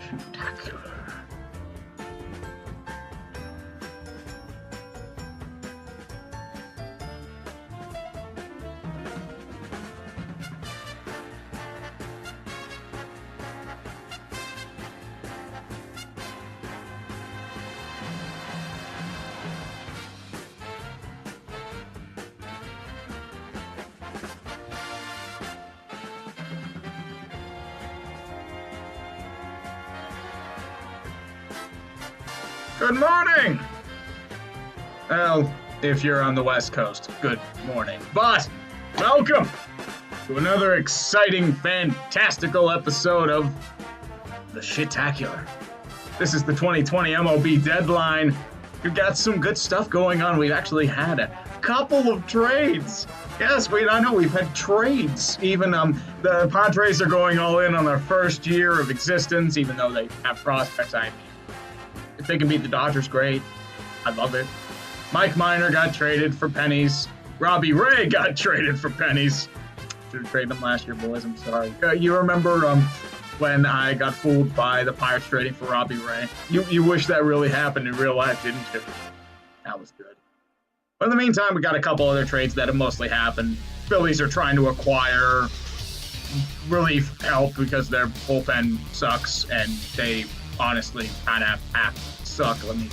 Shittacular. Good morning! Well, if you're on the West Coast, good morning. But, welcome to another exciting, fantastical episode of the Shittacular. This is the 2020 MLB deadline. We've got some good stuff going on. We've actually had a couple of trades. Yes, I know we've had trades. Even the Padres are going all in on their first year of existence, even though they have prospects. If they can beat the Dodgers, great. I love it. Mike Minor got traded for pennies. Robbie Ray got traded for pennies. Should have traded him last year, boys. I'm sorry. You remember when I got fooled by the Pirates trading for Robbie Ray? You wish that really happened in real life, didn't you? That was good. But in the meantime, we got a couple other trades that have mostly happened. Phillies are trying to acquire relief help because their bullpen sucks, and they honestly kind of have to suck. Let me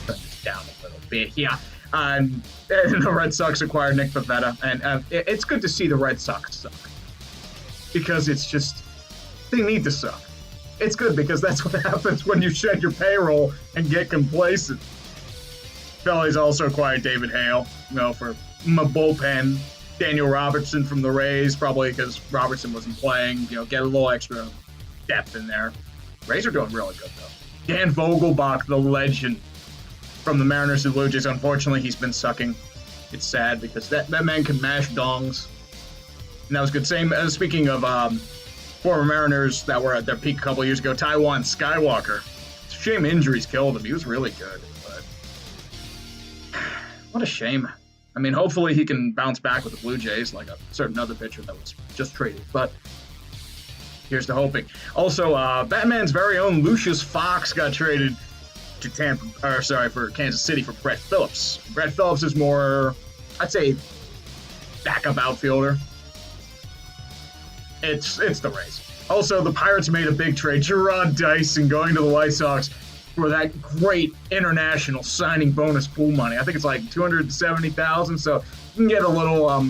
turn this down a little bit here. And the Red Sox acquired Nick Pivetta, and it's good to see the Red Sox suck. Because it's just, they need to suck. It's good because that's what happens when you shed your payroll and get complacent. Phillies also acquired David Hale, for my bullpen. Daniel Robertson from the Rays, probably because Robertson wasn't playing, get a little extra depth in there. Rays are doing really good, though. Dan Vogelbach, the legend from the Mariners and Blue Jays. Unfortunately, he's been sucking. It's sad because that man can mash dongs. And that was good. Same, speaking of former Mariners that were at their peak a couple years ago, Taiwan Skywalker. It's a shame injuries killed him. He was really good, but what a shame. I mean, hopefully he can bounce back with the Blue Jays like a certain other pitcher that was just traded. But here's to hoping. Also, Batman's very own Lucius Fox got traded to for Kansas City for Brett Phillips. Brett Phillips is more, I'd say, backup outfielder. It's the Rays. Also, the Pirates made a big trade. Gerard Dyson going to the White Sox for that great international signing bonus pool money. I think it's like $270,000, so you can get a little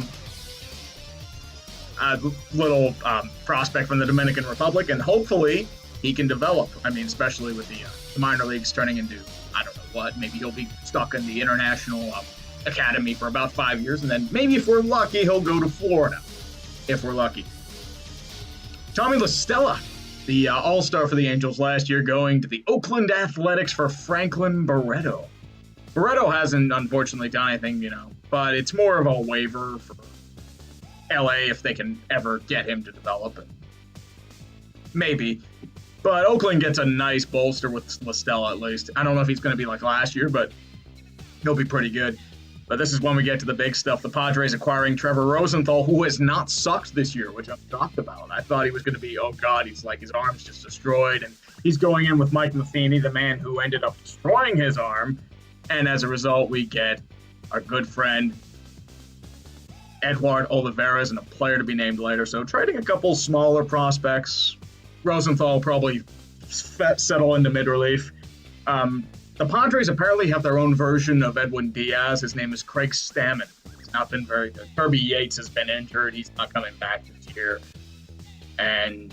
prospect from the Dominican Republic, and hopefully he can develop. I mean, especially with the minor leagues turning into, I don't know what, maybe he'll be stuck in the international academy for about 5 years, and then maybe if we're lucky, he'll go to Florida, if we're lucky. Tommy La Stella, the all-star for the Angels last year, going to the Oakland Athletics for Franklin Barreto. Barreto hasn't, unfortunately, done anything, but it's more of a waiver for LA if they can ever get him to develop. And maybe. But Oakland gets a nice bolster with La Stella, at least. I don't know if he's going to be like last year, but he'll be pretty good. But this is when we get to the big stuff. The Padres acquiring Trevor Rosenthal, who has not sucked this year, which I'm shocked about. I thought he was going to be, he's like, his arm's just destroyed. And he's going in with Mike Matheny, the man who ended up destroying his arm. And as a result, we get our good friend Edward Olivares, and a player to be named later. So trading a couple smaller prospects. Rosenthal probably settle into mid-relief. The Padres apparently have their own version of Edwin Diaz. His name is Craig Stammen. He's not been very good. Kirby Yates has been injured. He's not coming back this year. And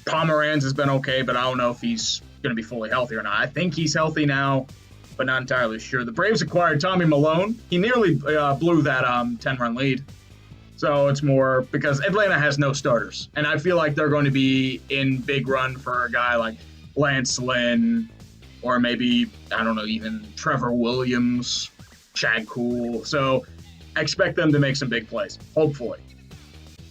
Pomeranz has been okay, but I don't know if he's going to be fully healthy or not. I think he's healthy now, but not entirely sure. The Braves acquired Tommy Malone. He nearly blew that 10-run lead. So it's more because Atlanta has no starters. And I feel like they're going to be in big run for a guy like Lance Lynn, or maybe, I don't know, even Trevor Williams, Chad Kuhl. So I expect them to make some big plays, hopefully.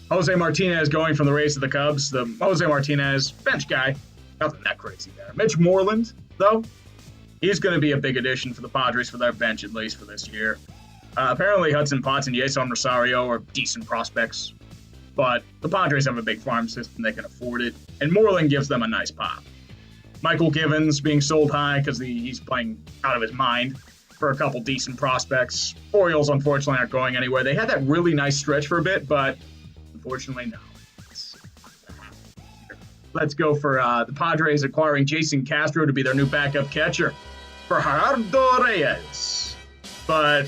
Jose Martinez going from the Rays to the Cubs. The Jose Martinez, bench guy, nothing that crazy there. Mitch Moreland, though, he's going to be a big addition for the Padres for their bench, at least for this year. Apparently Hudson Potts and Yeson Rosario are decent prospects, but the Padres have a big farm system. They can afford it, and Moreland gives them a nice pop. Michael Givens being sold high because he's playing out of his mind for a couple decent prospects. Orioles, unfortunately, aren't going anywhere. They had that really nice stretch for a bit, but unfortunately, no. Let's go for the Padres acquiring Jason Castro to be their new backup catcher for Gerardo Reyes. But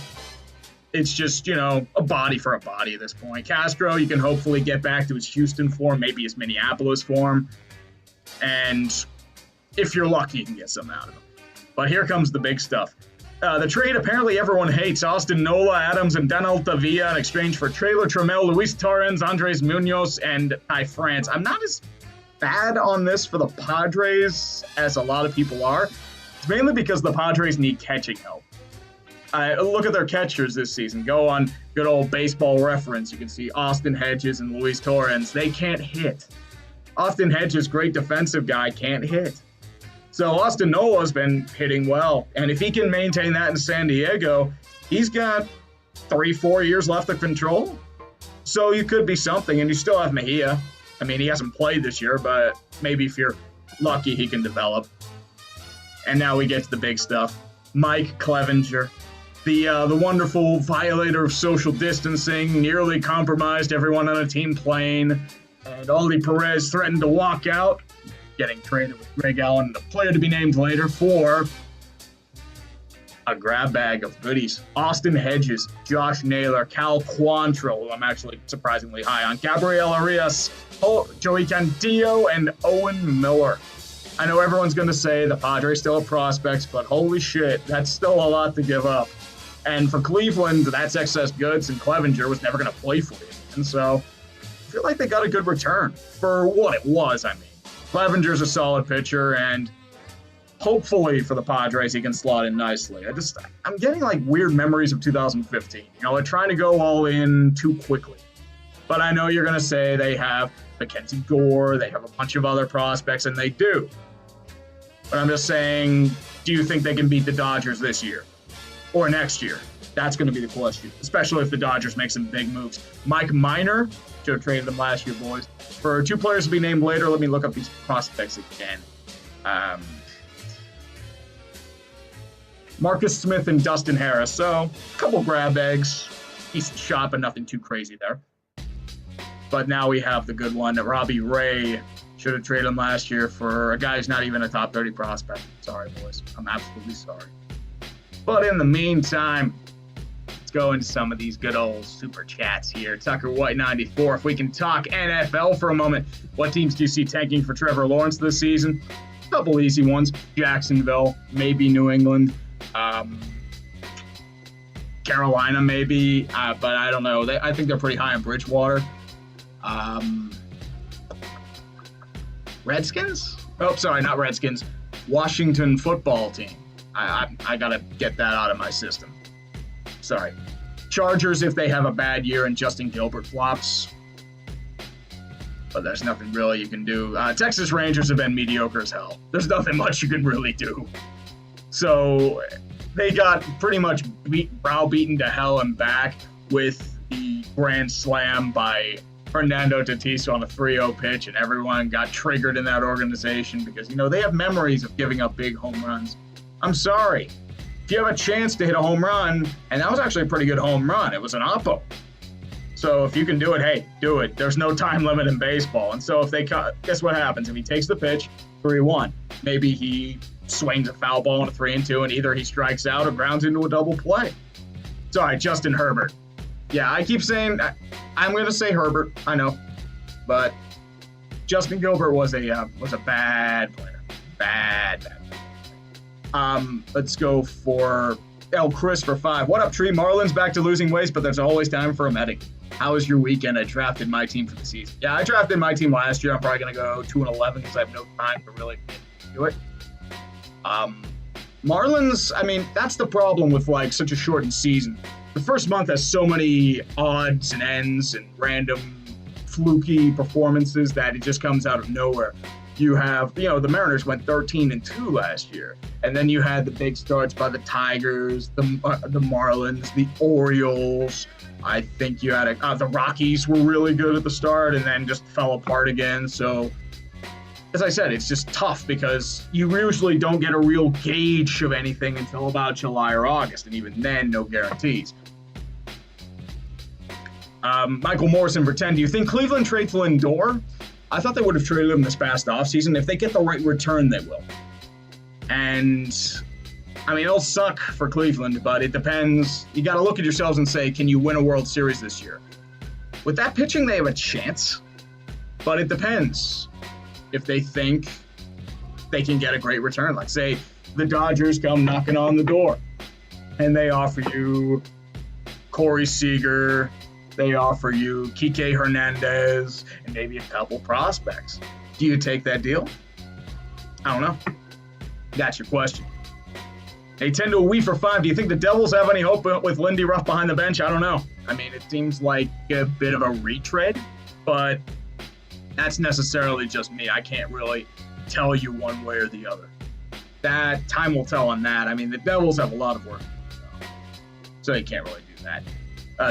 it's just, a body for a body at this point. Castro, you can hopefully get back to his Houston form, maybe his Minneapolis form. And if you're lucky, you can get something out of him. But here comes the big stuff. The trade apparently everyone hates. Austin Nola, Adams, and Dan Altavilla in exchange for Taylor Trammell, Luis Torrens, Andres Munoz, and Ty France. I'm not as bad on this for the Padres as a lot of people are. It's mainly because the Padres need catching help. Look at their catchers this season. Go on good old Baseball Reference. You can see Austin Hedges and Luis Torrens. They can't hit. Austin Hedges, great defensive guy, can't hit. So Austin Nola's been hitting well. And if he can maintain that in San Diego, he's got 3-4 years left of control. So you could be something. And you still have Mejia. I mean, he hasn't played this year, but maybe if you're lucky, he can develop. And now we get to the big stuff. Mike Clevenger, the wonderful violator of social distancing, nearly compromised everyone on a team plane. And Aldi Perez threatened to walk out, getting traded with Greg Allen, the player to be named later, for a grab bag of goodies. Austin Hedges, Josh Naylor, Cal Quantrill, who I'm actually surprisingly high on, Gabriel Arias, Joey Cantillo, and Owen Miller. I know everyone's going to say the Padres still have prospects, but holy shit, that's still a lot to give up. And for Cleveland, that's excess goods, and Clevenger was never going to play for you. And so I feel like they got a good return for what it was, I mean. Clevenger's a solid pitcher, and hopefully for the Padres, he can slot in nicely. I'm getting like weird memories of 2015. They're trying to go all in too quickly. But I know you're going to say they have Mackenzie Gore, they have a bunch of other prospects, and they do. But I'm just saying, do you think they can beat the Dodgers this year or next year? That's going to be the question, especially if the Dodgers make some big moves. Mike Minor, should have traded them last year, boys. For two players to be named later, let me look up these prospects again. Marcus Smith and Dustin Harris. So, a couple grab bags. Decent shot, but nothing too crazy there. But now we have the good one. Robbie Ray, should have traded him last year for a guy who's not even a top 30 prospect. Sorry, boys. I'm absolutely sorry. But in the meantime, let's go into some of these good old super chats here. Tucker White 94. If we can talk NFL for a moment, what teams do you see tanking for Trevor Lawrence this season? A couple easy ones. Jacksonville, maybe New England, Carolina maybe, but I don't know. I think they're pretty high on Bridgewater. Redskins? Oh, sorry, not Redskins. Washington football team. I gotta get that out of my system. Sorry. Chargers if they have a bad year and Justin Gilbert flops. But there's nothing really you can do. Texas Rangers have been mediocre as hell. There's nothing much you can really do. So they got pretty much browbeaten to hell and back with the grand slam by Fernando Tatis on a 3-0 pitch, and everyone got triggered in that organization because, they have memories of giving up big home runs. I'm sorry. If you have a chance to hit a home run, and that was actually a pretty good home run. It was an oppo. So if you can do it, hey, do it. There's no time limit in baseball. And so if they cut, guess what happens? If he takes the pitch, 3-1. Maybe he swings a foul ball in a 3-2, and either he strikes out or grounds into a double play. Sorry, Justin Herbert. Yeah, I keep saying, I'm going to say Herbert, I know. But Justin Gilbert was a bad player. Bad. Let's go for Chris for 5. What up, Tree? Marlins back to losing ways, but there's always time for a medic. How was your weekend? I drafted my team for the season. Yeah, I drafted my team last year. I'm probably going to go 2-11 because I have no time to really do it. Marlins, I mean, that's the problem with such a shortened season. The first month has so many odds and ends and random fluky performances that it just comes out of nowhere. You have, the Mariners went 13-2 last year. And then you had the big starts by the Tigers, the Marlins, the Orioles. I think you had the Rockies were really good at the start and then just fell apart again. So as I said, it's just tough because you usually don't get a real gauge of anything until about July or August, and even then, no guarantees. Michael Morrison for 10. Do you think Cleveland trades Lindor? I thought they would have traded him this past offseason. If they get the right return, they will. And, I mean, it'll suck for Cleveland, but it depends. You got to look at yourselves and say, can you win a World Series this year? With that pitching, they have a chance, but it depends. If they think they can get a great return, like say the Dodgers come knocking on the door and they offer you Corey Seager, they offer you Kike Hernandez, and maybe a couple prospects. Do you take that deal? I don't know. That's your question. Hey, 10 to a Wii for 5. Do you think the Devils have any hope with Lindy Ruff behind the bench? I don't know. I mean, it seems like a bit of a retread, but that's necessarily just me. I can't really tell you one way or the other. That time will tell on that. I mean, the Devils have a lot of work to do, so you can't really do that.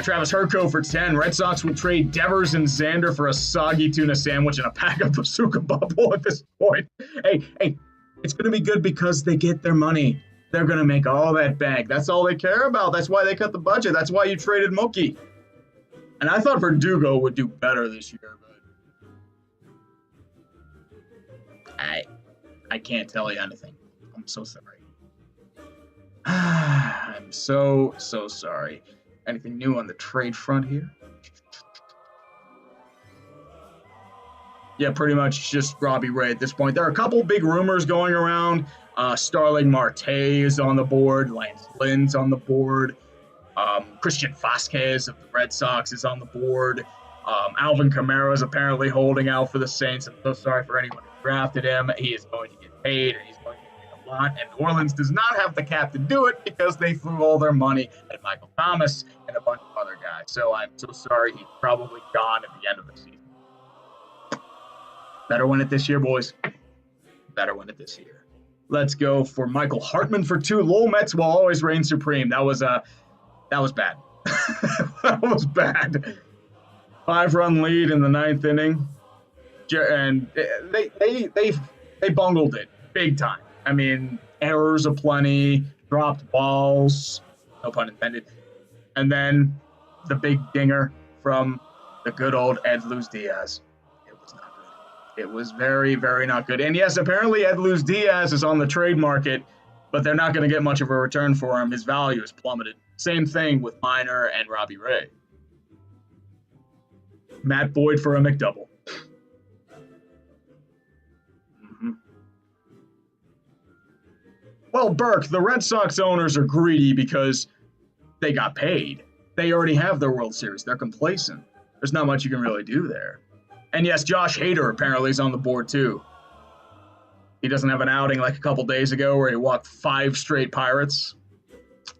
Travis Herco for 10. Red Sox will trade Devers and Xander for a soggy tuna sandwich and a pack of Bazooka Bubble at this point. Hey, it's going to be good because they get their money. They're going to make all that bank. That's all they care about. That's why they cut the budget. That's why you traded Mookie. And I thought Verdugo would do better this year, but I can't tell you anything. I'm so sorry. I'm so sorry. Anything new on the trade front here? Yeah, pretty much just Robbie Ray at this point. There are a couple big rumors going around. Starling Marte is on the board. Lance Lynn's on the board. Christian Vasquez of the Red Sox is on the board. Alvin Kamara is apparently holding out for the Saints. I'm so sorry for anyone who drafted him. He is going to get paid, and he's going to get a lot. And New Orleans does not have the cap to do it because they threw all their money at Michael Thomas and a bunch of other guys. So I'm so sorry. He's probably gone at the end of the season. Better win it this year, boys. Better win it this year. Let's go for Michael Hartman for 2. Lowell Mets will always reign supreme. That was bad. That was bad. 5-run lead in the 9th inning, and they bungled it big time. I mean, errors aplenty, dropped balls, no pun intended, and then the big dinger from the good old Ed Luz Diaz. It was not good. It was very, very not good. And yes, apparently Ed Luz Diaz is on the trade market, but they're not going to get much of a return for him. His value has plummeted. Same thing with Minor and Robbie Ray. Matt Boyd for a McDouble. Well, Burke, the Red Sox owners are greedy because they got paid. They already have their World Series. They're complacent. There's not much you can really do there. And yes, Josh Hader apparently is on the board too. He doesn't have an outing like a couple days ago where he walked 5 straight Pirates.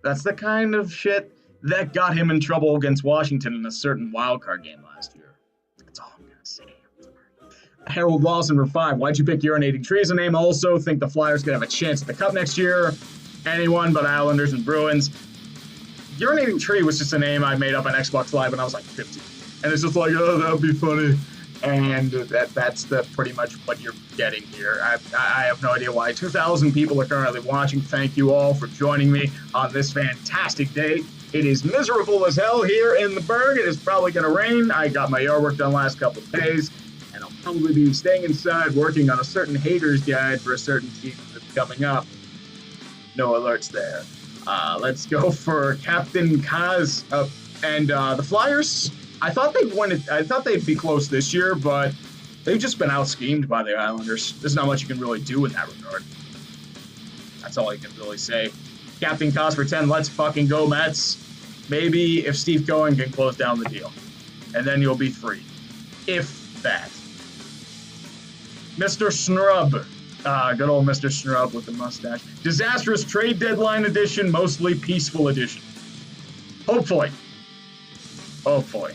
That's the kind of shit that got him in trouble against Washington in a certain wildcard game last year. That's all I'm going to say. Harold Lawson for 5. Why'd you pick Urinating Tree as a name? Also think the Flyers could have a chance at the Cup next year. Anyone but Islanders and Bruins. Urinating Tree was just a name I made up on Xbox Live when I was like 15. And it's just like, oh, that would be funny. And that's pretty much what you're getting here. I have no idea why. 2,000 people are currently watching. Thank you all for joining me on this fantastic day. It is miserable as hell here in the Berg. It is probably going to rain. I got my yard work done last couple of days. And I'll probably be staying inside working on a certain haters guide for a certain team that's coming up. No alerts there. Let's go for Captain Kaz and the Flyers. I thought they'd be close this year, but they've just been out-schemed by the Islanders. There's not much you can really do in that regard. That's all I can really say. Captain Kaz for 10. Let's fucking go, Mets. Maybe if Steve Cohen can close down the deal. And then you'll be free. If that. Mr. Snrub. Good old Mr. Snrub with the mustache. Disastrous trade deadline edition, mostly peaceful edition. Hopefully. Hopefully.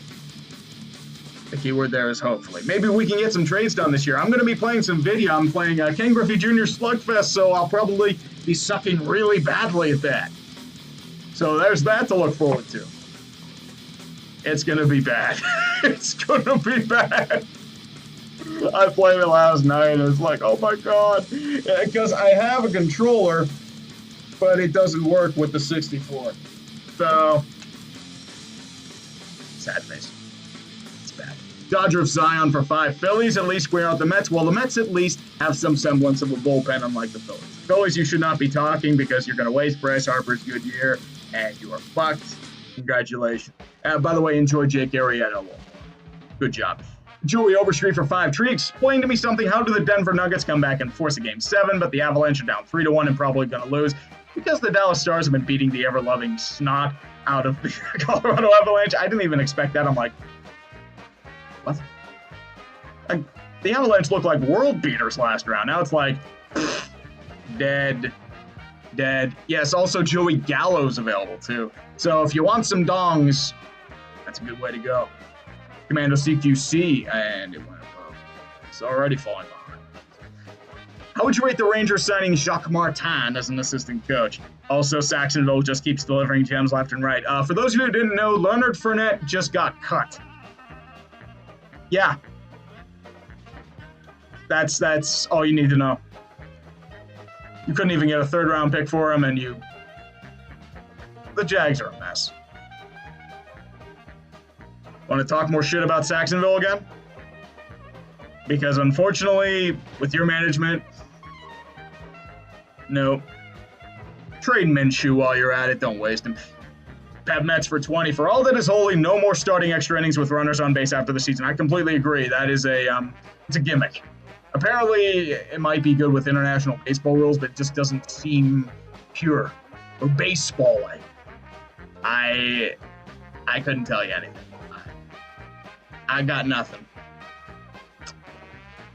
The key word there is hopefully. Maybe we can get some trades done this year. I'm going to be playing some video. I'm playing Ken Griffey Jr. Slugfest, so I'll probably be sucking really badly at that. So there's that to look forward to. It's going to be bad. It's going to be bad. I played it last night, and it's like, oh my god. Because I have a controller, but it doesn't work with the 64. So, sad face. It's bad. Dodger of Zion for 5. Phillies at least square out the Mets. Well, the Mets at least have some semblance of a bullpen, unlike the Phillies. The Phillies, you should not be talking because you're going to waste Bryce Harper's good year, and you are fucked. Congratulations. By the way, enjoy Jake Arrieta a little more. Good job. Julie Overstreet for 5. Tree, explain to me something. How do the Denver Nuggets come back and force a Game 7, but the Avalanche are down 3-1 and probably going to lose? Because the Dallas Stars have been beating the ever-loving snot out of the Colorado Avalanche. I didn't even expect that. I'm like, what? Like, the Avalanche looked like world beaters last round. Now it's like, dead. Yes, also Joey Gallo's available, too. So if you want some dongs, that's a good way to go. Commando CQC, and it went well. It's already falling behind. How would you rate the Rangers signing Jacques Martin as an assistant coach? Also, Saxonville just keeps delivering gems left and right. For those of you who didn't know, Leonard Fournette just got cut. Yeah. That's all you need to know. You couldn't even get a third-round pick for him, and the Jags are a mess. Want to talk more shit about Saxonville again? Because unfortunately, with your management, no. Trade Minshew while you're at it. Don't waste him. Pat Metz for 20. For all that is holy, no more starting extra innings with runners on base after the season. I completely agree. That is it's a gimmick. Apparently, it might be good with international baseball rules, but it just doesn't seem pure or baseball-like. I couldn't tell you anything. I got nothing.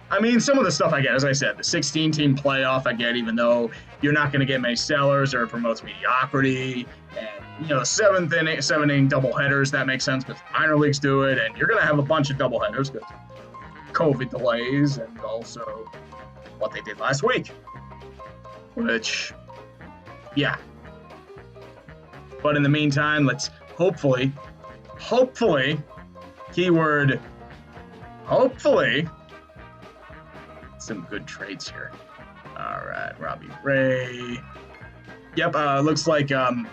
I mean, some of the stuff I get, as I said, the 16-team playoff I get, even though you're not going to get many sellers or it promotes mediocrity. And, the seven inning doubleheaders, that makes sense because minor leagues do it. And you're going to have a bunch of doubleheaders because COVID delays and also what they did last week. Which, yeah. But in the meantime, let's hopefully, keyword, hopefully, some good trades here. All right, Robbie Ray. Yep, looks like the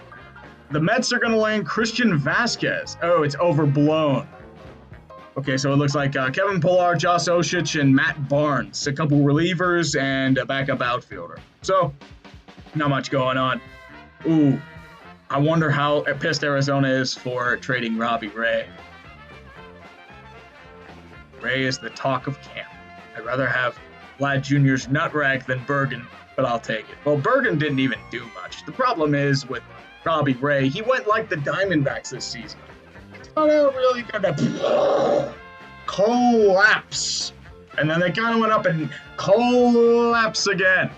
Mets are going to land Christian Vasquez. Oh, it's overblown. Okay, so it looks like Kevin Pillar, Josh Osich, and Matt Barnes. A couple relievers and a backup outfielder. So, not much going on. Ooh, I wonder how pissed Arizona is for trading Robbie Ray. Ray is the talk of camp. I'd rather have Vlad Jr.'s nut rag than Bergen, but I'll take it. Well, Bergen didn't even do much. The problem is with Robbie Ray, he went like the Diamondbacks this season. They're really gonna collapse. And then they kind of went up and collapse again.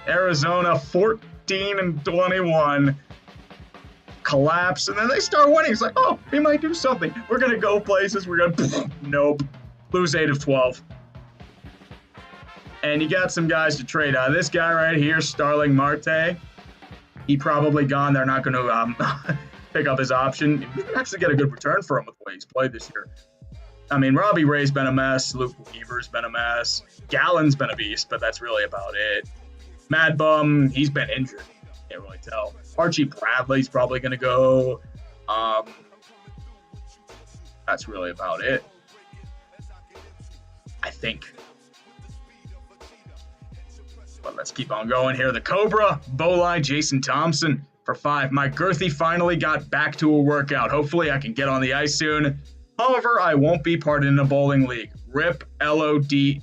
Arizona 14-21. Collapse, and then they start winning. It's like, oh, we might do something. We're going to go places. We're going to, nope. Lose 8 of 12. And you got some guys to trade. This guy right here, Starling Marte, he probably gone. They're not going to pick up his option. We can actually get a good return for him with the way he's played this year. I mean, Robbie Ray's been a mess. Luke Weaver's been a mess. Gallen's been a beast, but that's really about it. Mad Bum, he's been injured. Can't really tell. Archie Bradley's probably going to go. That's really about it, I think. But let's keep on going here. The Cobra, Bolai, Jason Thompson for 5. Mike Girthy finally got back to a workout. Hopefully I can get on the ice soon. However, I won't be part in a bowling league. RIP LDOTL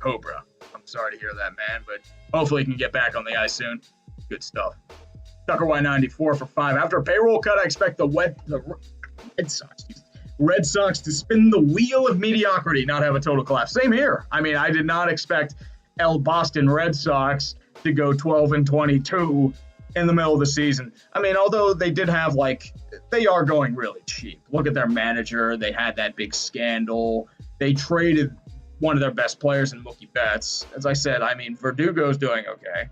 Cobra. I'm sorry to hear that, man, but hopefully he can get back on the ice soon. Good stuff. Tucker Y94 for 5. After a payroll cut, I expect the Red Sox to spin the wheel of mediocrity, not have a total collapse. Same here. I mean, I did not expect Boston Red Sox to go 12-22 in the middle of the season. I mean, although they did have, they are going really cheap. Look at their manager. They had that big scandal. They traded one of their best players in Mookie Betts. As I said, I mean, Verdugo's doing okay,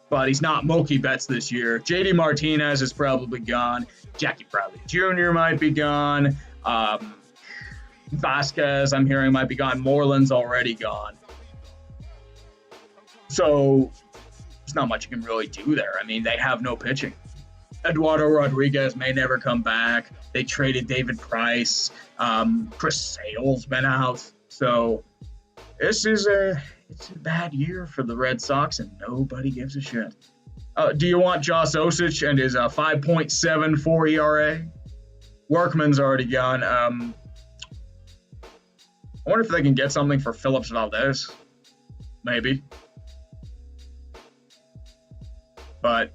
but he's not Mookie Betts this year. JD Martinez is probably gone. Jackie Bradley Jr. might be gone. Vasquez, I'm hearing, might be gone. Moreland's already gone. So there's not much you can really do there. I mean, they have no pitching. Eduardo Rodriguez may never come back. They traded David Price. Chris Sale's been out. So it's a bad year for the Red Sox, and nobody gives a shit. Do you want Josh Osich and his 5.74 ERA? Workman's already gone. I wonder if they can get something for Phillips Valdez. Maybe. But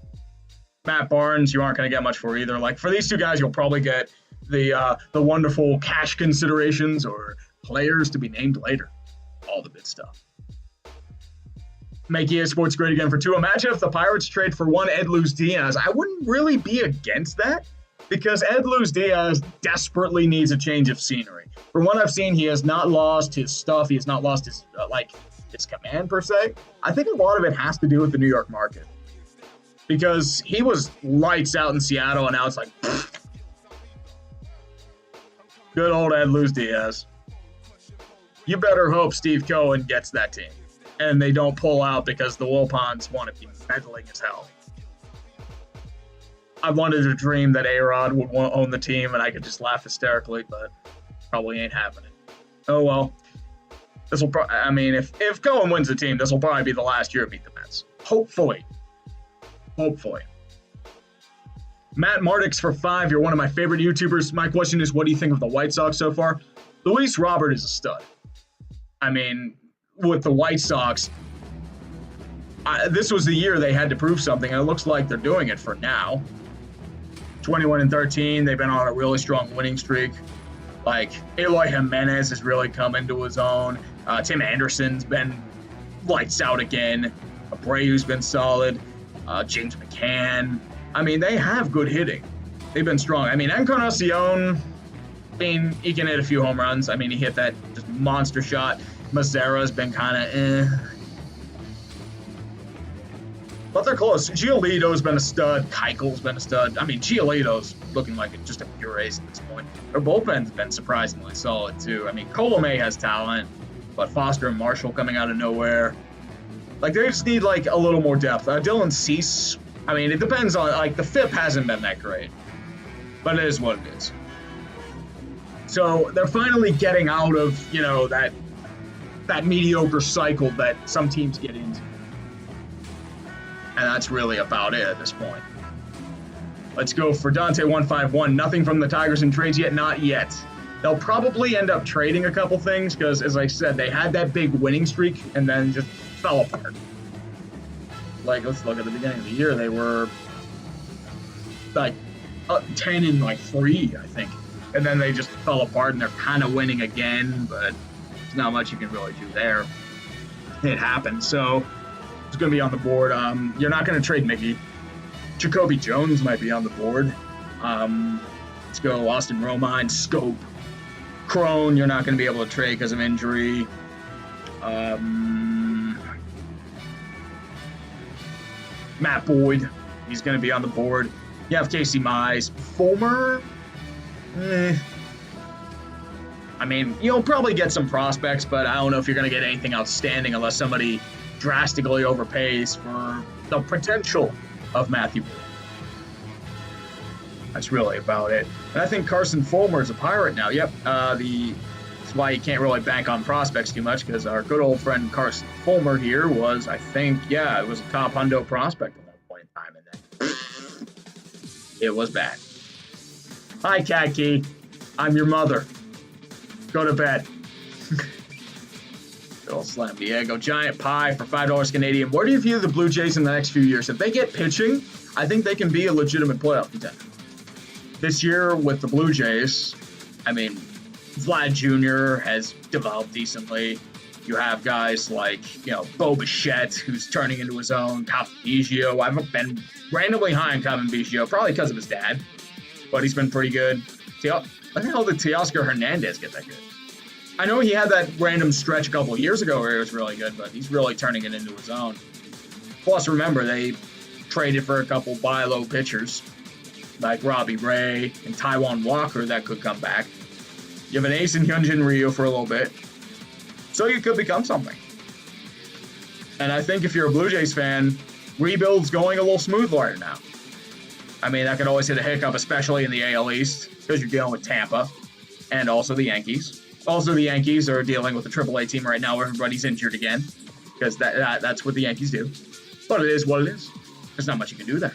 Matt Barnes, you aren't going to get much for either. Like, for these two guys, you'll probably get the wonderful cash considerations or players to be named later. All the good stuff. Make EA Sports great again for two. Imagine if the Pirates trade for one Ed Luz Diaz. I wouldn't really be against that because Ed Luz Diaz desperately needs a change of scenery. From what I've seen, he has not lost his stuff. He has not lost his his command per se. I think a lot of it has to do with the New York market because he was lights out in Seattle, and now it's like good old Ed Luz Diaz. You better hope Steve Cohen gets that team and they don't pull out because the Wilpons want to be meddling as hell. I wanted to dream that A-Rod would own the team and I could just laugh hysterically, but probably ain't happening. Oh well. This will if Cohen wins the team, this will probably be the last year of Meet the Mets. Hopefully. Matt Mardix for 5. You're one of my favorite YouTubers. My question is, what do you think of the White Sox so far? Luis Robert is a stud. I mean, with the White Sox, this was the year they had to prove something, and it looks like they're doing it for now. 21-13, they've been on a really strong winning streak. Like, Eloy Jimenez has really come into his own. Tim Anderson's been lights out again. Abreu's been solid. James McCann. I mean, they have good hitting. They've been strong. I mean, Encarnacion, he can hit a few home runs. I mean, he hit that just monster shot. Mazzara's been kind of But they're close. Giolito's been a stud. Keuchel's been a stud. I mean, Giolito's looking like just a pure ace at this point. Their bullpen's been surprisingly solid, too. I mean, Colomé has talent, but Foster and Marshall coming out of nowhere. Like, they just need, like, a little more depth. Dylan Cease, I mean, it depends on, like, the FIP hasn't been that great. But it is what it is. So they're finally getting out of, that mediocre cycle that some teams get into. And that's really about it at this point. Let's go for Dante151. Nothing from the Tigers in trades yet? Not yet. They'll probably end up trading a couple things because, as I said, they had that big winning streak and then just fell apart. Like, let's look at the beginning of the year. They were like 10-3, I think. And then they just fell apart and they're kind of winning again, but there's not much you can really do there. It happened. So it's going to be on the board. You're not going to trade Mickey. Jacoby Jones might be on the board. Let's go Austin Romine, Scope. Crone, you're not going to be able to trade because of injury. Matt Boyd, he's going to be on the board. You have Casey Mize. Fulmer, I mean, you'll probably get some prospects, but I don't know if you're going to get anything outstanding unless somebody drastically overpays for the potential of Matthew Boyd. That's really about it. And I think Carson Fulmer is a Pirate now. Yep. That's why you can't really bank on prospects too much because our good old friend Carson Fulmer here was, I think, it was a top hundo prospect at one point in time. And then it was bad. Hi, Kaki. I'm your mother. Go to bed. Little Slam Diego. Giant Pie for $5 Canadian. Where do you view the Blue Jays in the next few years? If they get pitching, I think they can be a legitimate playoff contender. This year with the Blue Jays, I mean, Vlad Jr. has developed decently. You have guys like, Bo Bichette, who's turning into his own. Cavan Biggio. I've been randomly high on Cavan Biggio, probably because of his dad, but he's been pretty good. When the hell did Teoscar Hernandez get that good? I know he had that random stretch a couple of years ago where he was really good, but he's really turning it into his own. Plus, remember, they traded for a couple buy low pitchers like Robbie Ray and Taijuan Walker that could come back. You have an ace in Hyunjin Ryu for a little bit. So you could become something. And I think if you're a Blue Jays fan, rebuild's going a little smoother right now. I mean, that could always hit a hiccup, especially in the AL East, because you're dealing with Tampa and also the Yankees. Also, the Yankees are dealing with the AAA team right now where everybody's injured again, because that's what the Yankees do. But it is what it is. There's not much you can do there.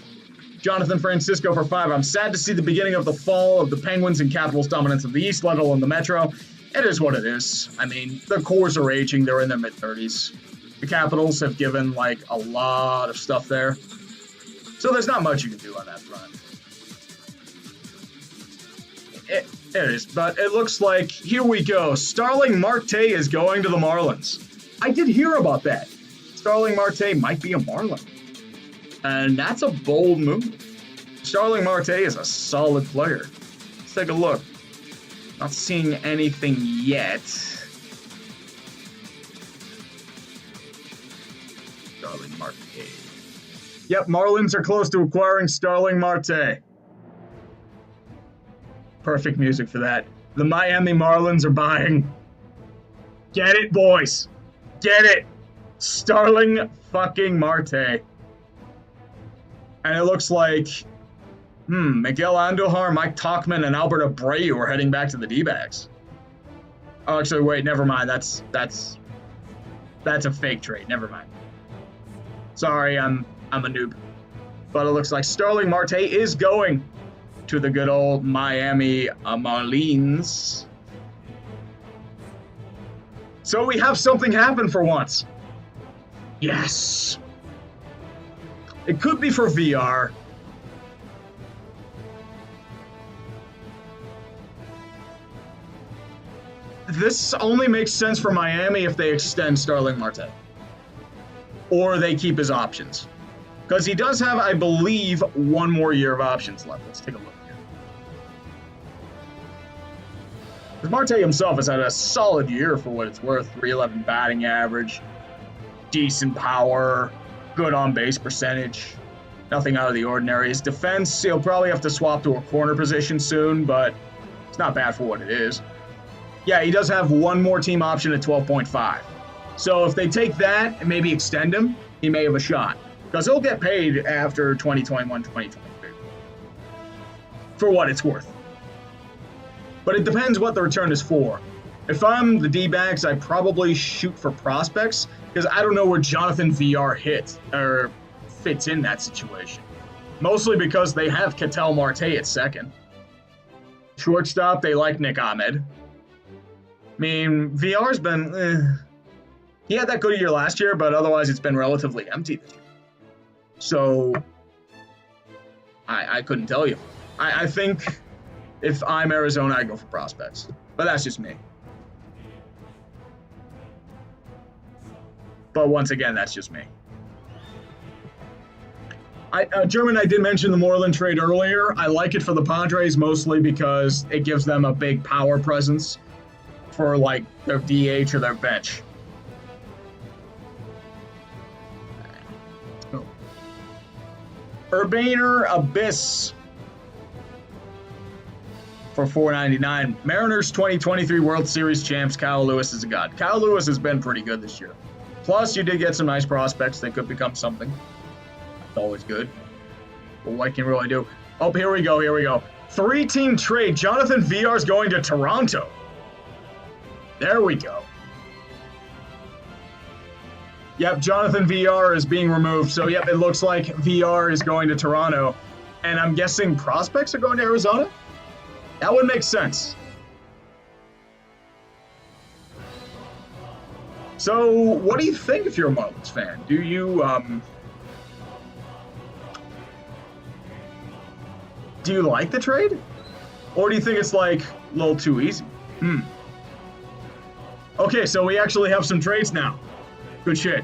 Jonathan Francisco for 5. I'm sad to see the beginning of the fall of the Penguins and Capitals' dominance of the East, let alone the Metro. It is what it is. I mean, their cores are aging. They're in their mid-30s. The Capitals have given, like, a lot of stuff there. So there's not much you can do on that front. It is, but it looks like, here we go. Starling Marte is going to the Marlins. I did hear about that. Starling Marte might be a Marlin. And that's a bold move. Starling Marte is a solid player. Let's take a look. Not seeing anything yet. Starling Marte. Yep, Marlins are close to acquiring Starling Marte. Perfect music for that. The Miami Marlins are buying. Get it, boys. Get it. Starling fucking Marte. And it looks like, Miguel Andujar, Mike Tauchman, and Albert Abreu are heading back to the D-backs. Oh, actually, wait, never mind. That's a fake trade. Never mind. Sorry, I'm a noob. But it looks like Starling Marte is going to the good old Miami Marlins. So we have something happen for once. Yes. It could be for VR. This only makes sense for Miami if they extend Starling Marte. Or they keep his options. Because he does have, I believe, one more year of options left. Let's take a look here. Because Marte himself has had a solid year for what it's worth. 311 batting average. Decent power. Good on-base percentage. Nothing out of the ordinary. His defense, he'll probably have to swap to a corner position soon, but it's not bad for what it is. Yeah, he does have one more team option at 12.5. So if they take that and maybe extend him, he may have a shot. Because he'll get paid after 2021, 2022. For what it's worth. But it depends what the return is for. If I'm the D-backs, I probably shoot for prospects, because I don't know where Jonathan VR fits in that situation. Mostly because they have Ketel Marte at second. Shortstop, they like Nick Ahmed. I mean, VR's been... He had that good a year last year, but otherwise it's been relatively empty this year. So, I couldn't tell you. I think if I'm Arizona, I'd go for prospects. But that's just me. But once again, that's just me. German, I did mention the Moreland trade earlier. I like it for the Padres mostly because it gives them a big power presence for, like, their DH or their bench. Oh. Urbaner Abyss for $4.99. Mariners 2023 World Series champs. Kyle Lewis is a god. Kyle Lewis has been pretty good this year. Plus, you did get some nice prospects that could become something. It's always good. But what can you really do? Oh, here we go. 3-team trade. Jonathan VR's going to Toronto. There we go. Yep, Jonathan VR is being removed. So, yep, it looks like VR is going to Toronto. And I'm guessing prospects are going to Arizona? That would make sense. So, what do you think if you're a Marlins fan? Do you like the trade? Or do you think it's, like, a little too easy? Okay, so we actually have some trades now. Good shit.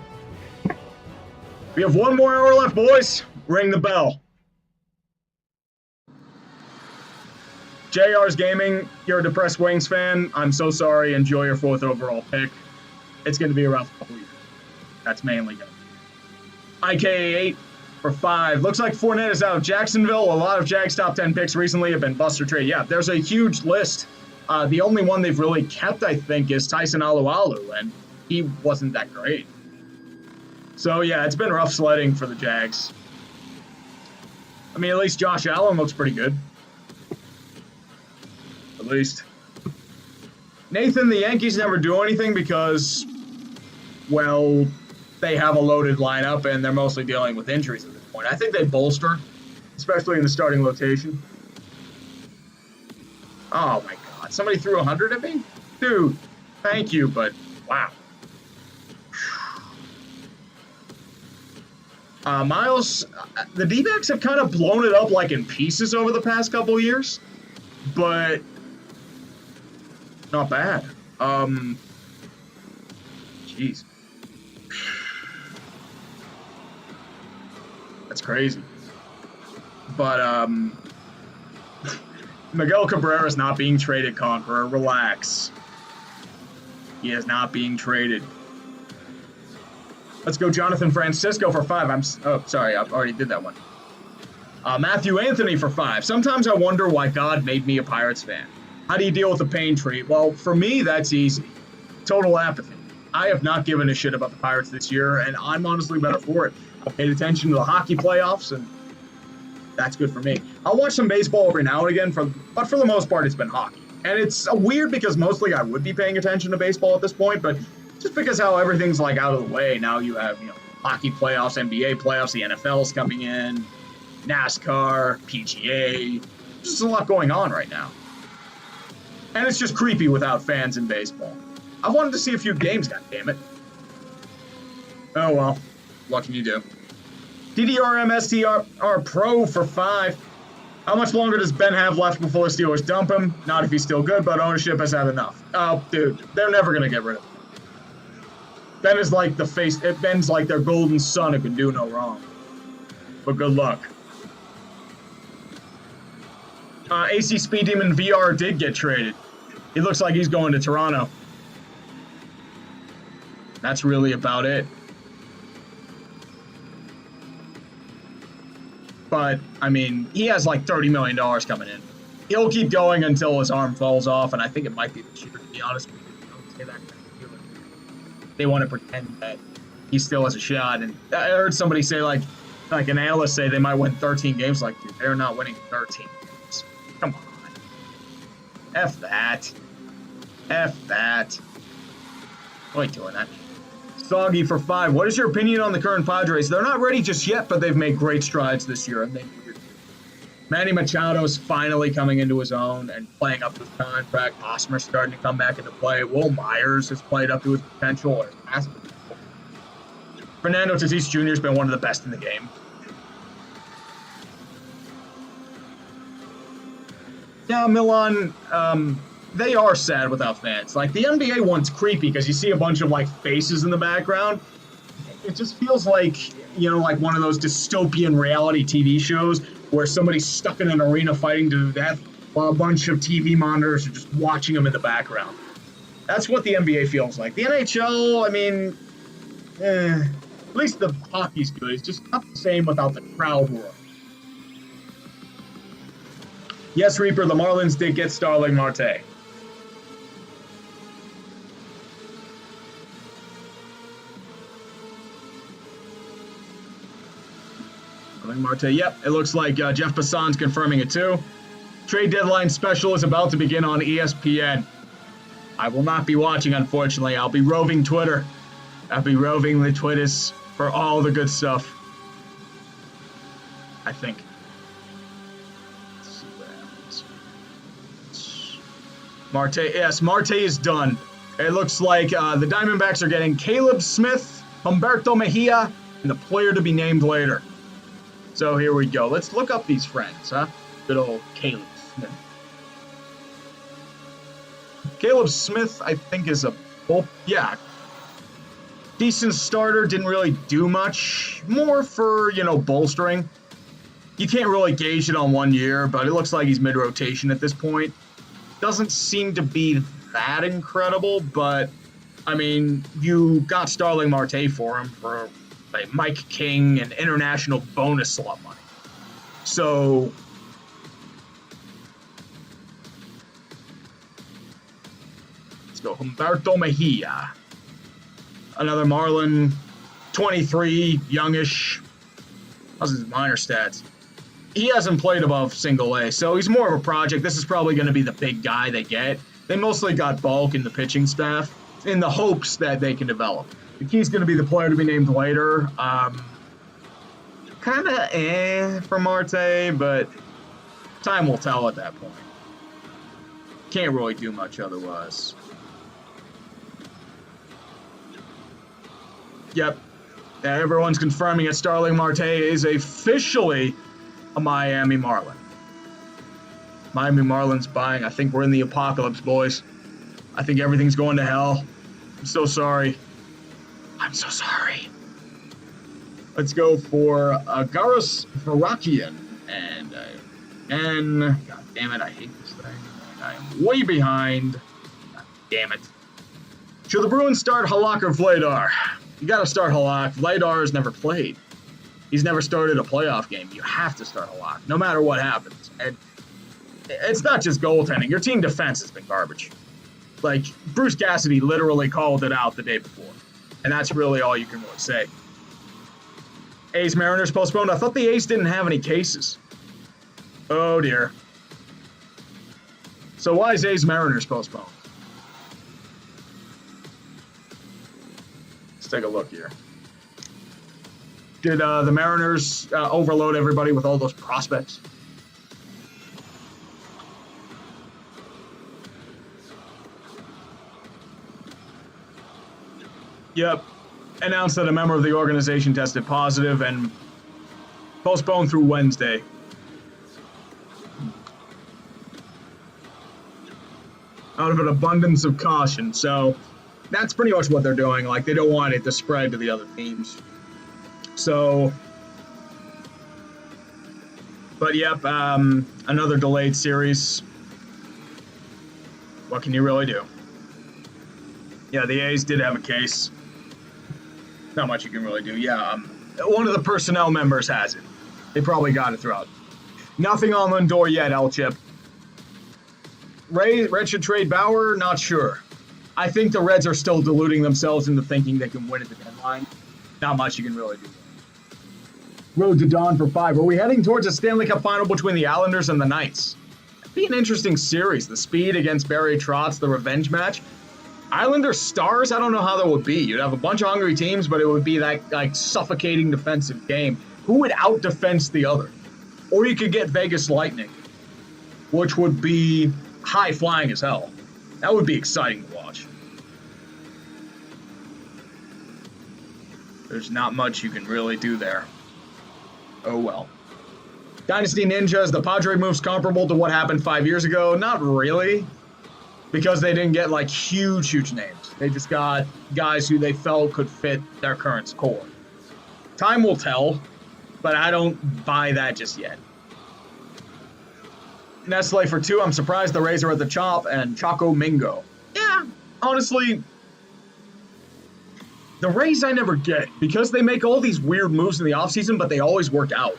We have one more hour left, boys. Ring the bell. JR's Gaming, you're a depressed Wings fan. I'm so sorry. Enjoy your 4th overall pick. It's going to be a rough couple years. That's mainly good. IKA8 for 5. Looks like Fournette is out of Jacksonville. A lot of Jags top 10 picks recently have been buster trade. Yeah, there's a huge list The only one they've really kept, I think, is Tyson Alualu, and he wasn't that great. So, yeah, it's been rough sledding for the Jags. I mean, at least Josh Allen looks pretty good. At least. Nathan, the Yankees never do anything because, well, they have a loaded lineup and they're mostly dealing with injuries at this point. I think they bolster, especially in the starting rotation. Oh, my God. Somebody threw 100 at me? Dude, thank you, but wow. Miles, the D-backs have kind of blown it up like in pieces over the past couple of years, but not bad. Jeez. That's crazy. But, Miguel Cabrera is not being traded, Conqueror. Relax. He is not being traded. Let's go Jonathan Francisco for 5. Oh, sorry, I already did that one. Matthew Anthony for 5. Sometimes I wonder why God made me a Pirates fan. How do you deal with the pain tree? Well, for me, that's easy. Total apathy. I have not given a shit about the Pirates this year, and I'm honestly better for it. I paid attention to the hockey playoffs, and that's good for me. I'll watch some baseball every now and again, but for the most part, it's been hockey. And it's weird because mostly I would be paying attention to baseball at this point, but just because how everything's like out of the way, now you have, hockey playoffs, NBA playoffs, the NFL's coming in, NASCAR, PGA. Just a lot going on right now. And it's just creepy without fans in baseball. I wanted to see a few games, goddammit. Oh well, what can you do? DDRMSTR Pro for 5. How much longer does Ben have left before the Steelers dump him? Not if he's still good, but ownership has had enough. Oh, dude, they're never going to get rid of him. Ben is like Ben's like their golden son who can do no wrong. But good luck. AC Speed Demon VR did get traded. He looks like he's going to Toronto. That's really about it. But, I mean, he has like $30 million coming in. He'll keep going until his arm falls off, and I think it might be this year, to be honest with you. Don't say that kind of feeling. They want to pretend that he still has a shot. And I heard somebody say, like an analyst say they might win 13 games. Like, dude, they're not winning 13 games. Come on. F that. F that. Why are you doing that? Soggy for 5. What is your opinion on the current Padres? They're not ready just yet, but they've made great strides this year. And Manny Machado's finally coming into his own and playing up to his contract. Osmer's starting to come back into play. Will Myers has played up to his potential. Or his past potential. Fernando Tatis Jr. has been one of the best in the game. Yeah, Milan, they are sad without fans. Like, the NBA one's creepy because you see a bunch of, like, faces in the background. It just feels like, like one of those dystopian reality TV shows where somebody's stuck in an arena fighting to death while a bunch of TV monitors are just watching them in the background. That's what the NBA feels like. The NHL, I mean, at least the hockey's good. It's just not the same without the crowd roar. Yes, Reaper, the Marlins did get Starling Marte. Marte. Yep, it looks like Jeff Passan's confirming it too. Trade deadline special is about to begin on ESPN. I will not be watching, unfortunately. I'll be roving Twitter. I'll be roving the Twitters for all the good stuff. I think. Let's see what happens. Marte, yes, Marte is done. It looks like the Diamondbacks are getting Caleb Smith, Humberto Mejia, and the player to be named later. So here we go. Let's look up these friends, huh? Good old Caleb Smith. Caleb Smith, I think, is decent starter. Didn't really do much. More for, bolstering. You can't really gauge it on 1 year, but it looks like he's mid-rotation at this point. Doesn't seem to be that incredible, but, I mean, you got Starling Marte for him for Mike King and international bonus slot money. So go Humberto Mejia. Another Marlin, 23, youngish. How's his minor stats? He hasn't played above single A, so he's more of a project. This is probably going to be the big guy they get. They mostly got bulk in the pitching staff in the hopes that they can develop. The key's going to be the player to be named later. Kind of for Marte, but time will tell at that point. Can't really do much otherwise. Yep. Everyone's confirming it. Starling Marte is officially a Miami Marlin. Miami Marlins buying. I think we're in the apocalypse, boys. I think everything's going to hell. I'm so sorry. I'm so sorry. Let's go for Garas Varakian. And God damn it, I hate this thing. I am way behind. God damn it. Should the Bruins start Halak or Vladar? You got to start Halak. Vladar has never played. He's never started a playoff game. You have to start Halak, no matter what happens. And it's not just goaltending. Your team defense has been garbage. Like, Bruce Cassidy literally called it out the day before. And that's really all you can really say. A's Mariners postponed. I thought the A's didn't have any cases. Oh, dear. So why is A's Mariners postponed? Let's take a look here. Did the Mariners overload everybody with all those prospects? Yep. Announced that a member of the organization tested positive and postponed through Wednesday. Out of an abundance of caution. So that's pretty much what they're doing. Like, they don't want it to spread to the other teams. So, but yep, another delayed series. What can you really do? Yeah, the A's did have a case. Not much you can really do. Yeah, one of the personnel members has it. They probably got it throughout. Nothing on Lindor yet, L-Chip. Reds should trade Bauer? Not sure. I think the Reds are still deluding themselves into thinking they can win at the deadline. Not much you can really do. Road to dawn for 5. Are we heading towards a Stanley Cup final between the Islanders and the Knights? It'd be an interesting series. The Speed against Barry Trotz, the revenge match. Islanders Stars, I don't know how that would be. You'd have a bunch of hungry teams, but it would be that like suffocating defensive game. Who would out-defense the other? Or you could get Vegas Lightning, which would be high-flying as hell. That would be exciting to watch. There's not much you can really do there. Oh well. Dynasty Ninjas, the Padre moves comparable to what happened 5 years ago? Not really. Because they didn't get, like, huge names. They just got guys who they felt could fit their current core. Time will tell, but I don't buy that just yet. Nestle for 2. I'm surprised the Rays are at the chop, and Choco Mingo. Yeah, honestly, the Rays I never get, because they make all these weird moves in the offseason, but they always work out.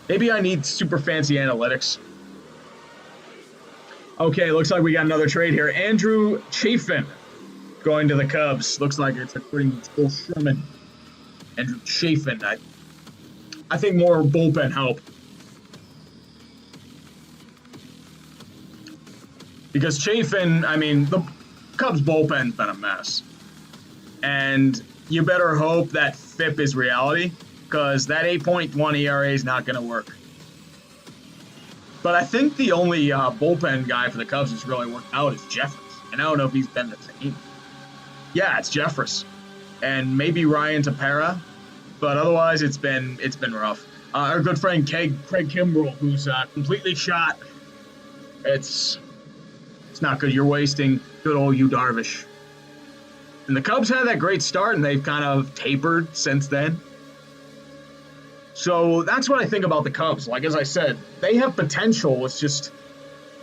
Maybe I need super fancy analytics. Okay, looks like we got another trade here. Andrew Chafin going to the Cubs. Looks like it's a pretty much Bill Sherman. Andrew Chafin. I think more bullpen help. Because Chafin, I mean, the Cubs bullpen's been a mess. And you better hope that FIP is reality, because that 8.1 ERA is not going to work. But I think the only bullpen guy for the Cubs that's really worked out is Jeffress. And I don't know if he's been the same. Yeah, it's Jeffress. And maybe Ryan Tepera. But otherwise, it's been rough. Our good friend Craig Kimbrell, who's completely shot. It's not good. You're wasting good old Yu Darvish. And the Cubs had that great start, and they've kind of tapered since then. So that's what I think about the Cubs. Like, as I said, they have potential. It's just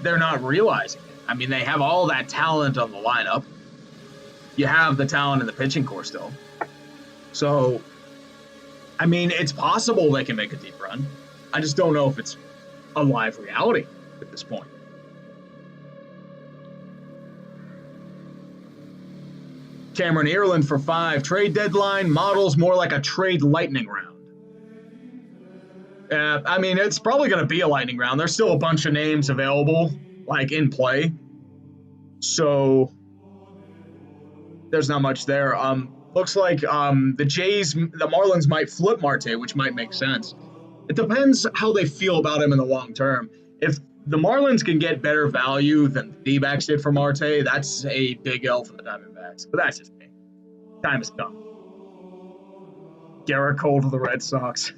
they're not realizing it. I mean, they have all that talent on the lineup. You have the talent in the pitching core still. So, I mean, it's possible they can make a deep run. I just don't know if it's a live reality at this point. Cameron Ireland for 5. Trade deadline models more like a trade lightning round. I mean, it's probably going to be a lightning round. There's still a bunch of names available, like in play. So there's not much there. Looks like the Marlins might flip Marte, which might make sense. It depends how they feel about him in the long term. If the Marlins can get better value than the D-backs did for Marte, that's a big L for the Diamondbacks. But that's just me. Time has come. Garrett Cole to the Red Sox.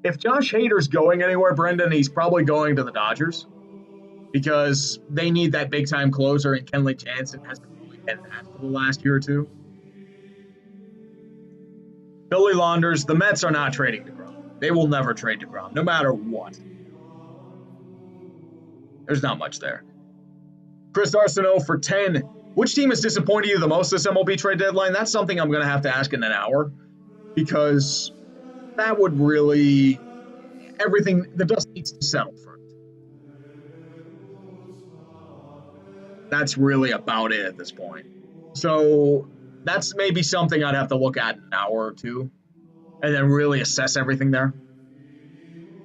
If Josh Hader's going anywhere, Brendan, he's probably going to the Dodgers because they need that big-time closer, and Kenley Jansen hasn't really been that for the last year or two. Billy Launders, the Mets are not trading DeGrom. They will never trade DeGrom, no matter what. There's not much there. Chris Arsenault for 10. Which team has disappointed you the most this MLB trade deadline? That's something I'm going to have to ask in an hour because that would really, the dust needs to settle first. That's really about it at this point. So that's maybe something I'd have to look at in an hour or two and then really assess everything there.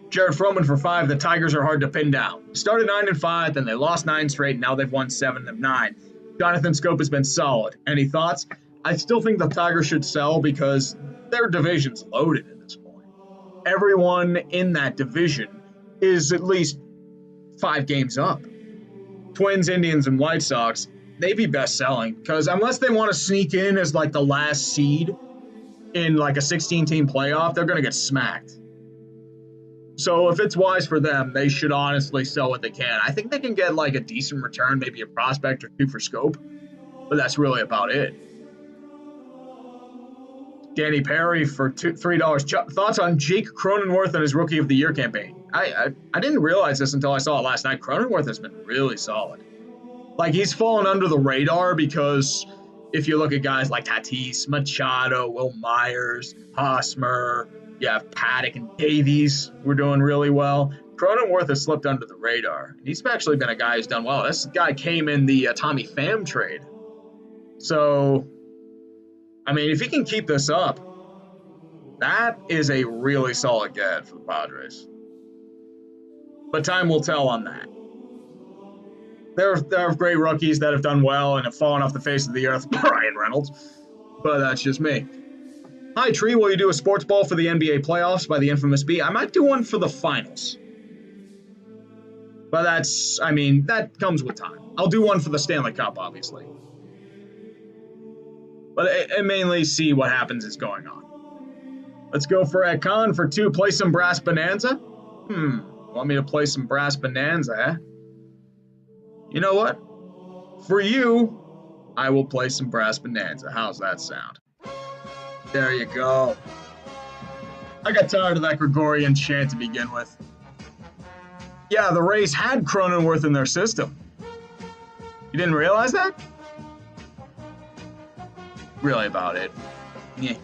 Jared Froman for 5. The Tigers are hard to pin down. Started 9-5, then they lost 9 straight, and now they've won 7 of 9. Jonathan Scope has been solid. Any thoughts? I still think the Tigers should sell because their division's loaded at this point. Everyone in that division is at least 5 games up. Twins, Indians, and White Sox, they'd be best selling because unless they want to sneak in as like the last seed in like a 16-team playoff, they're going to get smacked. So if it's wise for them, they should honestly sell what they can. I think they can get like a decent return, maybe a prospect or 2 for Scope, but that's really about it. Danny Perry for $3. Thoughts on Jake Cronenworth and his Rookie of the Year campaign? I didn't realize this until I saw it last night. Cronenworth has been really solid. Like, he's fallen under the radar because if you look at guys like Tatis, Machado, Will Myers, Hosmer, you have Paddock and Davies were doing really well. Cronenworth has slipped under the radar. He's actually been a guy who's done well. This guy came in the Tommy Pham trade. So, I mean, if he can keep this up, that is a really solid get for the Padres. But time will tell on that. There are great rookies that have done well and have fallen off the face of the earth. Brian Reynolds. But that's just me. Hi, Tree. Will you do a sports ball for the NBA playoffs by the infamous B? I might do one for the finals. But that comes with time. I'll do one for the Stanley Cup, obviously. But I mainly see what happens is going on. Let's go for Ekon for 2. Play some Brass Bonanza? Want me to play some Brass Bonanza, eh? You know what? For you, I will play some Brass Bonanza. How's that sound? There you go. I got tired of that Gregorian chant to begin with. Yeah, the Rays had Cronenworth in their system. You didn't realize that? Really about it. Yeah.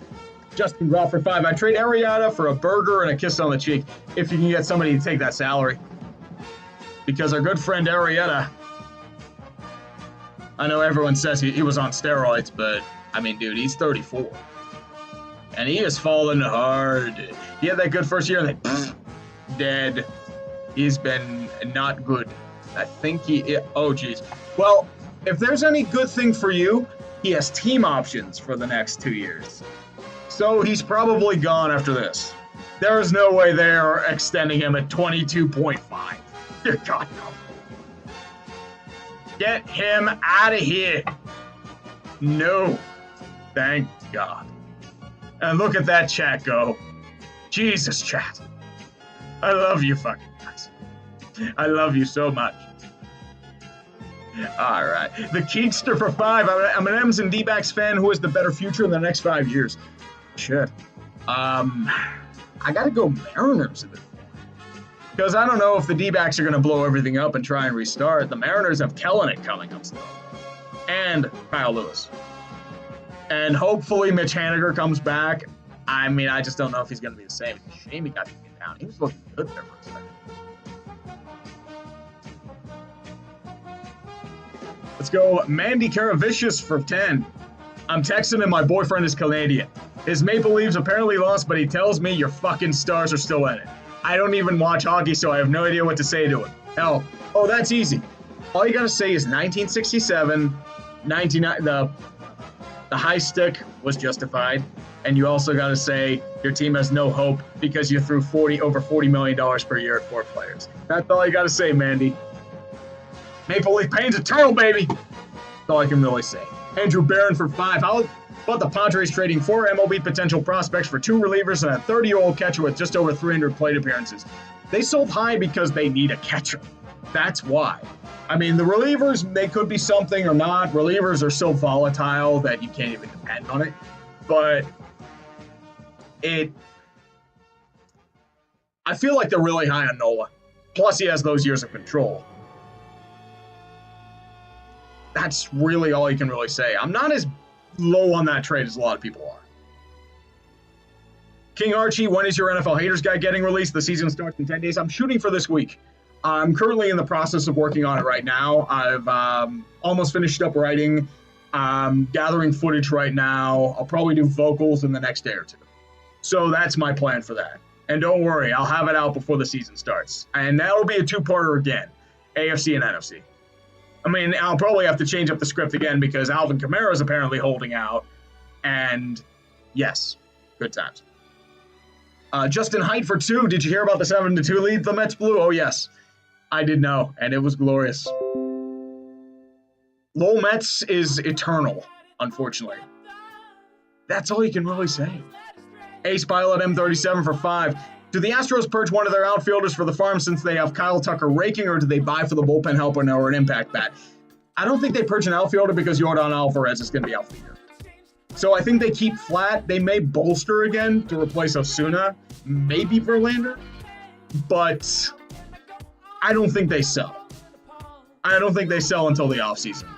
Justin Groff for 5. I trade Arrieta for a burger and a kiss on the cheek if you can get somebody to take that salary. Because our good friend Arrieta, I know everyone says he was on steroids, but, I mean, dude, he's 34. And he has fallen hard. He had that good first year, and then dead. He's been not good. I think oh, geez. Well, if there's any good thing for you, he has team options for the next 2 years. So he's probably gone after this. There is no way they're extending him at 22.5. Dear God, no. Get him out of here. No. Thank God. And look at that chat go. Jesus, chat. I love you fucking guys. I love you so much. All right. The Keekster for 5. I'm an M's and D-backs fan who has the better future in the next 5 years. Shit. I got to go Mariners at this point. Because I don't know if the D-backs are going to blow everything up and try and restart. The Mariners have Kelenic coming up still. And Kyle Lewis. And hopefully Mitch Haniger comes back. I mean, I just don't know if he's going to be the same. It's a shame he got to get down. He was looking good there for a second. Let's go Mandy Karavicius for 10. I'm texting him, my boyfriend is Canadian. His Maple Leafs apparently lost, but he tells me your fucking Stars are still in it. I don't even watch hockey, so I have no idea what to say to him. Hell, oh, that's easy. All you gotta say is 1967, 99, the high stick was justified, and you also gotta say your team has no hope because you threw over $40 million per year at 4 players. That's all you gotta say, Mandy. Maple Leaf pain's eternal, baby. That's all I can really say. Andrew Barron for 5. How about the Padres trading 4 MLB potential prospects for 2 relievers and a 30-year-old catcher with just over 300 plate appearances? They sold high because they need a catcher. That's why. I mean, the relievers, they could be something or not. Relievers are so volatile that you can't even depend on it. But I feel like they're really high on Nola. Plus, he has those years of control. That's really all you can really say. I'm not as low on that trade as a lot of people are. King Archie, when is your NFL Haters Guide getting released? The season starts in 10 days. I'm shooting for this week. I'm currently in the process of working on it right now. I've almost finished up writing. I'm gathering footage right now. I'll probably do vocals in the next day or 2. So that's my plan for that. And don't worry, I'll have it out before the season starts. And that'll be a 2-parter again, AFC and NFC. I mean, I'll probably have to change up the script again because Alvin Kamara is apparently holding out. And yes, good times. Justin Height for 2. Did you hear about the 7-2 lead the Mets blew? Oh, yes. I did know, and it was glorious. Lowell Mets is eternal, unfortunately. That's all you can really say. Ace Pilot M37 for 5. Do the Astros purge one of their outfielders for the farm since they have Kyle Tucker raking, or do they buy for the bullpen helper now or an impact bat? I don't think they purge an outfielder because Yordan Alvarez is going to be out for the year. So I think they keep flat. They may bolster again to replace Osuna, maybe Verlander, but I don't think they sell. I don't think they sell until the offseason.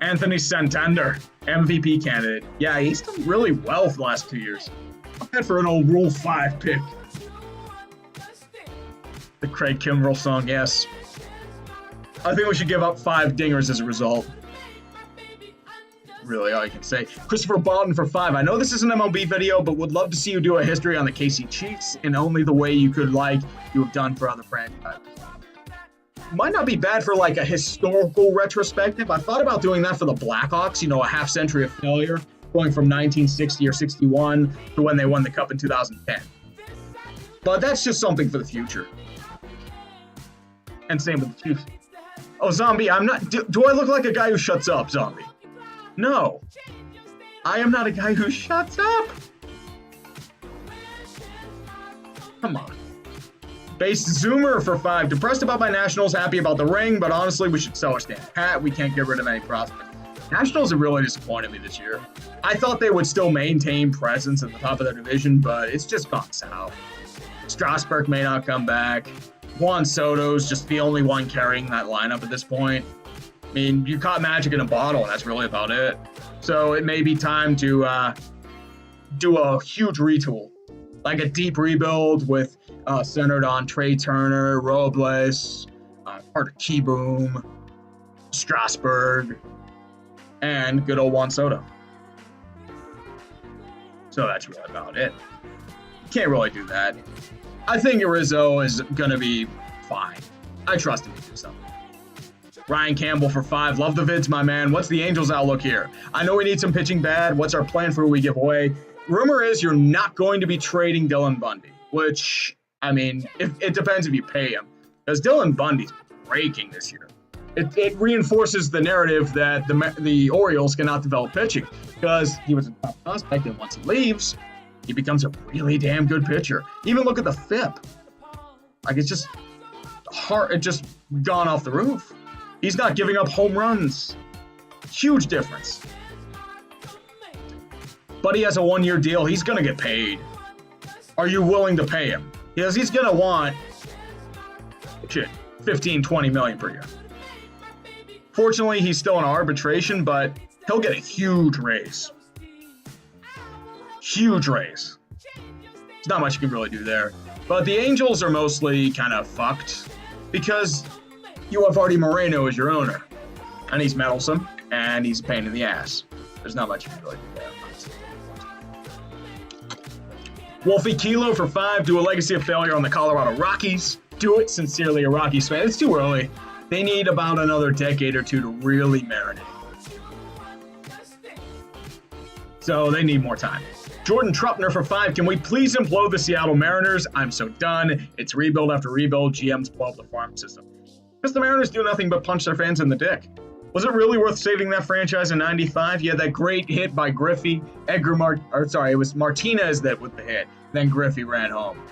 Anthony Santander, MVP candidate. Yeah, he's done really well for the last 2 years. Not bad for an old Rule 5 pick. The Craig Kimbrell song, yes. I think we should give up 5 dingers as a result. Really, all I can say. Christopher Baldwin for 5. I know this is an MLB video, but would love to see you do a history on the KC Chiefs in only the way you could, like you have done for other franchises. Might not be bad for like a historical retrospective. I thought about doing that for the Blackhawks, you know, a half century of failure, going from 1960 or 61 to when they won the Cup in 2010. But that's just something for the future. And same with the Chiefs. Oh, Zombie, I'm not. Do I look like a guy who shuts up, Zombie? No. I am not a guy who shuts up. Come on. Base Zoomer for 5. Depressed about my Nationals, happy about the ring, but honestly, we should sell our stand pat. We can't get rid of any prospects. Nationals have really disappointed me this year. I thought they would still maintain presence at the top of their division, but it's just gone south. Strasburg may not come back. Juan Soto's just the only one carrying that lineup at this point. I mean, you caught magic in a bottle, and that's really about it. So it may be time to do a huge retool, like a deep rebuild with centered on Trey Turner, Robles, Carter Keyboom, Strasburg, and good old Juan Soto. So that's really about it. Can't really do that. I think Rizzo is going to be fine. I trust him to do something. Ryan Campbell for 5. Love the vids, my man. What's the Angels' outlook here? I know we need some pitching bad. What's our plan for who we give away? Rumor is you're not going to be trading Dylan Bundy, which, I mean, it depends if you pay him. Because Dylan Bundy's breaking this year. It reinforces the narrative that the Orioles cannot develop pitching because he was a top prospect, and once he leaves, he becomes a really damn good pitcher. Even look at the FIP. Like, it's just hard. It just gone off the roof. He's not giving up home runs. Huge difference. But he has a 1-year deal. He's going to get paid. Are you willing to pay him? Because he's going to want 15, 20 million per year. Fortunately, he's still in arbitration, but he'll get a huge raise. Huge raise. There's not much you can really do there. But the Angels are mostly kind of fucked because you have Artie Moreno as your owner, and he's meddlesome. and he's a pain in the ass. There's not much you can really do there. Wolfie Kilo for 5. Do a legacy of failure on the Colorado Rockies. Do it. Sincerely, a Rockies fan. It's too early. They need about another decade or two to really marinate. So they need more time. Jordan Trupner for 5. Can we please implode the Seattle Mariners? I'm so done. It's rebuild after rebuild. GMs blow up the farm system. Because the Mariners do nothing but punch their fans in the dick. Was it really worth saving that franchise in 95? Yeah, that great hit by Griffey. It was Martinez that with the hit. Then Griffey ran home.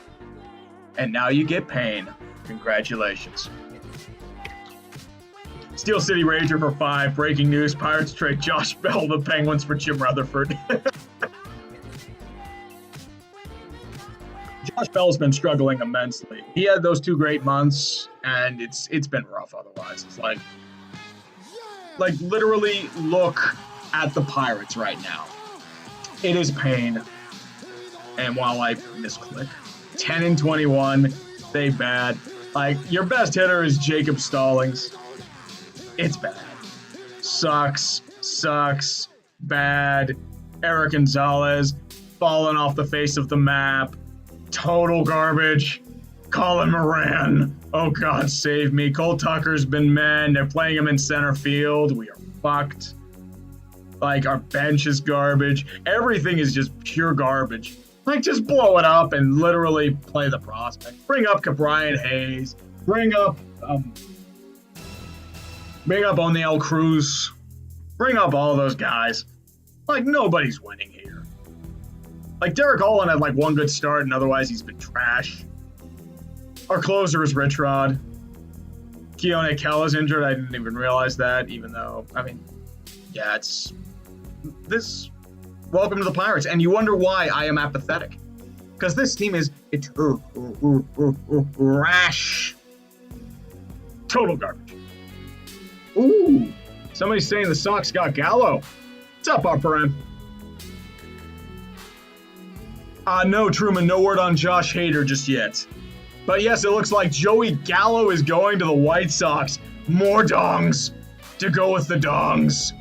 And now you get Payne. Congratulations. Steel City Ranger for 5. Breaking news. Pirates trade Josh Bell to the Penguins for Jim Rutherford. Josh Bell's been struggling immensely. He had those 2 great months, and it's been rough otherwise. It's like literally look at the Pirates right now. It is pain. And while I misclick, 10-21, they bad. Like, your best hitter is Jacob Stallings. It's bad. Sucks. Bad. Eric Gonzalez falling off the face of the map. Total garbage. Colin Moran. Oh, God, save me. Cole Tucker's been meh. They're playing him in center field. We are fucked. Like, our bench is garbage. Everything is just pure garbage. Like, just blow it up and literally play the prospect. Bring up Brian Hayes. Bring up O'Neal Cruz. Bring up all those guys. Like, nobody's winning here. Like, Derek Holland had, 1 good start, and otherwise he's been trash. Our closer is Rich Rod. Keone Kella's injured. I didn't even realize that, even though, yeah, it's this. Welcome to the Pirates. And you wonder why I am apathetic. Because this team is trash. Total garbage. Ooh. Somebody's saying the Sox got Gallo. What's up, Upper M? No, Truman, no word on Josh Hader just yet. But yes, it looks like Joey Gallo is going to the White Sox. More dongs to go with the dongs.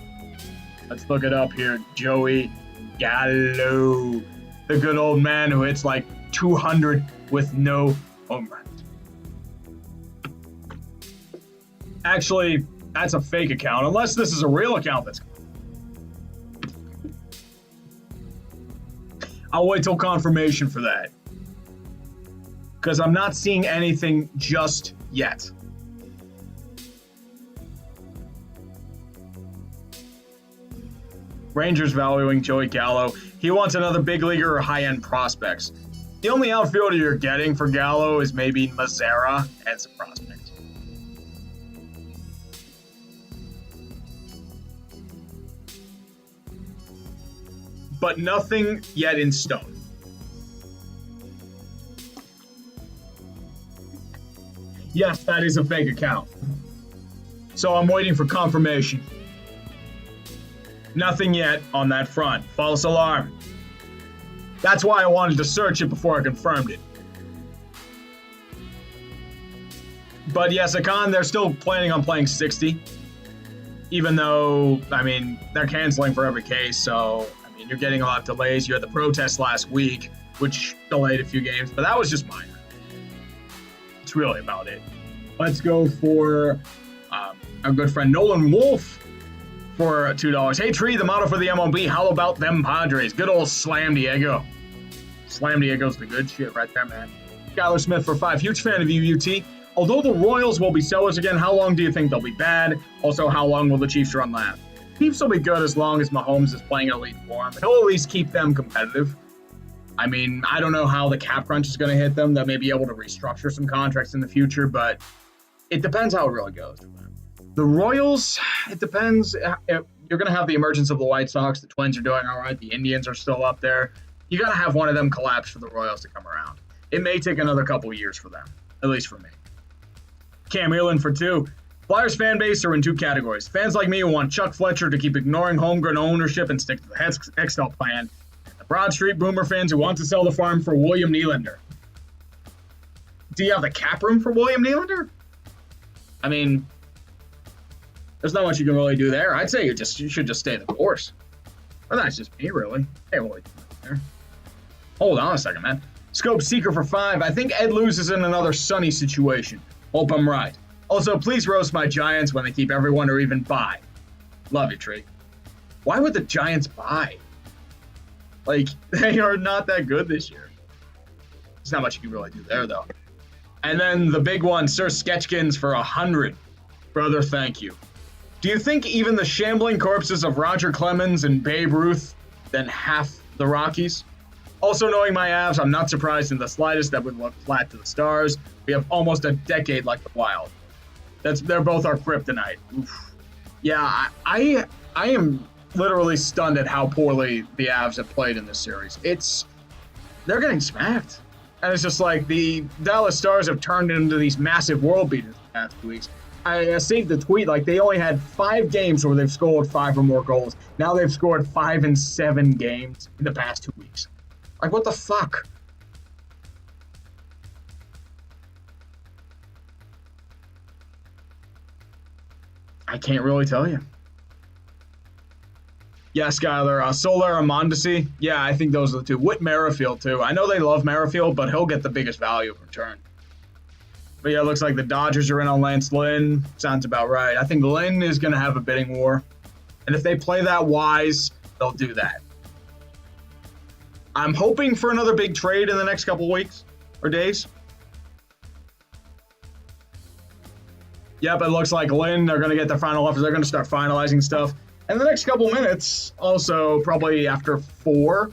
Let's look it up here. Joey Gallo. The good old man who hits 200 with no home runs. Actually, that's a fake account, unless this is a real account that's... I'll wait till confirmation for that. Because I'm not seeing anything just yet. Rangers valuing Joey Gallo. He wants another big leaguer or high-end prospects. The only outfielder you're getting for Gallo is maybe Mazzara and some prospects. But nothing yet in stone. Yes, that is a fake account. So I'm waiting for confirmation. Nothing yet on that front. False alarm. That's why I wanted to search it before I confirmed it. But yes, Akan, they're still planning on playing 60. Even though, they're canceling for every case, so, you're getting a lot of delays. You had the protest last week, which delayed a few games, but that was just minor. That's really about it. Let's go for our good friend Nolan Wolf for $2. Hey, Tree, the motto for the MLB. How about them Padres? Good old Slam Diego. Slam Diego's the good shit right there, man. Skylar Smith for 5. Huge fan of UUT. Although the Royals will be sellers again, how long do you think they'll be bad? Also, how long will the Chiefs run last? Chiefs will be good as long as Mahomes is playing elite form. He'll at least keep them competitive. I don't know how the cap crunch is going to hit them. They may be able to restructure some contracts in the future, but it depends how it really goes. The Royals, it depends. You're going to have the emergence of the White Sox. The Twins are doing all right. The Indians are still up there. You got to have one of them collapse for the Royals to come around. It may take another couple of years for them, at least for me. Cam Elan for 2. Flyers fan base are in 2 categories. Fans like me who want Chuck Fletcher to keep ignoring homegrown ownership and stick to the Hextall plan. And the Broad Street Boomer fans who want to sell the farm for William Nylander. Do you have the cap room for William Nylander? There's not much you can really do there. I'd say you should just stay the course. But that's just me, really. Can't really do that there. Hold on a second, man. Scope Seeker for 5. I think Ed loses in another sunny situation. Hope I'm right. Also, please roast my Giants when they keep everyone or even buy. Love you, Tree. Why would the Giants buy? Like, they are not that good this year. There's not much you can really do there, though. And then the big one, Sir Sketchkins for 100. Brother, thank you. Do you think even the shambling corpses of Roger Clemens and Babe Ruth than half the Rockies? Also, knowing my Avs, I'm not surprised in the slightest that would look flat to the Stars. We have almost a decade like the Wild. They're both our kryptonite. Oof. Yeah, I am literally stunned at how poorly the Avs have played in this series. They're getting smacked. And it's just like the Dallas Stars have turned into these massive world beaters the past 2 weeks. I saved the tweet, like they only had 5 games where they've scored 5 or more goals. Now they've scored 5 in 7 games in the past 2 weeks. Like, what the fuck? I can't really tell you. Yeah, Skylar. Soler or Mondesi? Yeah, I think those are the two. Whit Merrifield, too. I know they love Merrifield, but he'll get the biggest value of return. But yeah, it looks like the Dodgers are in on Lance Lynn. Sounds about right. I think Lynn is going to have a bidding war. And if they play that wise, they'll do that. I'm hoping for another big trade in the next couple of weeks or days. Yep, it looks like Lynn, they're going to get the final offers. They're going to start finalizing stuff. And the next couple minutes, also probably after 4,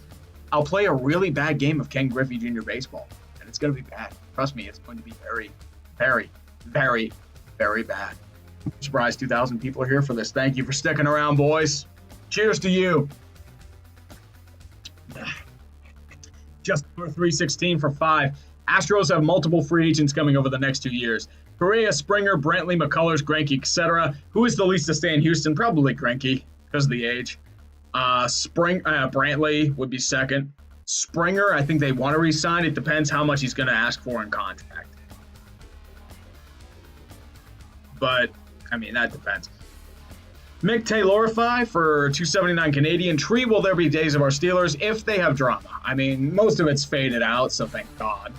I'll play a really bad game of Ken Griffey Jr. baseball. And it's going to be bad. Trust me, it's going to be very, very, very, very bad. I'm surprised 2,000 people are here for this. Thank you for sticking around, boys. Cheers to you. Just for 316 for 5. Astros have multiple free agents coming over the next 2 years. Correa, Springer, Brantley, McCullers, Greinke, etc. Who is the least to stay in Houston? Probably Greinke because of the age. Brantley would be second. Springer, I think they want to re-sign. It depends how much he's going to ask for in contract. But, I mean, that depends. Mick Taylorify for $279 Canadian. Tree, will there be days of our Steelers if they have drama? I mean, most of it's faded out, so thank God.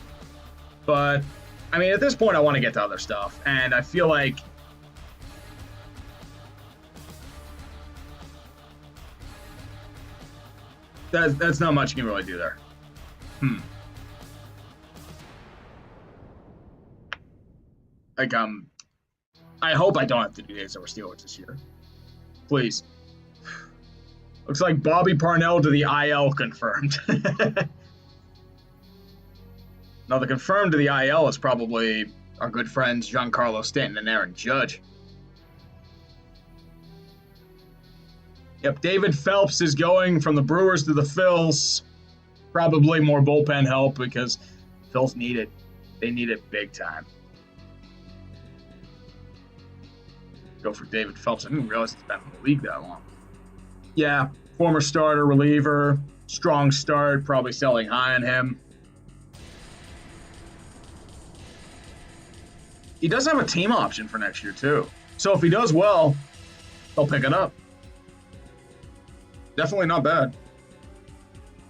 But, I mean, at this point, I want to get to other stuff. And I feel like that's not much you can really do there. Like, I hope I don't have to do days of our Steelers this year. Please. Looks like Bobby Parnell to the IL confirmed. Now, the confirmed to the IL is probably our good friends Giancarlo Stanton and Aaron Judge. Yep, David Phelps is going from the Brewers to the Phils. Probably more bullpen help because Phils need it. They need it big time. Go for David Phelps. I didn't realize he's been in the league that long. Yeah, former starter, reliever, strong start, probably selling high on him. He does have a team option for next year, too. So if he does well, they'll pick it up. Definitely not bad.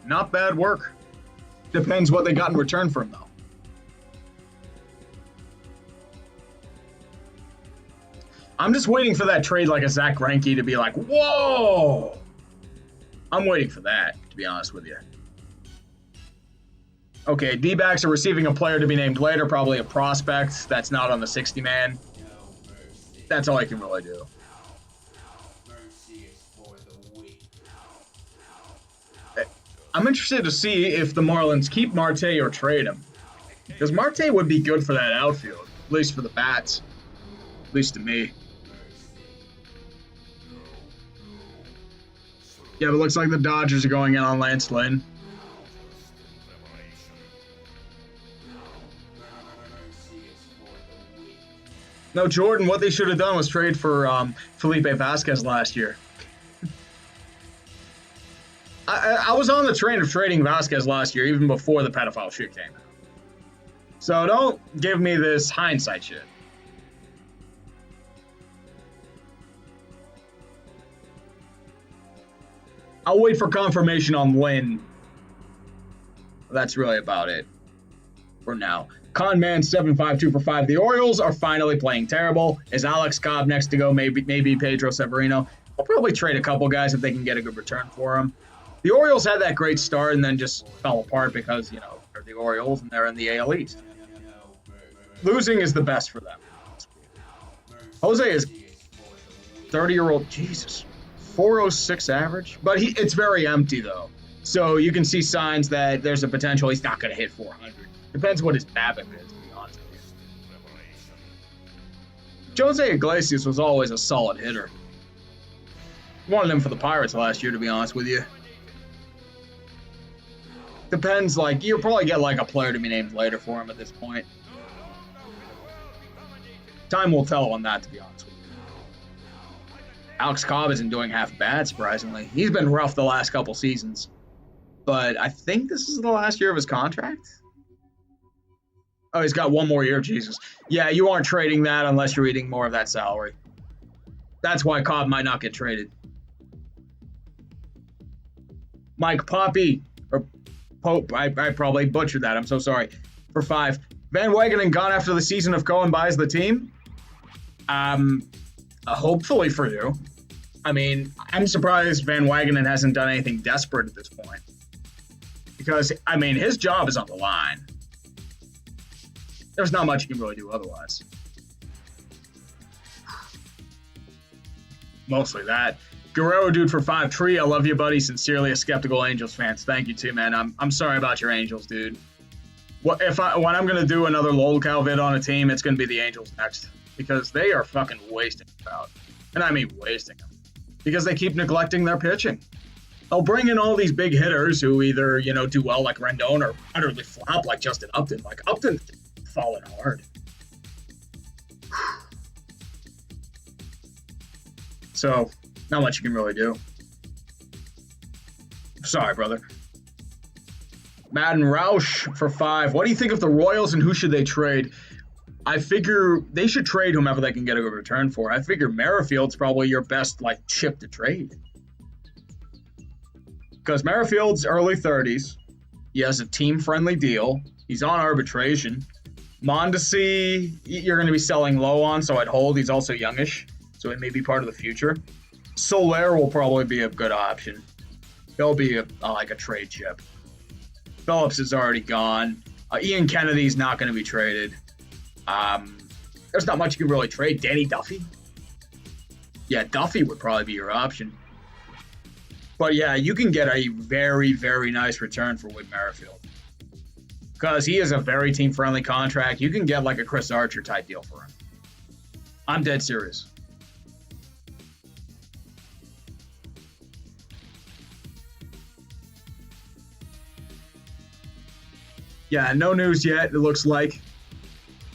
Not bad work. Depends what they got in return for him, though. I'm just waiting for that trade like a Zach Greinke to be like, whoa! I'm waiting for that, to be honest with you. Okay, D-backs are receiving a player to be named later, probably a prospect that's not on the 60-man. That's all I can really do. I'm interested to see if the Marlins keep Marte or trade him. Because Marte would be good for that outfield, at least for the bats. At least to me. Yeah, but it looks like the Dodgers are going in on Lance Lynn. No, Jordan, what they should have done was trade for Felipe Vasquez last year. I was on the train of trading Vasquez last year, even before the pedophile shit came out. So don't give me this hindsight shit. I'll wait for confirmation on Lynn. That's really about it for now. Conman 752 for 5. The Orioles are finally playing terrible. Is Alex Cobb next to go? Maybe Pedro Severino. I'll probably trade a couple guys if they can get a good return for him. The Orioles had that great start and then just fell apart because, they're the Orioles and they're in the AL East. Losing is the best for them. Jose is 30-year-old. Jesus. 406 average. But it's very empty, though. So you can see signs that there's a potential he's not going to hit 400. Depends what his BABIP is, to be honest with you. Jose Iglesias was always a solid hitter. Wanted him for the Pirates last year, to be honest with you. Depends, you'll probably get, a player to be named later for him at this point. Time will tell on that, to be honest with you. Alex Cobb isn't doing half bad, surprisingly. He's been rough the last couple seasons. But I think this is the last year of his contract. Oh, he's got one more year, Jesus. Yeah, you aren't trading that unless you're eating more of that salary. That's why Cobb might not get traded. Mike Poppy, or Pope, I probably butchered that. I'm so sorry. For 5. Van Wagenen gone after the season if Cohen buys the team? Hopefully for you. I mean, I'm surprised Van Wagenen hasn't done anything desperate at this point. Because, his job is on the line. There's not much you can really do otherwise. Mostly that. Guerrero dude for 5. Tree, I love you, buddy. Sincerely, a skeptical Angels fans. Thank you too, man. I'm sorry about your Angels, dude. When I'm gonna do another lolcow vid on a team, it's gonna be the Angels next because they are fucking wasting them out, and I mean wasting them because they keep neglecting their pitching. They'll bring in all these big hitters who either do well like Rendon or utterly flop like Justin Upton. Like Upton's falling hard. So, not much you can really do. Sorry, brother. Madden Roush for 5. What do you think of the Royals and who should they trade? I figure they should trade whomever they can get a good return for. I figure Merrifield's probably your best chip to trade. Because Merrifield's early 30s. He has a team-friendly deal. He's on arbitration. Mondesi, you're going to be selling low on, so I'd hold. He's also youngish, so it may be part of the future. Soler will probably be a good option. He'll be a trade chip. Phillips is already gone. Ian Kennedy's not going to be traded. There's not much you can really trade. Danny Duffy? Yeah, Duffy would probably be your option. But yeah, you can get a very, very nice return for Whit Merrifield. Because he is a very team-friendly contract. You can get a Chris Archer type deal for him. I'm dead serious. Yeah, no news yet, it looks like.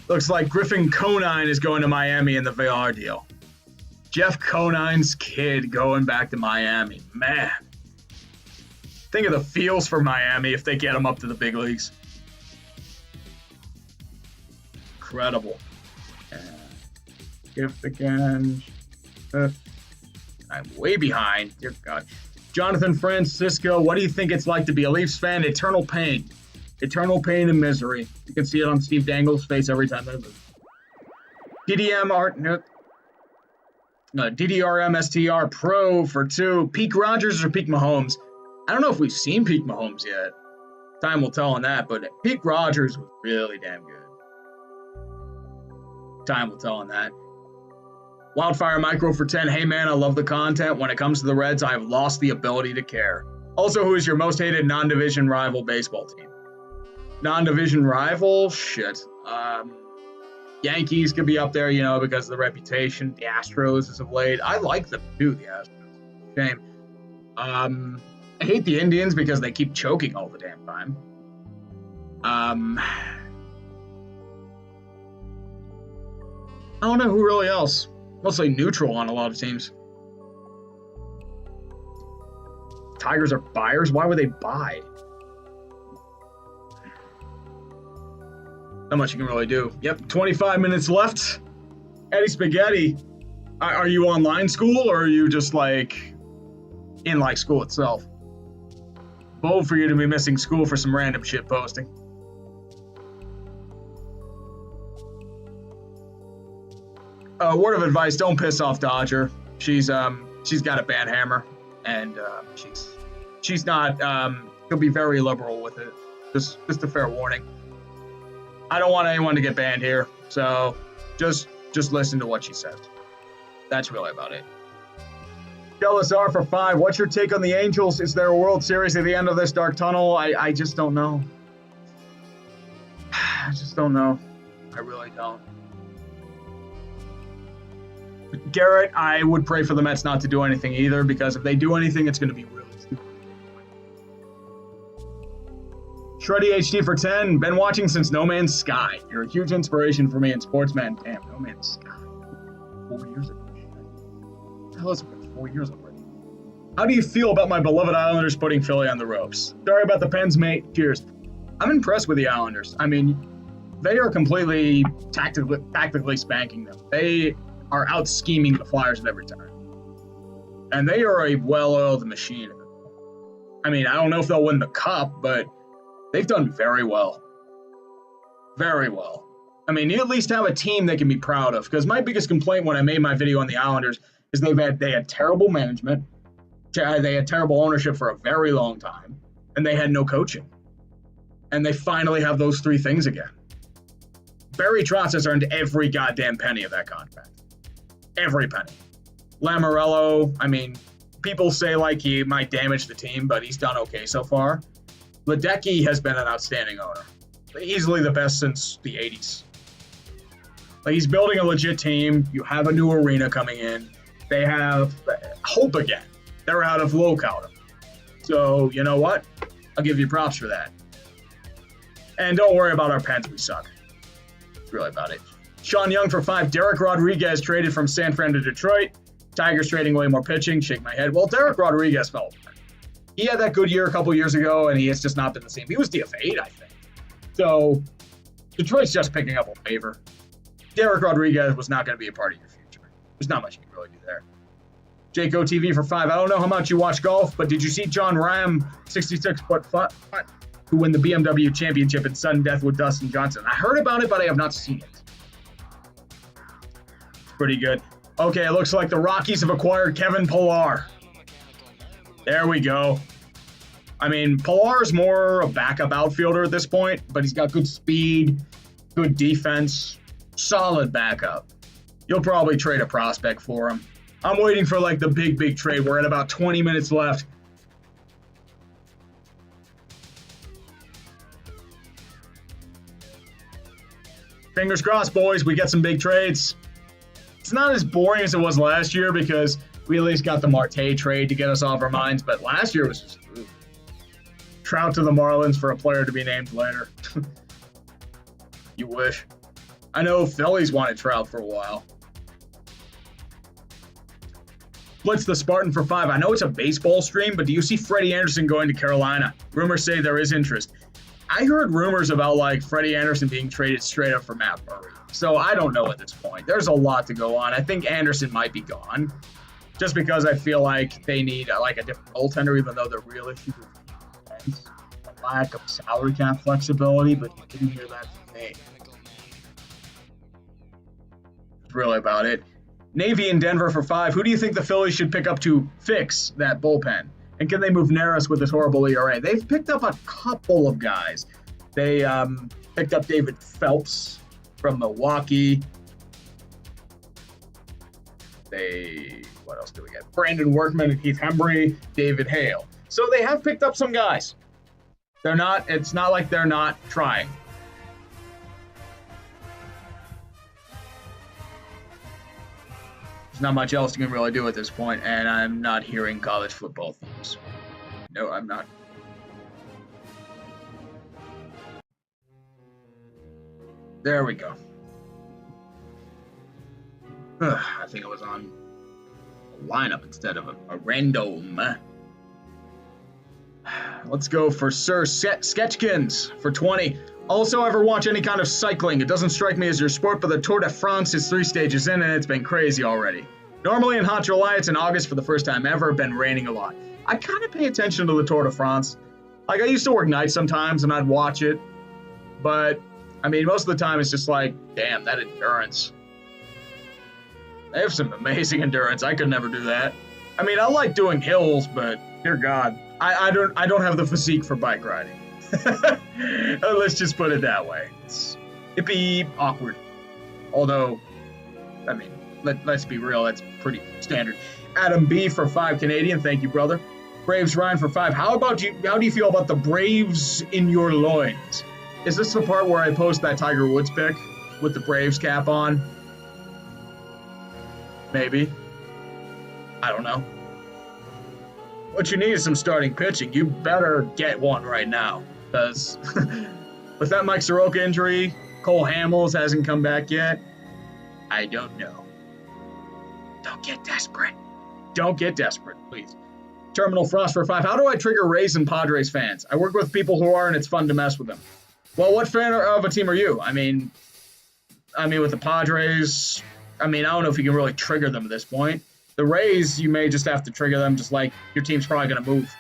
Looks like Griffin Conine is going to Miami in the Villar deal. Jeff Conine's kid going back to Miami. Man. Think of the feels for Miami if they get him up to the big leagues. Incredible. Gift again. I'm way behind. Dear God. Jonathan Francisco, what do you think it's like to be a Leafs fan? Eternal pain. Eternal pain and misery. You can see it on Steve Dangle's face every time they lose. DDRM STR Pro for 2. Peak Rogers or Peak Mahomes? I don't know if we've seen Peak Mahomes yet. Time will tell on that, but Peak Rogers was really damn good. Time will tell on that. Wildfire Micro for 10. Hey man, I love the content. When it comes to the Reds, I have lost the ability to care. Also, who is your most hated non-division rival baseball team? Non-division rival? Shit. Yankees could be up there, because of the reputation. The Astros as of late. I like them too, the Astros. Shame. I hate the Indians because they keep choking all the damn time. I don't know who really else. Mostly neutral on a lot of teams. Tigers are buyers? Why would they buy? Not much you can really do. Yep, 25 minutes left. Eddie Spaghetti, are you online school or are you just in like school itself. Bold for you to be missing school for some random shit posting. Word of advice: don't piss off Dodger. She's got a bad hammer, and she's not. She'll be very liberal with it. Just a fair warning. I don't want anyone to get banned here, so just listen to what she says. That's really about it. Jealous R for 5. What's your take on the Angels? Is there a World Series at the end of this dark tunnel? I just don't know. I just don't know. I really don't. Garrett, I would pray for the Mets not to do anything either, because if they do anything, it's going to be really stupid. Shreddy HD for 10. Been watching since No Man's Sky. You're a huge inspiration for me in Sportsman. Damn, No Man's Sky. 4 years ago. What the hell has it been 4 years already? How do you feel about my beloved Islanders putting Philly on the ropes? Sorry about the Pens, mate. Cheers. I'm impressed with the Islanders. I mean, they are completely tactically spanking them. They are out scheming the Flyers at every time. And they are a well-oiled machine. I mean, I don't know if they'll win the cup, but they've done very well. Very well. I mean, you at least have a team they can be proud of. Because my biggest complaint when I made my video on the Islanders is they had terrible management. They had terrible ownership for a very long time. And they had no coaching. And they finally have those three things again. Barry Trotz has earned every goddamn penny of that contract. Every penny. Lamoriello, I mean, people say like he might damage the team, but he's done okay so far. Ledecky has been an outstanding owner. Easily the best since the 80s. Like, he's building a legit team. You have a new arena coming in. They have hope again. They're out of Lockhart. So, you know what? I'll give you props for that. And don't worry about our Pens. We suck. That's really about it. Sean Young for 5. Derek Rodriguez traded from San Fran to Detroit. Tigers trading way more pitching. Shake my head. Well, Derek Rodriguez fell apart. He had that good year a couple years ago, and he has just not been the same. He was DFA'd, I think. So, Detroit's just picking up a waiver. Derek Rodriguez was not going to be a part of your future. There's not much you can really do there. Jake OTV for 5. I don't know how much you watch golf, but did you see John Ram, 66-foot putt, who win the BMW championship in sudden death with Dustin Johnson? I heard about it, but I have not seen it. Pretty good. Okay, it looks like the Rockies have acquired Kevin Pillar. There we go. I mean, Pillar is more a backup outfielder at this point, but he's got good speed, good defense, solid backup. You'll probably trade a prospect for him. I'm waiting for like the big trade. We're at about 20 minutes left. Fingers crossed, boys. We get some big trades. It's not as boring as it was last year because we at least got the Marte trade to get us off our minds, but last year was just Trout to the Marlins for a player to be named later. You wish. I know Phillies wanted Trout for a while. Blitz the Spartan for 5. I know it's a baseball stream, but do you see Freddie Anderson going to Carolina? Rumors say there is interest. I heard rumors about like Freddie Anderson being traded straight up for Matt Murray. So I don't know at this point. There's a lot to go on. I think Anderson might be gone just because I feel like they need like a different goaltender, even though the real issue is the lack of salary cap flexibility, but you didn't hear that from me. That's really about it. Navy in Denver for 5. Who do you think the Phillies should pick up to fix that bullpen? And can they move Neris with this horrible ERA? They've picked up a couple of guys. They picked up David Phelps from Milwaukee. What else do we get? Brandon Workman and Keith Hembry, David Hale. So they have picked up some guys. It's not like they're not trying. There's not much else you can really do at this point, and I'm not hearing college football themes. No, I'm not. There we go. I think it was on a lineup instead of a random. Let's go for Sir Sketchkins for 20. Also, ever watch any kind of cycling? It doesn't strike me as your sport, but the Tour de France is 3 stages in, and it's been crazy already. Normally in hot July, it's in August for the first time ever. Been raining a lot. I kind of pay attention to the Tour de France. Like, I used to work nights sometimes, and I'd watch it. But, I mean, most of the time it's just like, damn, that endurance. They have some amazing endurance. I could never do that. I mean, I like doing hills, but dear God, I don't have the physique for bike riding. Let's just put it that way. It'd be awkward. Although, I mean, let's be real, that's pretty standard. Adam B for 5 Canadian, thank you, brother. Braves Ryan for 5. How do you feel about the Braves in your loins? Is this the part where I post that Tiger Woods pic with the Braves cap on? Maybe. I don't know. What you need is some starting pitching. You better get one right now. Because with that Mike Soroka injury, Cole Hamels hasn't come back yet. I don't know. Don't get desperate. Don't get desperate, please. Terminal Frost for 5. How do I trigger Rays and Padres fans? I work with people who are, and it's fun to mess with them. Well, what fan of a team are you? I mean, with the Padres, I don't know if you can really trigger them at this point. The Rays, you may just have to trigger them, just like your team's probably going to move.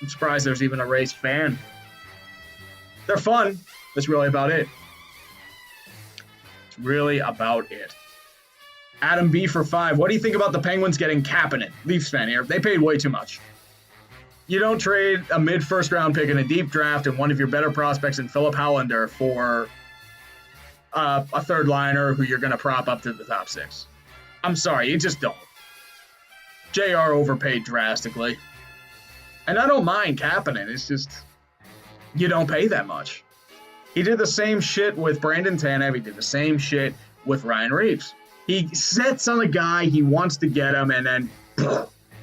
I'm surprised there's even a Rays fan. They're fun. That's really about it. It's really about it. Adam B for 5. What do you think about the Penguins getting Kapanen? Leafs fan here. They paid way too much. You don't trade a mid-first round pick in a deep draft and one of your better prospects in Philip Hollander for a third liner who you're going to prop up to the top 6. I'm sorry, you just don't. JR overpaid drastically. And I don't mind Kapanen. It's just, you don't pay that much. He did the same shit with Brandon Tanev. He did the same shit with Ryan Reeves. He sets on a guy, he wants to get him, and then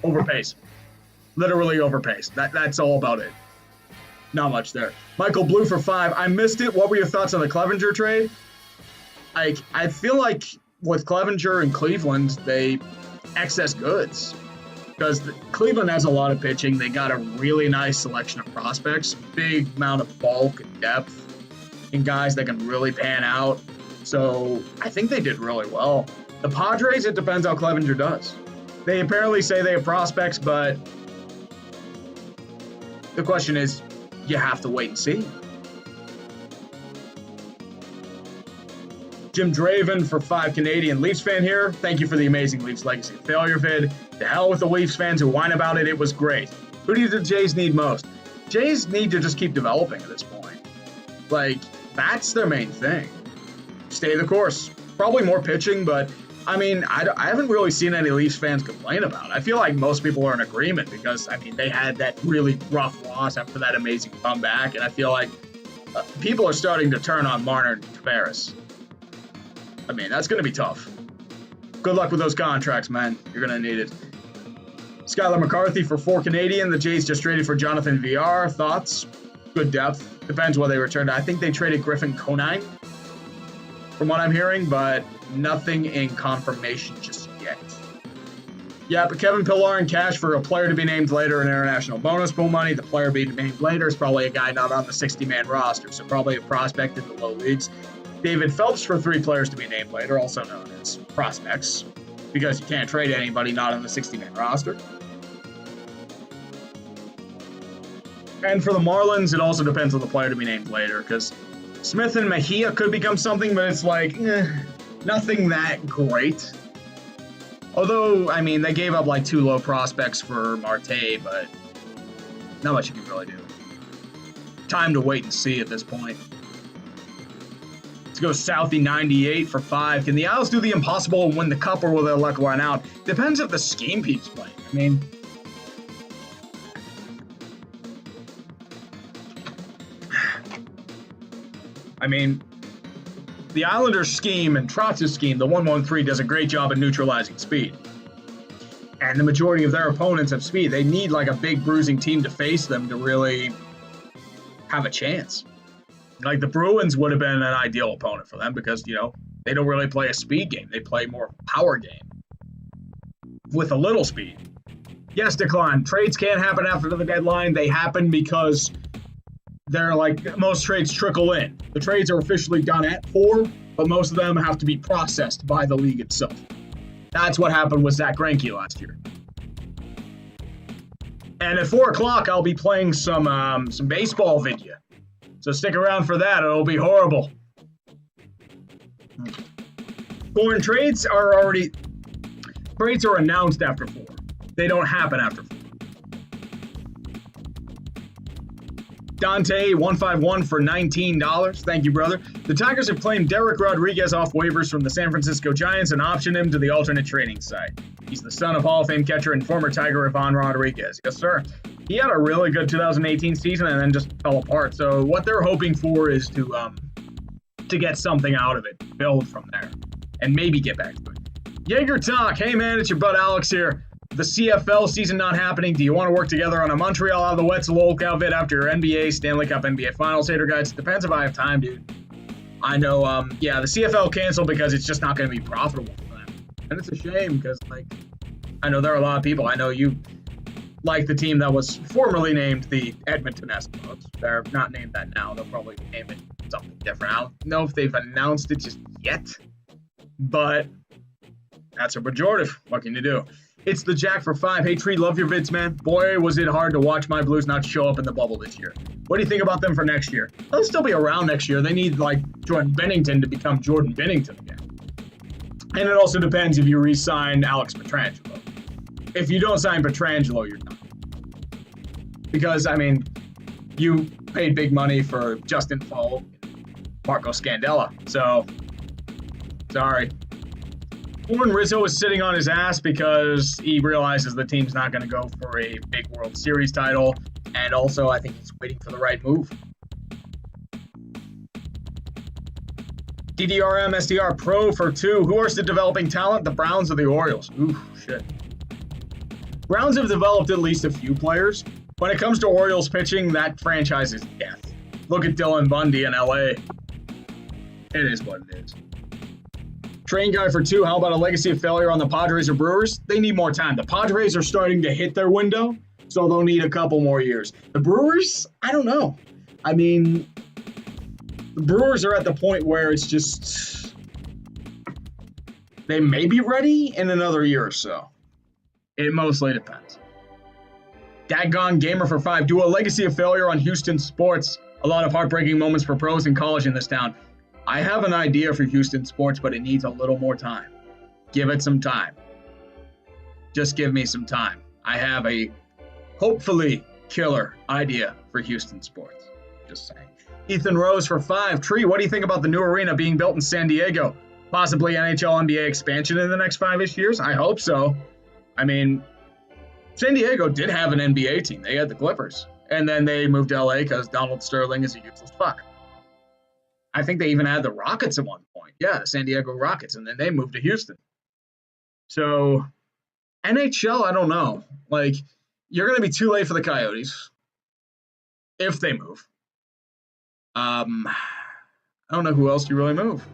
overpays. Literally overpays. That's all about it. Not much there. Michael Blue for 5. I missed it. What were your thoughts on the Clevenger trade? I feel like with Clevenger and Cleveland, they excess goods. Because Cleveland has a lot of pitching. They got a really nice selection of prospects. Big amount of bulk and depth. And guys that can really pan out. So I think they did really well. The Padres, it depends how Clevenger does. They apparently say they have prospects, but the question is, you have to wait and see. Jim Draven for 5 Canadian. Leafs fan here. Thank you for the amazing Leafs legacy failure vid. To hell with the Leafs fans who whine about it. It was great. Who do the Jays need most? Jays need to just keep developing at this point. That's their main thing. Stay the course. Probably more pitching, but I haven't really seen any Leafs fans complain about it. I feel like most people are in agreement because, they had that really rough loss after that amazing comeback, and I feel like people are starting to turn on Marner and Tavares. That's going to be tough. Good luck with those contracts, man. You're going to need it. Skylar McCarthy for 4 Canadian. The Jays just traded for Jonathan VR. Thoughts? Good depth. Depends what they returned. I think they traded Griffin Conine, from what I'm hearing, but nothing in confirmation just yet. Yeah, but Kevin Pillar and cash for a player to be named later in international bonus pool money. The player being named later is probably a guy not on the 60-man roster, so probably a prospect in the low leagues. David Phelps for 3 players to be named later, also known as prospects, because you can't trade anybody not on the 60-man roster. And for the Marlins, it also depends on the player to be named later, because Smith and Mejia could become something, but it's nothing that great. Although, they gave up 2 low prospects for Marte, but not much you can really do. Time to wait and see at this point. Let's go Southie 98 for 5. Can the Isles do the impossible and win the cup, or will their luck run out? Depends if the scheme keeps playing. The Islanders' scheme and Trotz's scheme, the 1-1-3, does a great job at neutralizing speed. And the majority of their opponents have speed. They need a big bruising team to face them to really have a chance. The Bruins would have been an ideal opponent for them because, they don't really play a speed game. They play more power game with a little speed. Yes, Declan, trades can't happen after the deadline. They happen because they're most trades trickle in. The trades are officially done at 4, but most of them have to be processed by the league itself. That's what happened with Zach Greinke last year. And at 4 o'clock, I'll be playing some baseball video. So stick around for that. It'll be horrible. Foreign trades are announced after 4. They don't happen after 4. Dante, 151 for $19. Thank you, brother. The Tigers have claimed Derek Rodriguez off waivers from the San Francisco Giants and optioned him to the alternate trading site. He's the son of Hall of Fame catcher and former Tiger Ivan Rodriguez. Yes, sir. He had a really good 2018 season and then just fell apart. So what they're hoping for is to get something out of it, build from there, and maybe get back to it. Jaeger Talk. Hey, man, it's your bud Alex here. The CFL season not happening. Do you want to work together on a Montreal out of the Wets local vid after your NBA, Stanley Cup, NBA Finals hater guides? Depends if I have time, dude. I know, the CFL canceled because it's just not going to be profitable for them. And it's a shame because, I know there are a lot of people. I know you like the team that was formerly named the Edmonton Eskimos. They're not named that now. They'll probably name it something different. I don't know if they've announced it just yet, but that's a pejorative. What can you do? It's the Jack for 5. Hey, Tree, love your vids, man. Boy, was it hard to watch my Blues not show up in the bubble this year. What do you think about them for next year? They'll still be around next year. They need, Jordan Bennington to become Jordan Bennington again. And it also depends if you re-sign Alex Pietrangelo. If you don't sign Pietrangelo, you're done. Because, you paid big money for Justin Fall and Marco Scandella. So, sorry. Warren Rizzo is sitting on his ass because he realizes the team's not going to go for a big World Series title. And also, I think he's waiting for the right move. DDRM SDR Pro for 2. Who are still developing talent? The Browns or the Orioles? Ooh, shit. Browns have developed at least a few players. When it comes to Orioles pitching, that franchise is death. Look at Dylan Bundy in LA. It is what it is. Train guy for 2. How about a legacy of failure on the Padres or Brewers? They need more time. The Padres are starting to hit their window, so they'll need a couple more years. The Brewers, I don't know. The Brewers are at the point where it's just they may be ready in another year or so. It mostly depends. Daggone Gamer for 5. Do a legacy of failure on Houston sports. A lot of heartbreaking moments for pros in college in this town. I have an idea for Houston sports, but it needs a little more time. Give it some time. Just give me some time. I have a hopefully killer idea for Houston sports. Just saying. Ethan Rose for 5. Tree, what do you think about the new arena being built in San Diego? Possibly NHL NBA expansion in the next 5-ish years? I hope so. San Diego did have an NBA team. They had the Clippers. And then they moved to LA because Donald Sterling is a useless fuck. I think they even had the Rockets at one point. Yeah, the San Diego Rockets. And then they moved to Houston. So, NHL, I don't know. You're going to be too late for the Coyotes. If they move. I don't know who else you really move.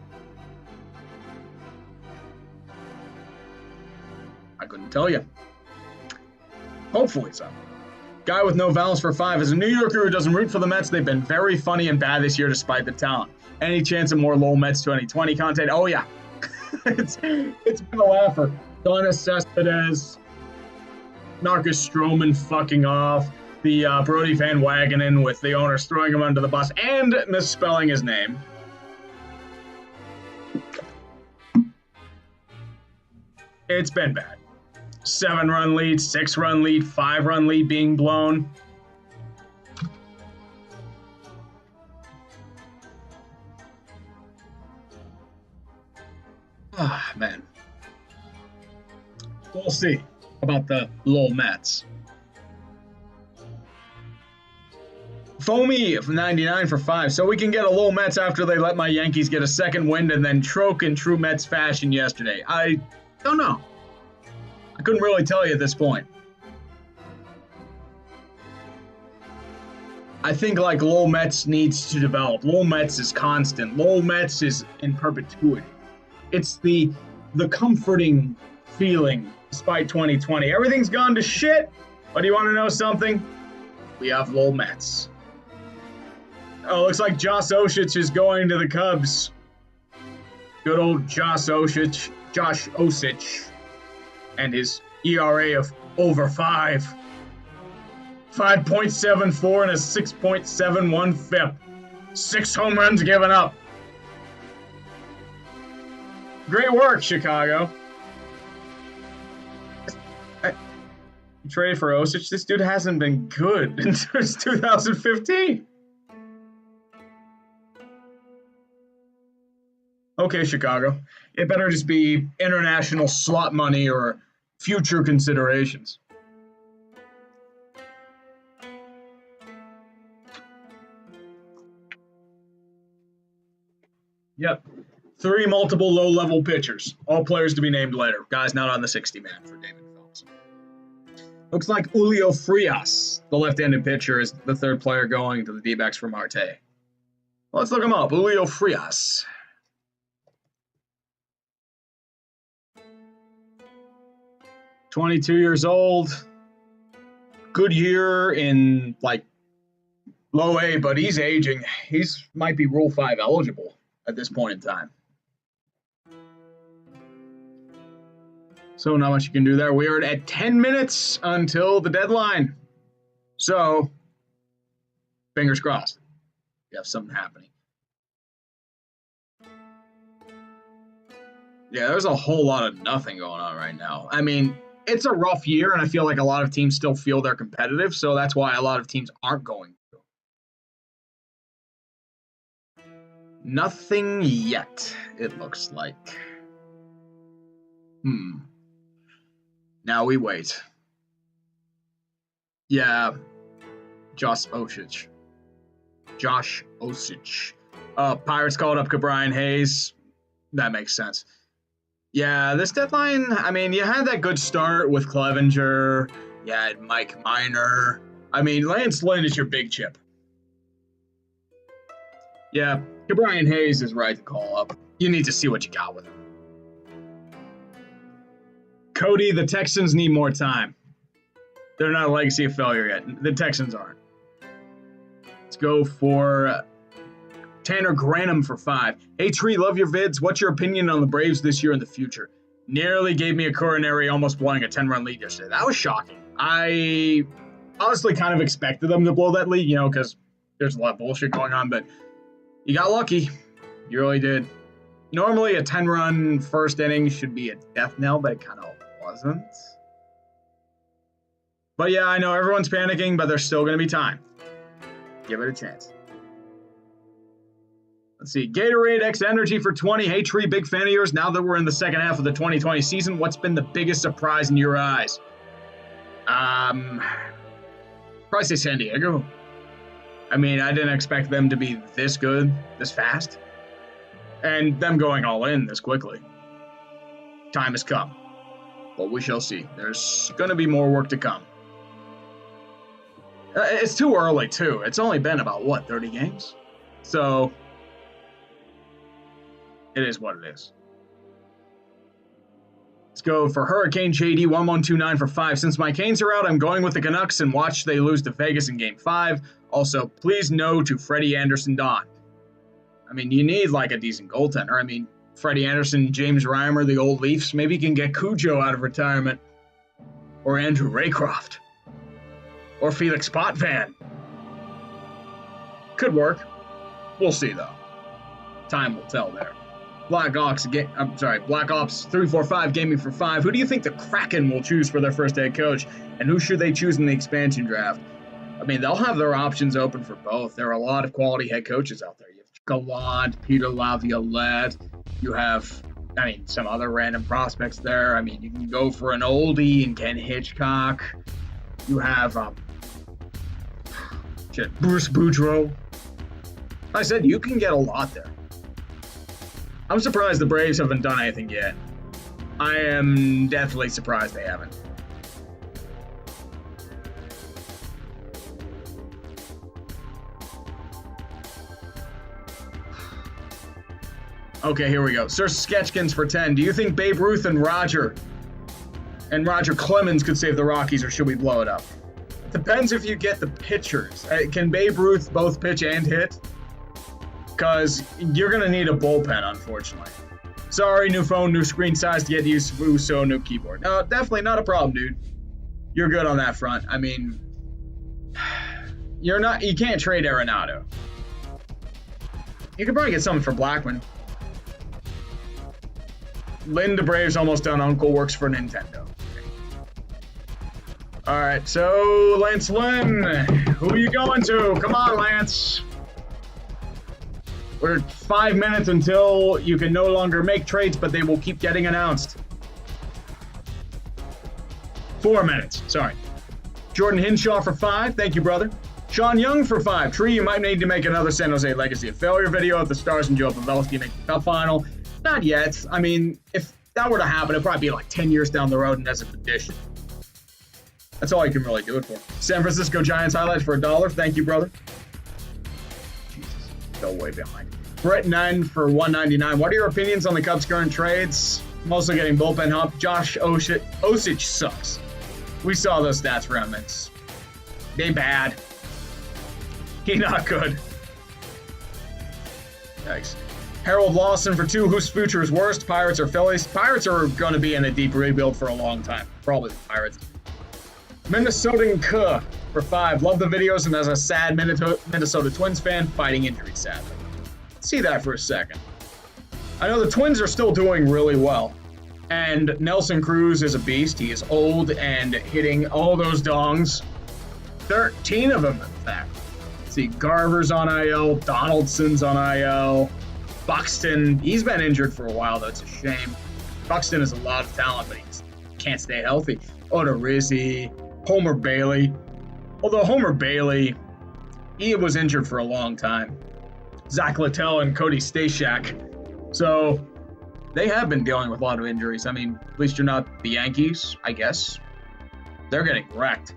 I couldn't tell you. Hopefully so. Guy with no vowels for 5. As a New Yorker who doesn't root for the Mets, they've been very funny and bad this year despite the talent. Any chance of more LOL Mets 2020 content? Oh, yeah. it's been a laugher. Donna Cespedes, Marcus Stroman fucking off, the Brody Van Wagenen with the owners throwing him under the bus and misspelling his name. It's been bad. 7-run lead, 6-run lead, 5-run lead being blown. Ah, man. We'll see about the LOL Mets. Foamy 99 for 5. So we can get a LOL Mets after they let my Yankees get a second wind and then choke in true Mets fashion yesterday. I don't know. I couldn't really tell you at this point. I think LOL Mets needs to develop. LOL Mets is constant. LOL Mets is in perpetuity. It's the comforting feeling despite 2020. Everything's gone to shit. But do you want to know something? We have LOL Mets. Oh, looks like Josh Osich is going to the Cubs. Good old Josh Osich. And his ERA of over 5. 5.74 and a 6.71 FIP. 6 home runs given up. Great work, Chicago. You traded for Osich. This dude hasn't been good since 2015. Okay, Chicago. It better just be international slot money or future considerations. Yep. 3 multiple low-level pitchers. All players to be named later. Guys not on the 60-man for David Phillips. Looks like Julio Frias, the left-handed pitcher, is the 3rd player going to the D-backs for Marte. Let's look him up. Julio Frias. "22 years old. Good year in, low A, but he's aging. He's might be Rule 5 eligible at this point in time. So not much you can do there. We are at 10 minutes until the deadline. So, fingers crossed. We have something happening. Yeah, there's a whole lot of nothing going on right now. I mean, it's a rough year, and I feel like a lot of teams still feel they're competitive, so that's why a lot of teams aren't going to. Nothing yet, it looks like. Now we wait. Yeah. Josh Osich. Pirates called up Brian Hayes. That makes sense. Yeah, this deadline, I mean, you had that good start with Clevenger. You had Mike Minor. I mean, Lance Lynn is your big chip. Yeah, Brian Hayes is right to call up. You need to see what you got with him. Cody, the Texans need more time. They're not a legacy of failure yet. The Texans aren't. Let's go for Tanner Granum for 5. Hey, Tree, love your vids. What's your opinion on the Braves this year and the future? Nearly gave me a coronary, almost blowing a 10-run lead yesterday. That was shocking. I honestly kind of expected them to blow that lead, because there's a lot of bullshit going on, but you got lucky. You really did. Normally, a 10-run first inning should be a death knell, but it kind of wasn't. But yeah, I know everyone's panicking, but there's still going to be time. Give it a chance. Let's see. Gatorade X Energy for 20. Hey, Tree, big fan of yours. Now that we're in the second half of the 2020 season, what's been the biggest surprise in your eyes? Probably say San Diego. I mean, I didn't expect them to be this good, this fast, and them going all in this quickly. Time has come, but we shall see. There's going to be more work to come. It's too early, too. It's only been about, 30 games? So, it is what it is. Let's go for Hurricane JD 1129 for 5. Since my Canes are out, I'm going with the Canucks and watch they lose to Vegas in Game 5. Also, please no to Freddie Anderson Don. I mean, you need a decent goaltender. I mean, Freddie Anderson, James Reimer, the old Leafs. Maybe you can get Cujo out of retirement. Or Andrew Raycroft. Or Felix Potvin. Could work. We'll see, though. Time will tell there. Black Ops 345 Gaming for 5. Who do you think the Kraken will choose for their first head coach? And who should they choose in the expansion draft? I mean, they'll have their options open for both. There are a lot of quality head coaches out there. You have Gallant, Peter Laviolette. You have, some other random prospects there. I mean, you can go for an oldie and Ken Hitchcock. You have Bruce Boudreau. I said you can get a lot there. I'm surprised the Braves haven't done anything yet. I am definitely surprised they haven't. Okay, here we go. Sir Sketchkins for 10. Do you think Babe Ruth and Roger Clemens could save the Rockies, or should we blow it up? Depends if you get the pitchers. Can Babe Ruth both pitch and hit? Because you're going to need a bullpen, unfortunately. Sorry, new phone, new screen size to get used to, so new keyboard. No, definitely not a problem, dude. You're good on that front. I mean, You can't trade Arenado. You could probably get something for Blackman. Linda Braves almost done. Uncle works for Nintendo. All right, so Lance Lynn, who are you going to? Come on, Lance. We're 5 minutes until you can no longer make trades, but they will keep getting announced. 4 minutes, sorry. Jordan Hinshaw for 5, thank you, brother. Sean Young for 5. Tree, you might need to make another San Jose Legacy of Failure video if the Stars and Joe Pavelski make the Cup final. Not yet. I mean, if that were to happen, it'd probably be like 10 years down the road and as a tradition. That's all you can really do it for. San Francisco Giants highlights for $1. Thank you, brother. Jesus, still way behind. Brett 9 for $1.99. What are your opinions on the Cubs' current trades? I'm also getting bullpen hump. Josh Osich sucks. We saw those stats for him. They bad. He not good. Yikes. Harold Lawson for 2. Whose future is worst? Pirates or Phillies? Pirates are going to be in a deep rebuild for a long time. Probably the Pirates. Minnesotan Kuh for 5. Love the videos, and as a sad Minnesota Twins fan, fighting injuries sadly. Let's see that for a second. I know the Twins are still doing really well. And Nelson Cruz is a beast. He is old and hitting all those dongs. 13 of them, in fact. Let's see, Garver's on IL. Donaldson's on IL. Buxton, he's been injured for a while. That's a shame. Buxton has a lot of talent, but he just can't stay healthy. Odorizzi, Homer Bailey. Although Homer Bailey, he was injured for a long time. Zach Littell and Cody Stashak. So they have been dealing with a lot of injuries. I mean, at least you're not the Yankees, I guess. They're getting wrecked.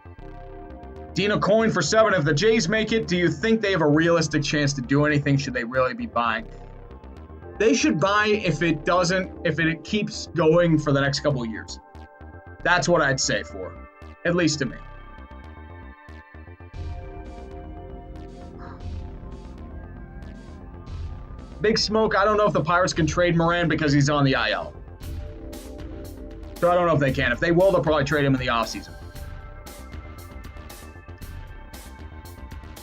Dina Coyne for 7. If the Jays make it, do you think they have a realistic chance to do anything? Should they really be buying? They should buy if it keeps going for the next couple of years. That's what I'd say for, at least to me. Big Smoke, I don't know if the Pirates can trade Moran because he's on the IL. So I don't know if they can. If they will, they'll probably trade him in the offseason.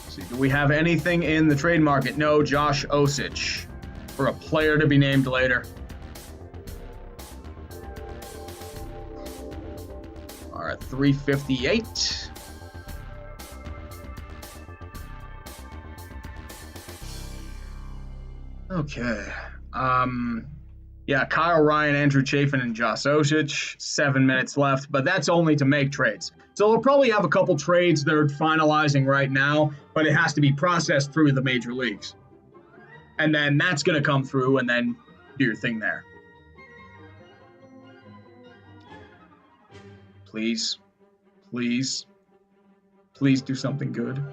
See, do we have anything in the trade market? No, Josh Osich for a player to be named later. All right, 358. Okay. Yeah, Kyle Ryan, Andrew Chafin, and Josh Osich. 7 minutes left, but that's only to make trades. So they'll probably have a couple trades they're finalizing right now, but it has to be processed through the major leagues. And then that's going to come through and then do your thing there. Please, please, please do something good.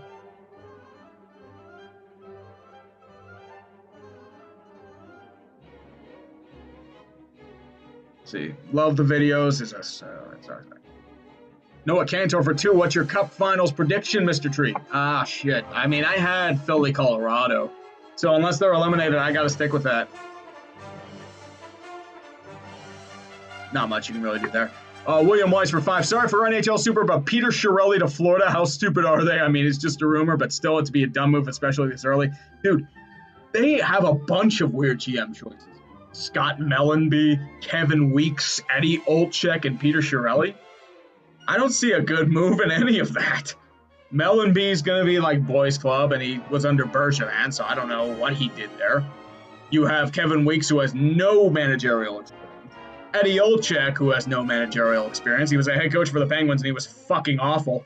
See, love the videos. Noah Cantor for 2. What's your Cup Finals prediction, Mr. Tree? Ah, shit. I mean, I had Philly, Colorado. So unless they're eliminated, I got to stick with that. Not much you can really do there. William Weiss for 5. Sorry for NHL Super, but Peter Chiarelli to Florida. How stupid are they? I mean, it's just a rumor, but still, it'd be a dumb move, especially this early. Dude, they have a bunch of weird GM choices. Scott Mellenby, Kevin Weeks, Eddie Olczyk, and Peter Chiarelli. I don't see a good move in any of that. Mellenby's going to be like boys club, and he was under Bergevin, so I don't know what he did there. You have Kevin Weeks, who has no managerial experience. Eddie Olczyk, who has no managerial experience. He was a head coach for the Penguins, and he was fucking awful.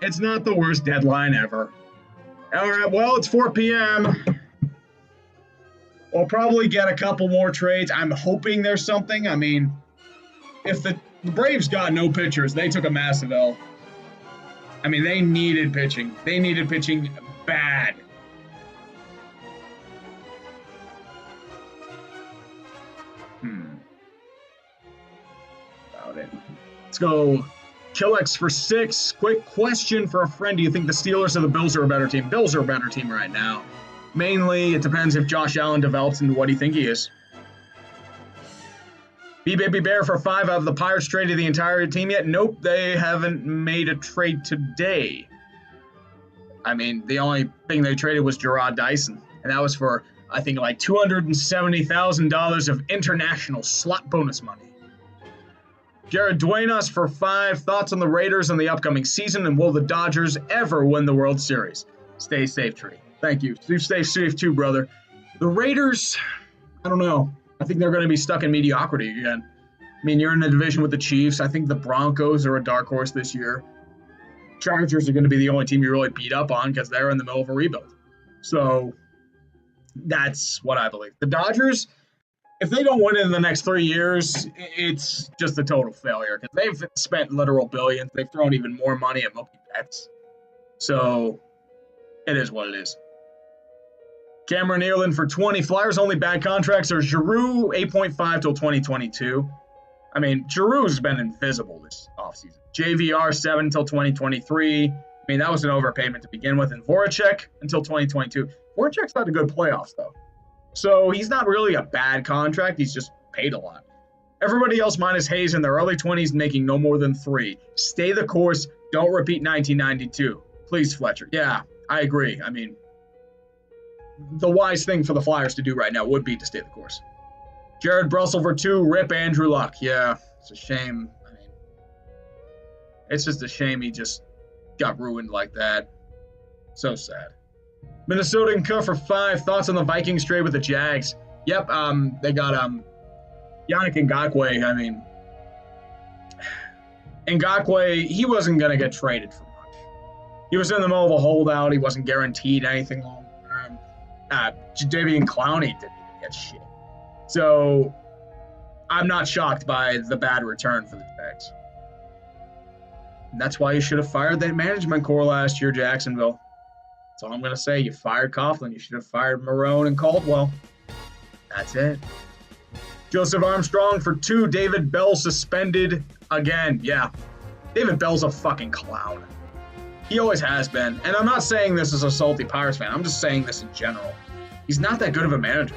It's not the worst deadline ever. All right, well, it's 4 p.m. We'll probably get a couple more trades. I'm hoping there's something. I mean, if the Braves got no pitchers, they took a massive L. I mean, they needed pitching. They needed pitching bad. About it. Let's go. Killex for 6. Quick question for a friend. Do you think the Steelers or the Bills are a better team? Bills are a better team right now. Mainly, it depends if Josh Allen develops into what you think he is. B-Baby Bear for 5. Have the Pirates traded the entire team yet? Nope, they haven't made a trade today. I mean, the only thing they traded was Gerard Dyson, and that was for, I think, like $270,000 of international slot bonus money. Jared Duenas for 5. Thoughts on the Raiders in the upcoming season, and will the Dodgers ever win the World Series? Stay safe, Tree. Thank you. You stay safe too, brother. The Raiders, I don't know. I think they're going to be stuck in mediocrity again. I mean, you're in a division with the Chiefs. I think the Broncos are a dark horse this year. Chargers are going to be the only team you really beat up on because they're in the middle of a rebuild. So that's what I believe. The Dodgers, if they don't win it in the next 3 years, it's just a total failure because they've spent literal billions. They've thrown even more money at Mookie Betts. So it is what it is. Cameron Nealon for 20. Flyers' only bad contracts are Giroux, 8.5 till 2022. I mean, Giroux's been invisible this offseason. JVR, 7 until 2023. I mean, that was an overpayment to begin with. And Voracek until 2022. Voracek's had a good playoffs, though. So he's not really a bad contract. He's just paid a lot. Everybody else minus Hayes in their early 20s making no more than 3. Stay the course. Don't repeat 1992. Please, Fletcher. Yeah, I agree. I mean, the wise thing for the Flyers to do right now would be to stay the course. Jared Brussel for 2. Rip Andrew Luck. Yeah, it's a shame. I mean, it's just a shame he just got ruined like that. So sad. Minnesota and Co. for 5. Thoughts on the Vikings trade with the Jags? Yep, they got Yannick Ngakoue. I mean, Ngakoue, he wasn't going to get traded for much. He was in the middle of a holdout. He wasn't guaranteed anything long term. Jadeveon Clowney didn't even get shit. So I'm not shocked by the bad return for the Jags. And that's why you should have fired that management core last year, Jacksonville. That's all I'm going to say. You fired Coughlin. You should have fired Marone and Caldwell. That's it. Joseph Armstrong for 2. David Bell suspended again. Yeah, David Bell's a fucking clown. He always has been. And I'm not saying this as a salty Pirates fan. I'm just saying this in general. He's not that good of a manager.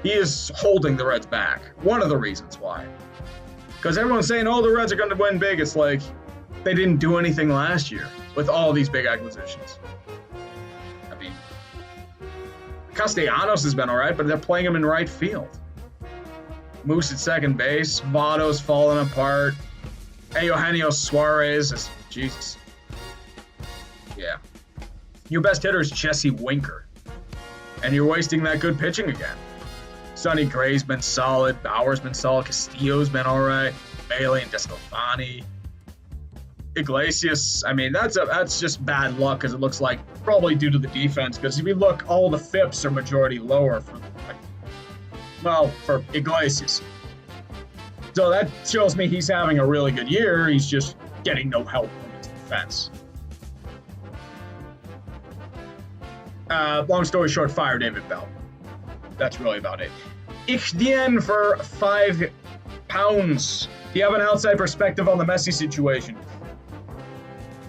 He is holding the Reds back. One of the reasons why. Because everyone's saying, oh, the Reds are going to win big. It's like they didn't do anything last year with all these big acquisitions. I mean, Castellanos has been all right, but they're playing him in right field. Moose at second base. Votto's falling apart. Eugenio Suarez is, Jesus. Yeah. Your best hitter is Jesse Winker. And you're wasting that good pitching again. Sonny Gray's been solid. Bauer's been solid. Castillo's been all right. Bailey and DeSclafani. Iglesias, I mean, that's just bad luck because it looks like probably due to the defense. Because if you look, all the FIPs are majority lower for Iglesias. So that shows me he's having a really good year. He's just getting no help from his defense. Long story short, fire David Bell. That's really about it. Ixdien for £5. Do you have an outside perspective on the Messi situation?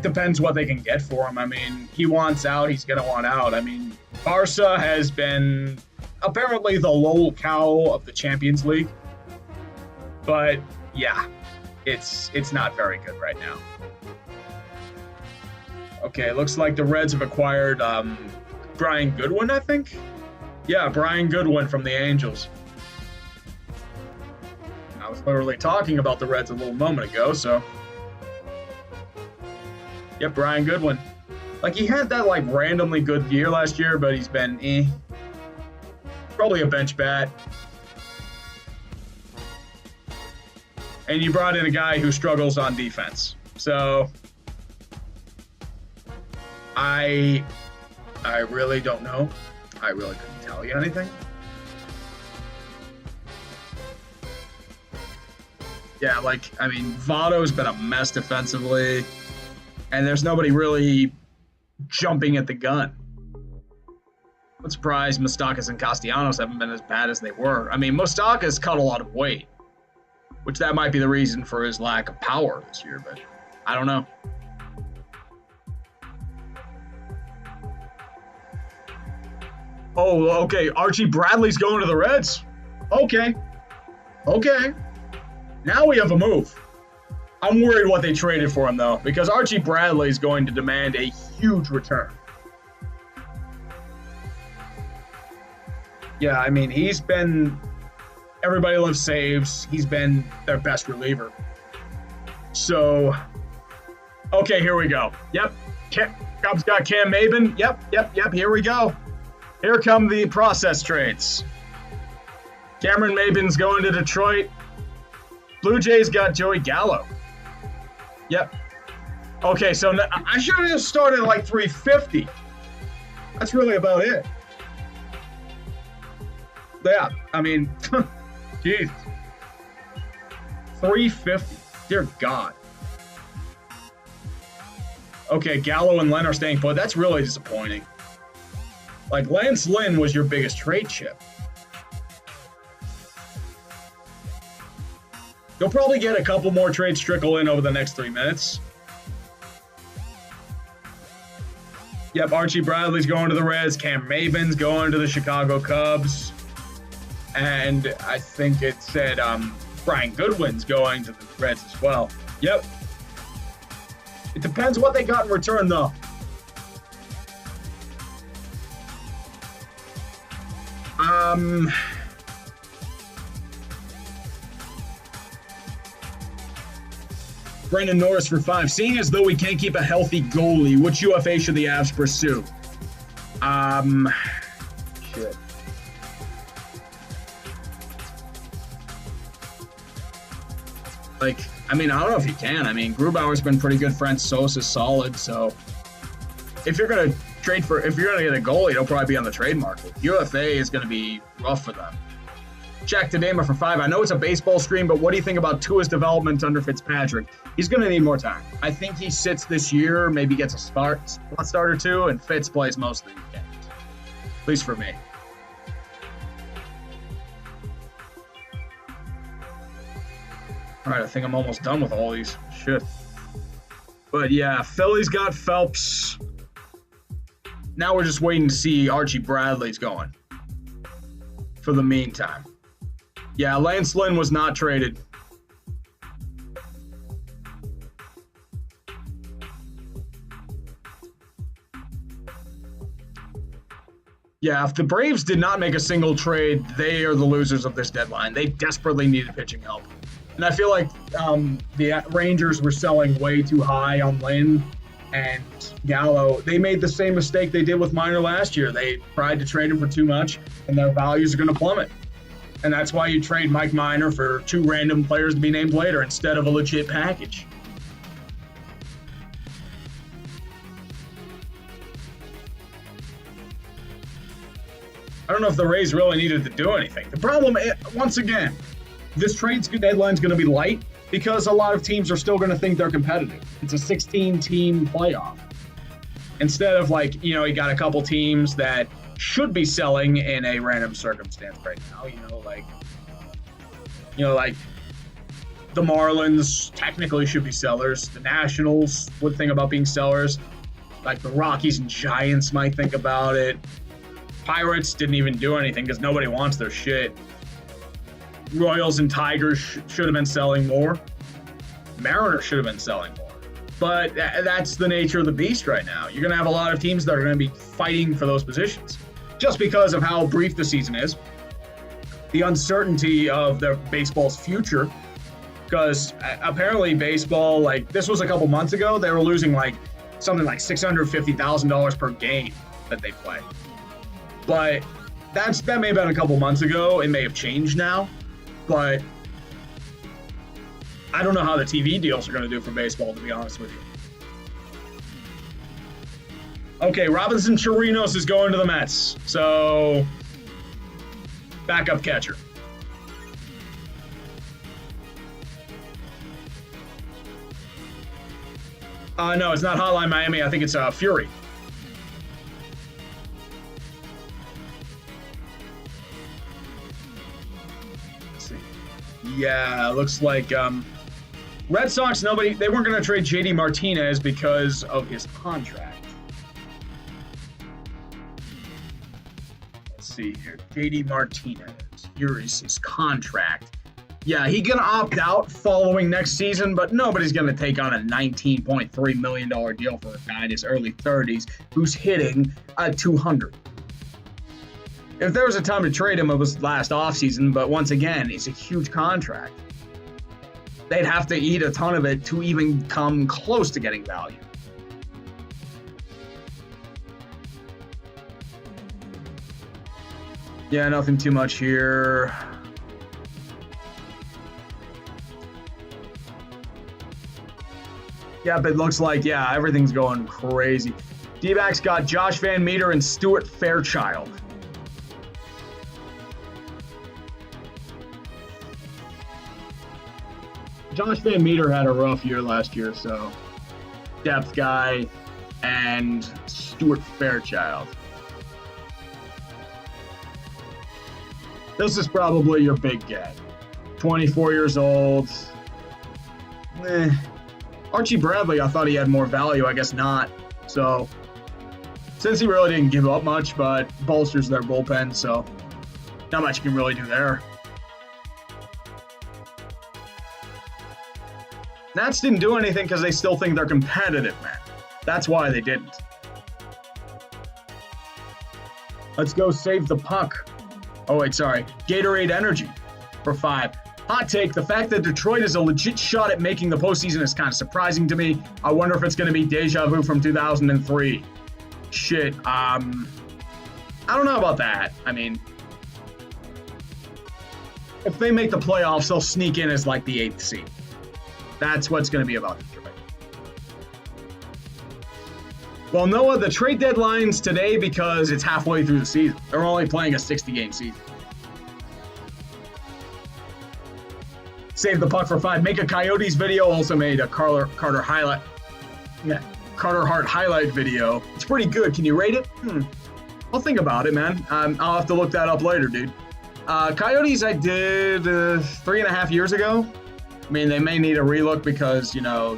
Depends what they can get for him. I mean, he wants out. He's going to want out. I mean, Barca has been apparently the lol cow of the Champions League. But, yeah, it's not very good right now. Okay, looks like the Reds have acquired Brian Goodwin, I think? Yeah, Brian Goodwin from the Angels. I was literally talking about the Reds a little moment ago, so. Yep, Brian Goodwin. Like, he had that, like, randomly good year last year, but he's been Probably a bench bat. And you brought in a guy who struggles on defense. So, I really don't know. I really couldn't tell you anything. Yeah, like, I mean, Votto's been a mess defensively, and there's nobody really jumping at the gun. I'm surprised Moustakas and Castellanos haven't been as bad as they were. I mean, Moustakas cut a lot of weight, which that might be the reason for his lack of power this year, but I don't know. Oh, okay. Archie Bradley's going to the Reds. Okay. Okay. Now we have a move. I'm worried what they traded for him, though, because Archie Bradley is going to demand a huge return. Yeah, I mean, he's been everybody loves saves. He's been their best reliever. So, okay, here we go. Yep, Cubs got Cam Maben. Yep, here we go. Here come the process trades. Cameron Maben's going to Detroit. Blue Jays got Joey Gallo. Yep. Okay, so I should have just started at like 350. That's really about it. Yeah, I mean, jeez. 350. Dear God. Okay, Gallo and Lynn are staying put. That's really disappointing. Like, Lance Lynn was your biggest trade chip. You'll probably get a couple more trades trickle in over the next 3 minutes. Yep, Archie Bradley's going to the Reds. Cam Maben's going to the Chicago Cubs. And I think it said Brian Goodwin's going to the Reds as well. Yep. It depends what they got in return, though. Brandon Norris for 5. Seeing as though we can't keep a healthy goalie, which UFA should the Avs pursue? Shit. Like, I mean, I don't know if you can. I mean, Grubauer's been pretty good. Francois is solid. So if you're going to get a goalie, it'll probably be on the trade market. UFA is going to be rough for them. Jack Tadema for 5. I know it's a baseball stream, but what do you think about Tua's development under Fitzpatrick? He's going to need more time. I think he sits this year, maybe gets a spot start or two, and Fitz plays most of the games. At least for me. All right, I think I'm almost done with all these. Shit. But yeah, Philly's got Phelps. Now we're just waiting to see Archie Bradley's going. For the meantime. Yeah, Lance Lynn was not traded. Yeah, if the Braves did not make a single trade, they are the losers of this deadline. They desperately needed pitching help. And I feel like the Rangers were selling way too high on Lynn and Gallo. They made the same mistake they did with Minor last year. They tried to trade him for too much, and their values are going to plummet. And that's why you trade Mike Minor for 2 random players to be named later instead of a legit package. I don't know if the Rays really needed to do anything. The problem, once again, this trade deadline is going to be light because a lot of teams are still going to think they're competitive. It's a 16-team playoff. Instead of you got a couple teams that should be selling in a random circumstance right now. Like the Marlins technically should be sellers. The Nationals would think about being sellers. Like the Rockies and Giants might think about it. Pirates didn't even do anything because nobody wants their shit. Royals and Tigers should have been selling more. Mariners should have been selling more. But that's the nature of the beast right now. You're going to have a lot of teams that are going to be fighting for those positions. Just because of how brief the season is. The uncertainty of the baseball's future. Because apparently baseball, this was a couple months ago, they were losing something like $650,000 per game that they play. But that may have been a couple months ago. It may have changed now. But I don't know how the TV deals are going to do for baseball, to be honest with you. Okay, Robinson Chirinos is going to the Mets. So, backup catcher. No, it's not Hotline Miami. I think it's Fury. Let's see. Yeah, looks like Red Sox, they weren't going to trade JD Martinez because of his contract. Let's see here. JD Martinez. Here is his contract. Yeah, he can opt out following next season, but nobody's going to take on a $19.3 million deal for a guy in his early 30s who's hitting at 200. If there was a time to trade him, it was last offseason, but once again, it's a huge contract. They'd have to eat a ton of it to even come close to getting value. Yeah, nothing too much here. Yep, it looks like, yeah, everything's going crazy. D-backs got Josh Van Meter and Stuart Fairchild. Josh Van Meter had a rough year last year, so depth guy and Stuart Fairchild. This is probably your big get. 24 years old. Archie Bradley, I thought he had more value. I guess not. So, since he really didn't give up much, but bolsters their bullpen, so not much you can really do there. Nats didn't do anything because they still think they're competitive, man. That's why they didn't. Let's go save the puck. Oh, wait, sorry. Gatorade Energy for 5. Hot take, the fact that Detroit is a legit shot at making the postseason is kind of surprising to me. I wonder if it's going to be deja vu from 2003. Shit, I don't know about that. I mean, if they make the playoffs, they'll sneak in as like the 8th seed. That's what's going to be about Detroit. Well, Noah, the trade deadline's today because it's halfway through the season. They're only playing a 60-game season. Save the puck for 5. Make a Coyotes video. Also made a Carter Hart highlight video. It's pretty good. Can you rate it? I'll think about it, man. I'll have to look that up later, dude. Coyotes I did 3.5 years ago. I mean, they may need a relook because, you know,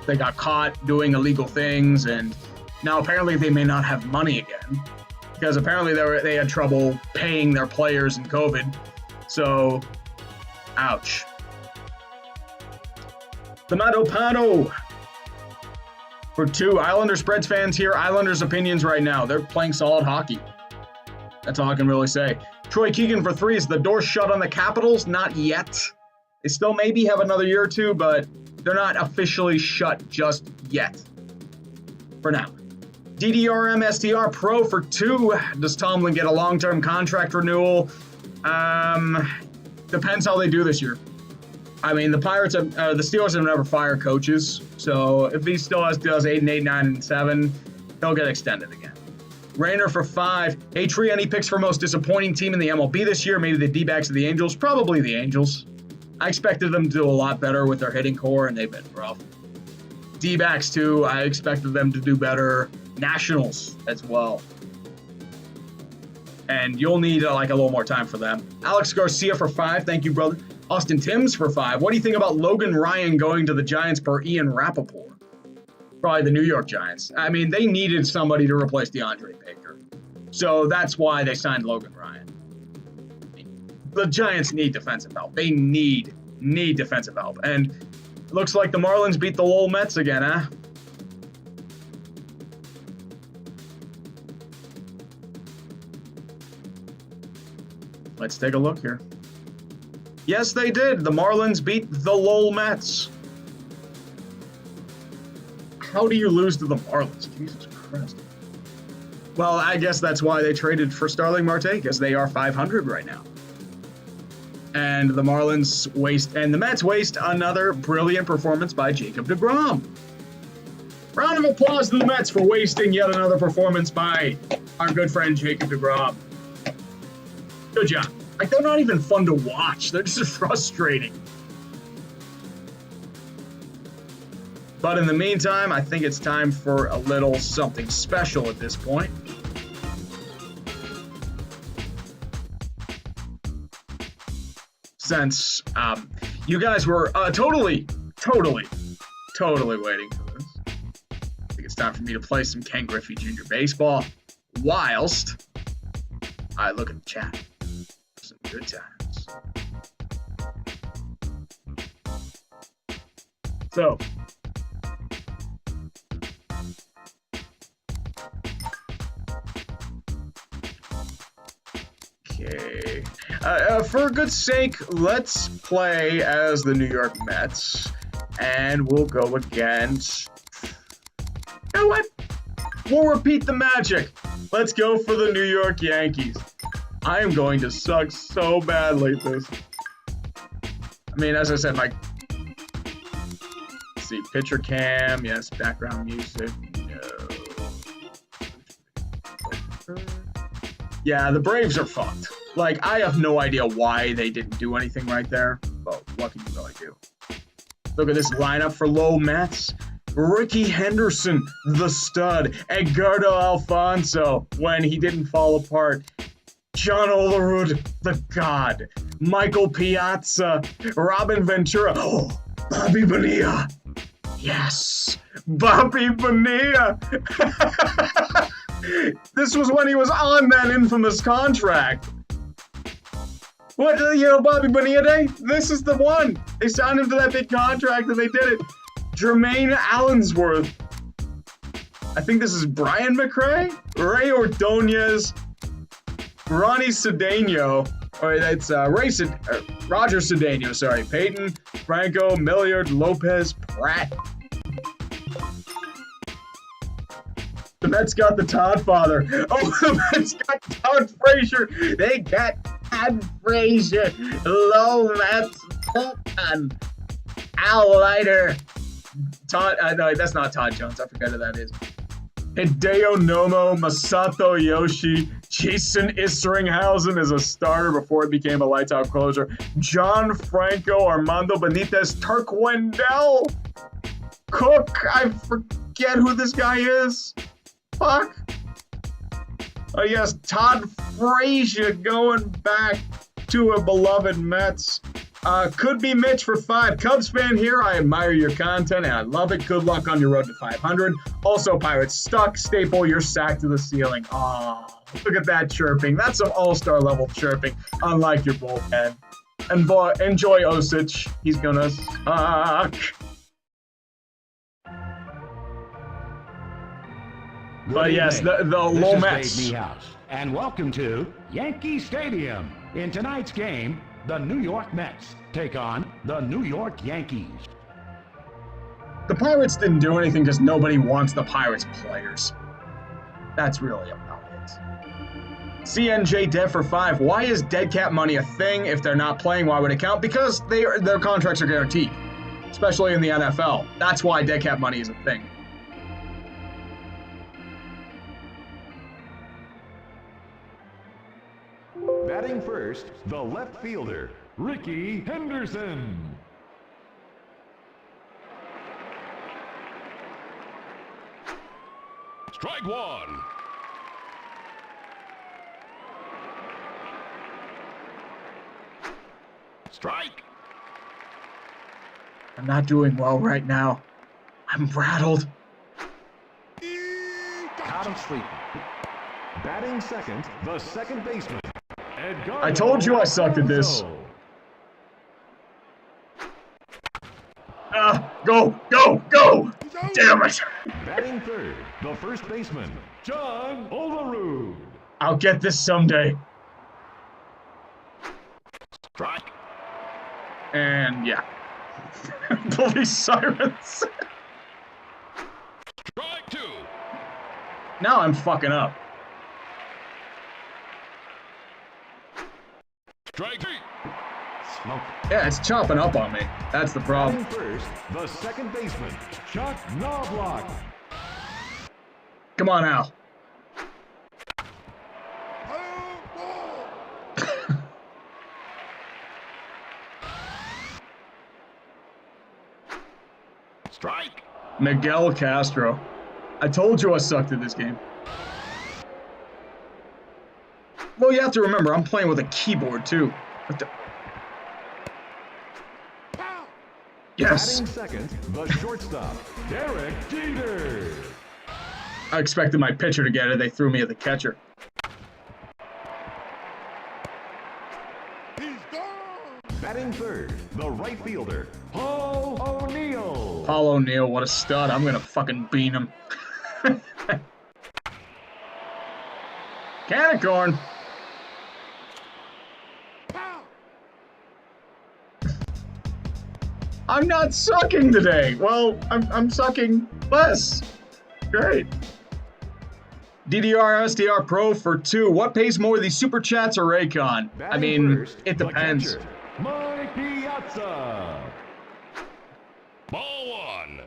they got caught doing illegal things, and now apparently they may not have money again because apparently they had trouble paying their players in COVID. So, ouch. Tomato Pano for 2. Islanders Spreads fans here. Islanders opinions right now. They're playing solid hockey. That's all I can really say. Troy Keegan for 3. Is the door shut on the Capitals? Not yet. They still maybe have another year or two, but they're not officially shut just yet. For now. DDRM STR Pro for 2. Does Tomlin get a long-term contract renewal? Depends how they do this year. I mean, the Steelers have never fired coaches, so if he still does 8-8, 9-7, he'll get extended again. Rayner for 5. Hey, Tree, any picks for most disappointing team in the MLB this year? Maybe the D-backs or the Angels? Probably the Angels. I expected them to do a lot better with their hitting core, and they've been rough. D-backs, too. I expected them to do better. Nationals as well. And you'll need a little more time for them. Alex Garcia for 5. Thank you, brother. Austin Timms for 5. What do you think about Logan Ryan going to the Giants per Ian Rappaport? Probably the New York Giants. I mean, they needed somebody to replace DeAndre Baker. So that's why they signed Logan Ryan. The Giants need defensive help. They need defensive help. And it looks like the Marlins beat the Lowell Mets again, huh? Let's take a look here. Yes, they did. The Marlins beat the Lowell Mets. How do you lose to the Marlins? Jesus Christ. Well, I guess that's why they traded for Starling Marte, because they are 500 right now. And the Marlins the Mets waste another brilliant performance by Jacob deGrom. Round of applause to the Mets for wasting yet another performance by our good friend Jacob deGrom. Good job. Like, they're not even fun to watch. They're just frustrating. But in the meantime, I think it's time for a little something special at this point. Since you guys were totally waiting for this. I think it's time for me to play some Ken Griffey Jr. baseball whilst I look at the chat. Some good times. So. Okay. For good sake, let's play as the New York Mets. And we'll go against... You know what? We'll repeat the magic. Let's go for the New York Yankees. I am going to suck so badly at this. I mean, as I said, my... Let's see, pitcher cam. Yes, background music. No. Yeah, the Braves are fucked. Like, I have no idea why they didn't do anything right there. But what can you really do? Look at this lineup for Low Mets. Ricky Henderson, the stud. Edgardo Alfonso, when he didn't fall apart. John Olerud, the god. Michael Piazza. Robin Ventura. Oh, Bobby Bonilla. Yes, Bobby Bonilla. This was when he was on that infamous contract. What, Bobby Bonilla Day? This is the one. They signed him to that big contract and they did it. Jermaine Allensworth. I think this is Brian McRae, Ray Ordonez, Ronnie Cedeno, or that's Roger Cedeno, sorry, Peyton, Franco, Milliard, Lopez, Pratt. The Mets got the Todd father. Oh, the Mets got Todd Frazier. They got Todd Frazier. Low Mets. Bullpen. Al Leiter. Todd, no, that's not Todd Jones. I forgot who that is. Hideo Nomo, Masato Yoshi, Jason Isringhausen is a starter before he became a lights-out closer. John Franco, Armando Benitez, Turk Wendell, Cook. I forget who this guy is. Fuck. Oh yes, Todd Frazier going back to a beloved Mets. Could be Mitch for 5. Cubs fan here. I admire your content and I love it. Good luck on your road to 500. Also, Pirates stuck. Staple, you're sacked to the ceiling. Oh, look at that chirping. That's some all-star level chirping, unlike your bullpen. And boy, enjoy Osich. He's gonna suck. But yes, the Low Mets. And welcome to Yankee Stadium. In tonight's game, the New York Mets take on the New York Yankees. The Pirates didn't do anything because nobody wants the Pirates players. That's really about it. CNJ Dev for 5. Why is dead cap money a thing? If they're not playing, why would it count? Because their contracts are guaranteed, especially in the NFL. That's why dead cap money is a thing. Batting first, the left fielder, Ricky Henderson. Strike one. Strike. I'm not doing well right now. I'm rattled. Got him sleeping. Batting second, the second baseman. I told you I sucked at this. Go! Damn it! Batting third, the first baseman, John Olerud. I'll get this someday. Strike. And yeah. Police sirens. Strike two. Now I'm fucking up. Strike three. Smoke. Yeah, it's chopping up on me. That's the problem. Batting first, the second baseman, Chuck Knobloch. Come on, Al. Strike. Miguel Castro. I told you I sucked at this game. Well, you have to remember, I'm playing with a keyboard, too. Yes. Batting second, the shortstop, Derek Jeter. I expected my pitcher to get it. They threw me at the catcher. Batting third, the right fielder, Paul O'Neill. Paul O'Neill, what a stud. I'm going to fucking bean him. Can of corn. I'm not sucking today. Well, I'm sucking less. Great. DDR SDR Pro for 2. What pays more, these super chats or Raycon? I mean, First, it depends. Mike Piazza. Ball one.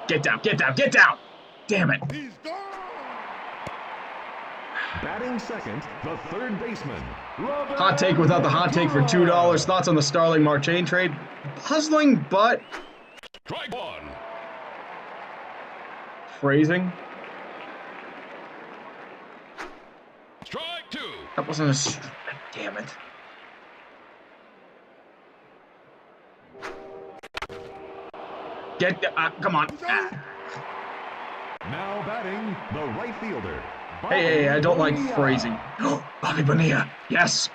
Get down, get down, get down! Damn it. He's gone. Batting second, the third baseman. Hot take without the hot take for $2. Thoughts on the Starling Marte trade? Puzzling, but Strike one. phrasing. Strike two. That wasn't a strike. Damn it. Get, come on. Now batting, the right fielder. Hey, I don't like Bonilla. phrasing. Bobby Bonilla. Yes.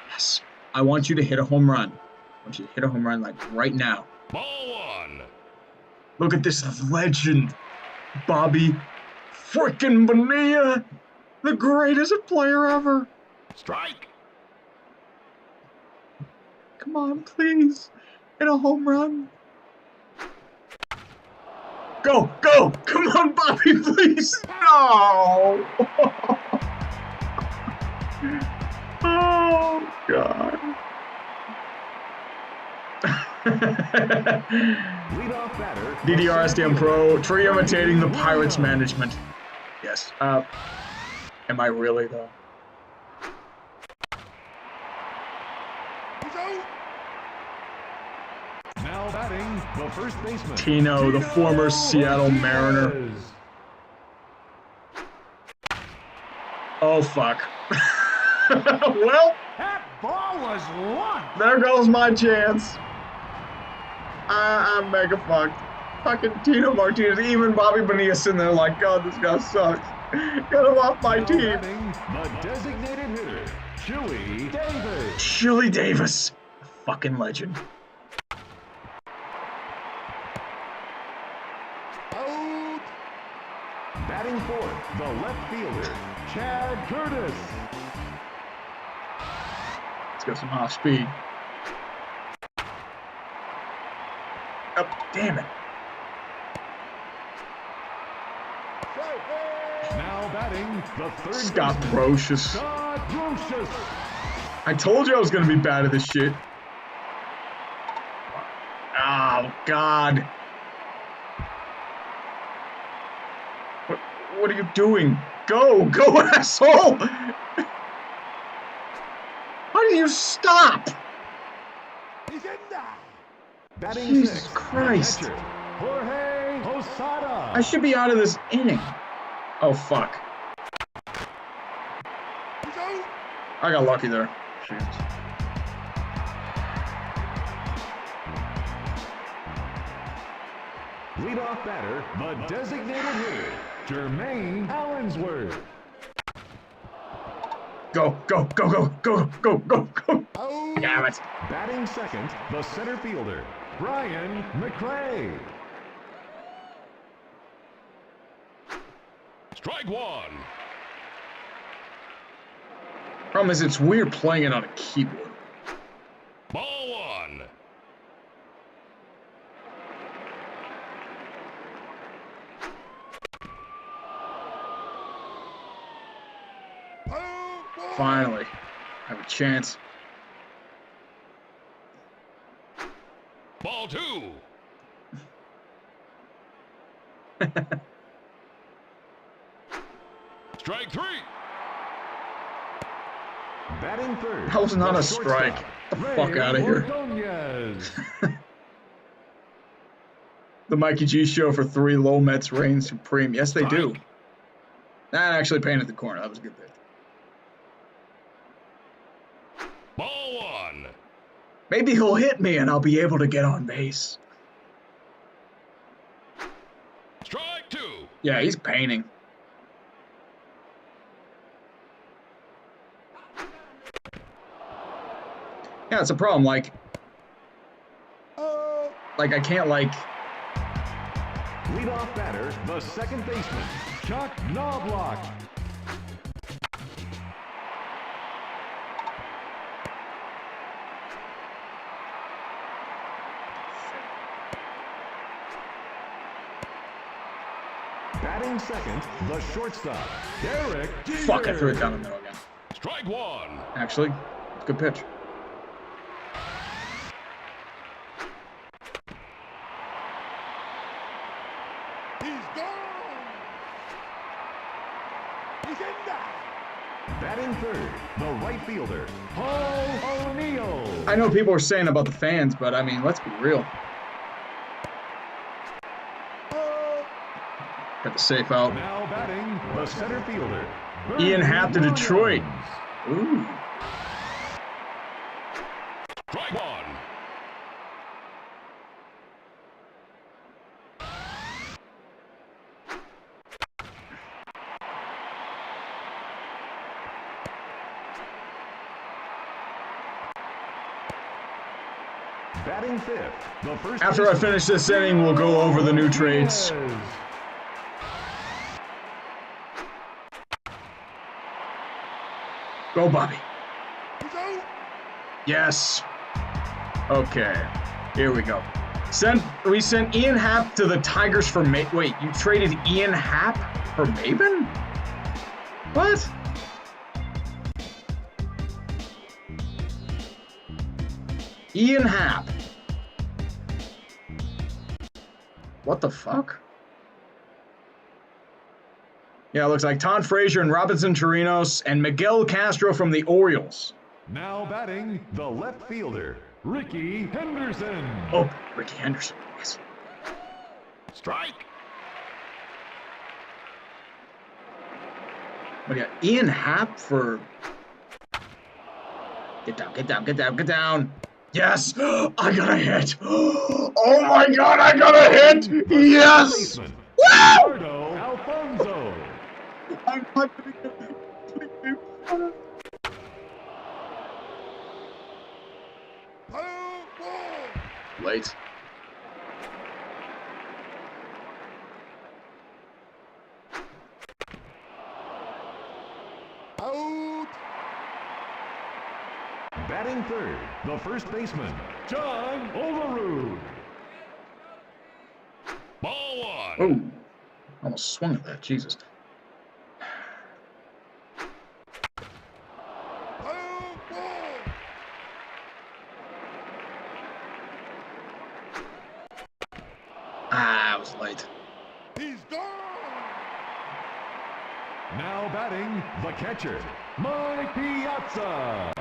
Yes. I want you to hit a home run. I want you to hit a home run like right now. Ball one. Look at this legend. Bobby freaking Bonilla. The greatest player ever. Strike. Come on, please. Hit a home run. Go, go. Come on, Bobby, please. No. Oh, God. Leadoff batter. DDR SDM Pro, tree imitating the Pirates management. Yes. Am I really, though? Now batting, the first baseman. Tino, the former Seattle Mariner. Rodriguez. Oh, fuck. Well, That ball was one. there goes my chance. I'm mega fucked. Fucking Tino Martinez, even Bobby Bonilla sitting there like, God, this guy sucks. Get him off my Now team. batting, the designated hitter, Chewy Davis. Shirley Davis, fucking legend. Out. Batting fourth, the left fielder, Chad Curtis. Let's go some off speed. Oh, damn it. Now batting, the third Scott baseman, Brocious. Scott Brocious. I told you I was going to be bad at this shit. Oh, God. What are you doing? Go, go, asshole! How do you stop? He's in there. Batting Jesus sixth, Christ. the catcher, Jorge Posada. I should be out of this inning. Oh, fuck. He's out. I got lucky there. Shit. Leadoff batter, the designated hitter, Jermaine Allensworth. Go, go, go, go, go, go, go, go. Out. Damn it. Batting second, the center fielder, Brian McRae. Strike one. Problem is, it's weird playing it on a keyboard. Ball one. Out. Finally, I have a chance. Ball two. Strike three. Batting third. That was not the a shortstop, strike. Get the fuck Ray out of here. Ordonez. The Mikey G Show for 3 low Mets reign supreme. Yes, they do. That actually painted the corner. That was a good pitch. Ball one. Maybe he'll hit me and I'll be able to get on base. Strike two. Yeah, he's painting. Yeah, it's a problem. Like I can't like. Leadoff batter, the second baseman, Chuck Knobloch. Batting second, the shortstop, Derek Jeter. Fuck! I threw it down the middle again. Strike one. Actually, good pitch. Batting third, the right fielder, Paul O'Neill. I know people are saying about the fans, but I mean, let's be real. Got the safe out. Now batting, the center fielder, Ian Happ to Detroit. Ooh. Strike one. Batting fifth, the first After I finish this inning, we'll go over the new trades. Go, Bobby. Yes. Okay. Here we go. We sent Ian Happ to the Tigers for Wait, you traded Ian Happ for Maben? What? Ian Happ. What the fuck? Yeah, it looks like Ton Frazier and Robinson Chirinos and Miguel Castro from the Orioles. Now batting, the left fielder, Ricky Henderson. Oh, Ricky Henderson. Yes. Strike. We got Ian Happ for... Get down, get down, get down, get down. Yes! I got a hit! Oh my god, I got a hit! Yes! Woo! Alfonso. I'm not gonna get that. Late. Out. Batting third, the first baseman, John Overrude. Ball one. Oh, almost swung at that. Jesus. I was late. He's gone. Now batting, the catcher, Mike Piazza.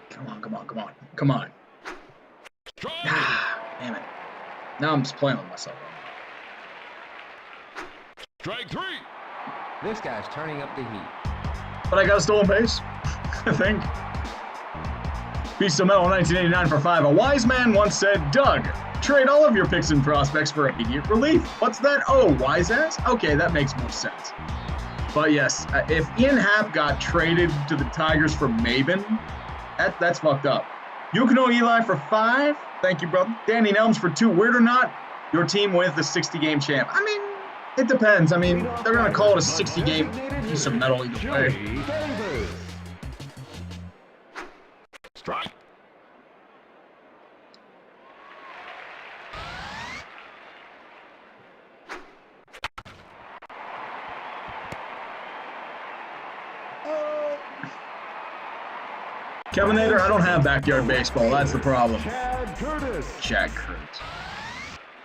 Come on, come on, come on, come on. Strike. Damn it. Now I'm just playing with myself. Strike three. This guy's turning up the heat. But I got a stolen base, I think. Piece of Metal 1989 for 5. A wise man once said, Doug, trade all of your picks and prospects for immediate relief. What's that? Oh, wise ass? Okay, that makes more sense. But yes, if Ian Happ got traded to the Tigers for Maben, that's fucked up. Yukino Eli for 5. Thank you, brother. Danny Nelms for 2. Weird or not, your team wins the 60-game champ. I mean, it depends. I mean, they're going to call it a 60-game piece of metal either way. Strike. Kevin Nader, I don't have backyard baseball. That's the problem. Chad Curtis. Chad Curtis.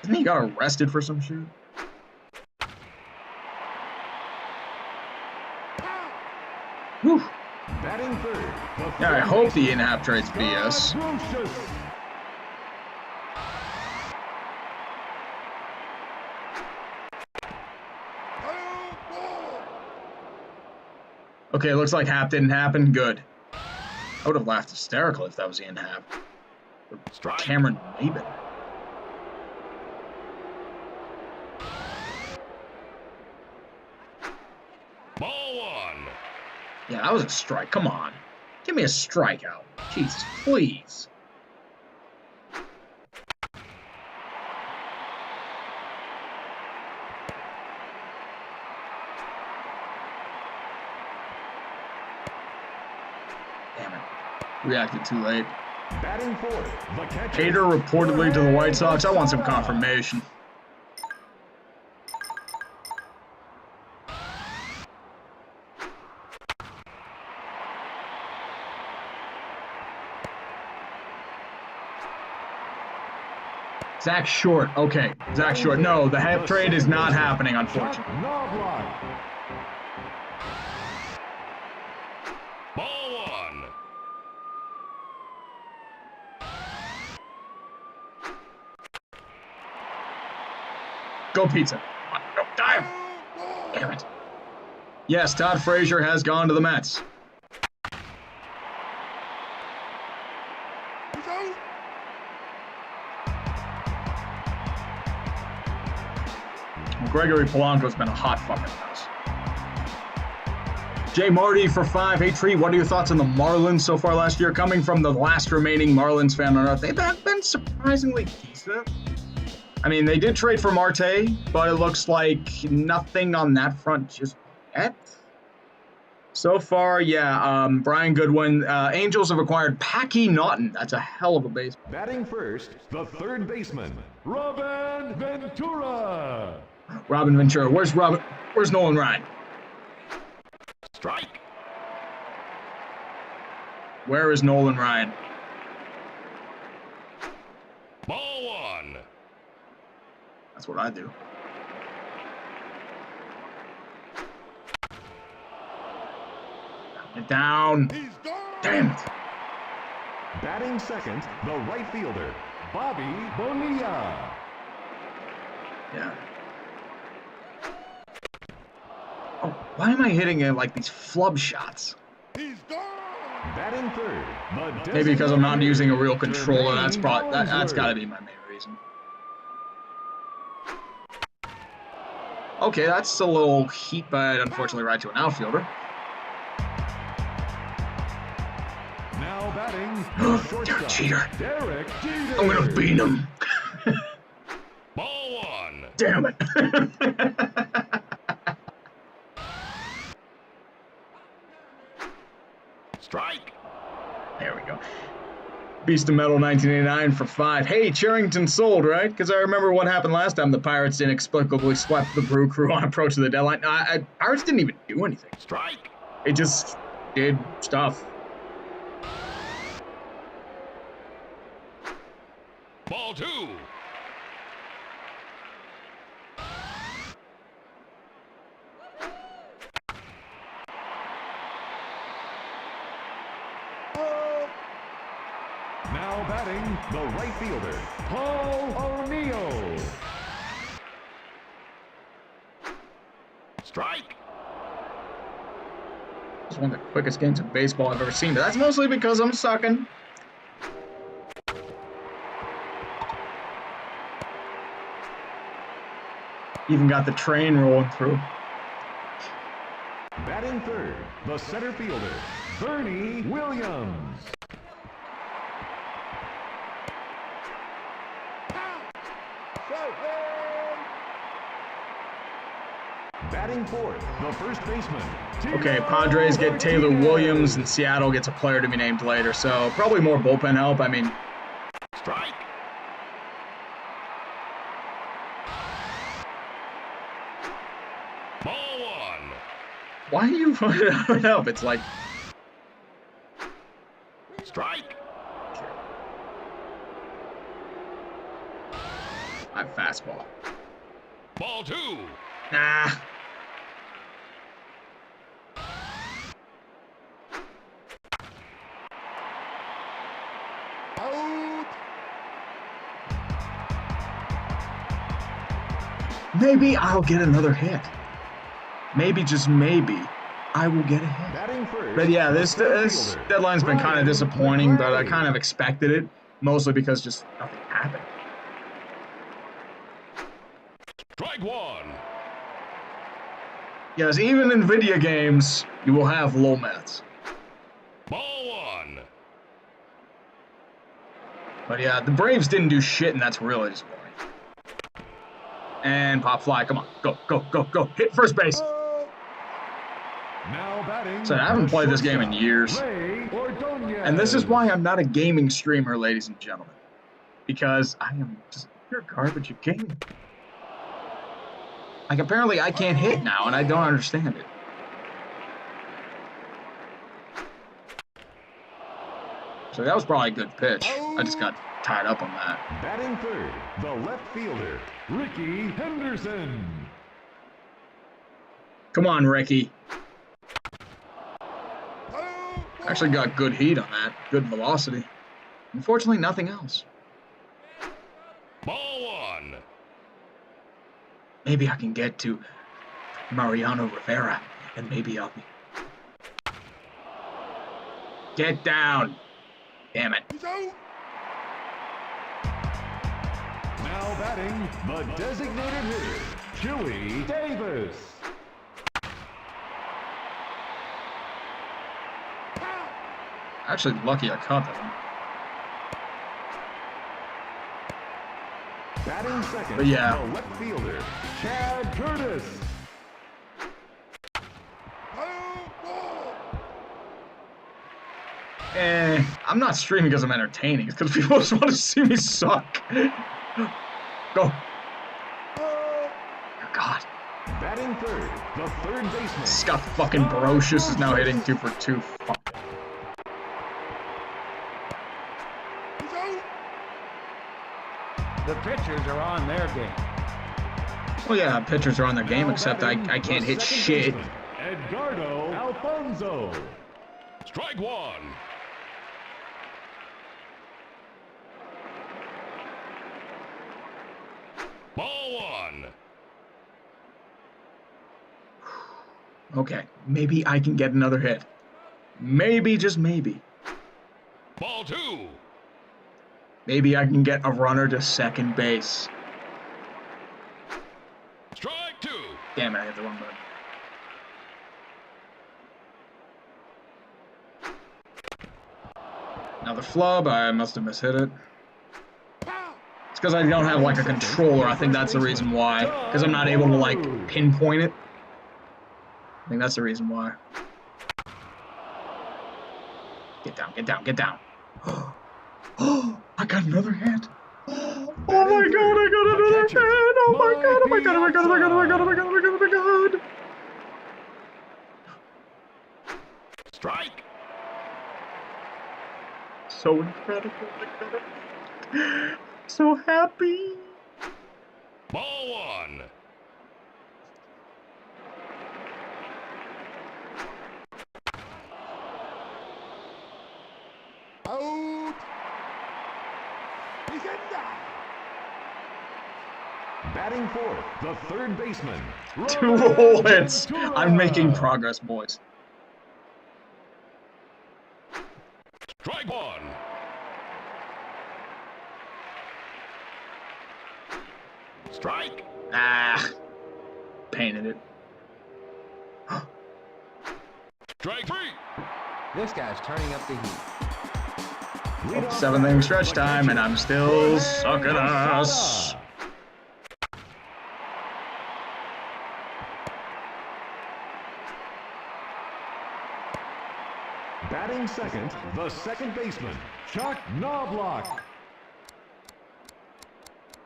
Didn't he got arrested for some shit? Whew. Batting third. Yeah, I hope the in-app trades BS. Okay, looks like Hap didn't happen. Good. I would have laughed hysterical if that was Ian Happ. Or Cameron Maben. Yeah, that was a strike. Come on. Give me a strikeout. Jesus, please. Damn it. Reacted too late. Batting fourth, the catcher. Hader reportedly to the White Sox. I want some confirmation. Zach Short. Okay, Zach Short. No, the head trade is not happening, unfortunately. Ball one. Go Pizza. Go dive. Damn it. Yes, Todd Frazier has gone to the Mets. Gregory Polanco's been a hot fucking mess. Jay Marty for 5. Hey, Tree, what are your thoughts on the Marlins so far last year? Coming from the last remaining Marlins fan on Earth, they've been surprisingly decent. I mean, they did trade for Marte, but it looks like nothing on that front just yet. So far, yeah, Brian Goodwin. Angels have acquired Packy Naughton. That's a hell of a baseball. Batting first, the third baseman, Robin Ventura. Robin Ventura. Where's Robin? Where's Nolan Ryan? Strike. Where is Nolan Ryan? Ball one. That's what I do. Get down. Damn it. Batting second, the right fielder, Bobby Bonilla. Yeah. Oh, why am I hitting it like these flub shots? Batting third, the Maybe because I'm not designated using a real controller. That's Jermaine that's got to be Collinsworth. my main reason. Okay, that's a little heat, but unfortunately right to an outfielder. Now batting, the shortstop, Cheater. Derek Jeter. I'm gonna beat him. Ball one. Damn it. Strike. There we go. Beast of Metal 1989 for 5. Hey, Charrington sold, right? Because I remember what happened last time the Pirates inexplicably swept the Brew Crew on approach to the deadline. No, Pirates didn't even do anything. Strike. It just did stuff. Ball two. Now batting, the right fielder, Paul O'Neill. Strike. It's one of the quickest games of baseball I've ever seen, but that's mostly because I'm sucking. Even got the train rolling through. Batting third, the center fielder, Bernie Williams. Batting fourth, the first baseman. Okay, Padres get Taylor Williams, and Seattle gets a player to be named later, so probably more bullpen help. I mean, Strike. Ball one. why are you running up? It's like, Strike. I'm fastball. Ball two. Nah. Maybe I'll get another hit. Maybe, just maybe, I will get a hit. Batting first, But yeah, this the center fielder, deadline's been kind of Brian disappointing, but I McCray. kind of expected it, mostly because just nothing happened. Strike one. Yes, even in video games, you will have low mats. Ball 1. But yeah, the Braves didn't do shit, and that's really disappointing. And pop fly, come on, go, go, go, go, hit first base. Now batting. So I haven't played this game in years. And this is why I'm not a gaming streamer, ladies and gentlemen. Because I am just pure garbage at gaming. Like, apparently I can't hit now, and I don't understand it. So that was probably a good pitch. I just got tied up on that. Batting third, the left fielder, Ricky Henderson. Come on, Ricky. Actually got good heat on that. Good velocity. Unfortunately, nothing else. Ball 1. Maybe I can get to Mariano Rivera, and maybe I'll be... Get down! Damn it. Now batting, the designated hitter, Chewy Davis. Actually, lucky I caught that one. Batting second, But yeah. the left fielder, Chad Curtis. I'm not streaming because I'm entertaining. It's because people just want to see me suck. Go. Oh, God. Batting third, the third baseman. Scott fucking Brocious is now hitting 2 for 2. Fuck. The pitchers are on their game. Well, yeah, pitchers are on their game, except I can't hit shit. Edgardo Alfonso. Strike 1. Ball 1. Okay, maybe I can get another hit. Maybe, just maybe. Ball 2. Maybe I can get a runner to second base. Strike 2. Damn it, I hit the wrong button. Another flub, I must have mishit it. It's because I don't have like a controller, I think that's the reason why. Because I'm not able to like pinpoint it. I think that's the reason why. Get down, get down, get down. Oh, I got another hit. Oh my god, I got another hit. Oh my god, oh my god, oh my god, oh my god, oh my god, oh my god, oh my god, oh my god. Strike. So incredible, so happy. Ball 1. Out. He's in there. Batting fourth, the third baseman. 2 whole hits. I'm making progress, boys. Strike 1. Strike. Ah, painted it. Strike 3. This guy's turning up the heat. 7th inning stretch time, and I'm still sucking ass. Batting second, the second baseman, Chuck Knobloch.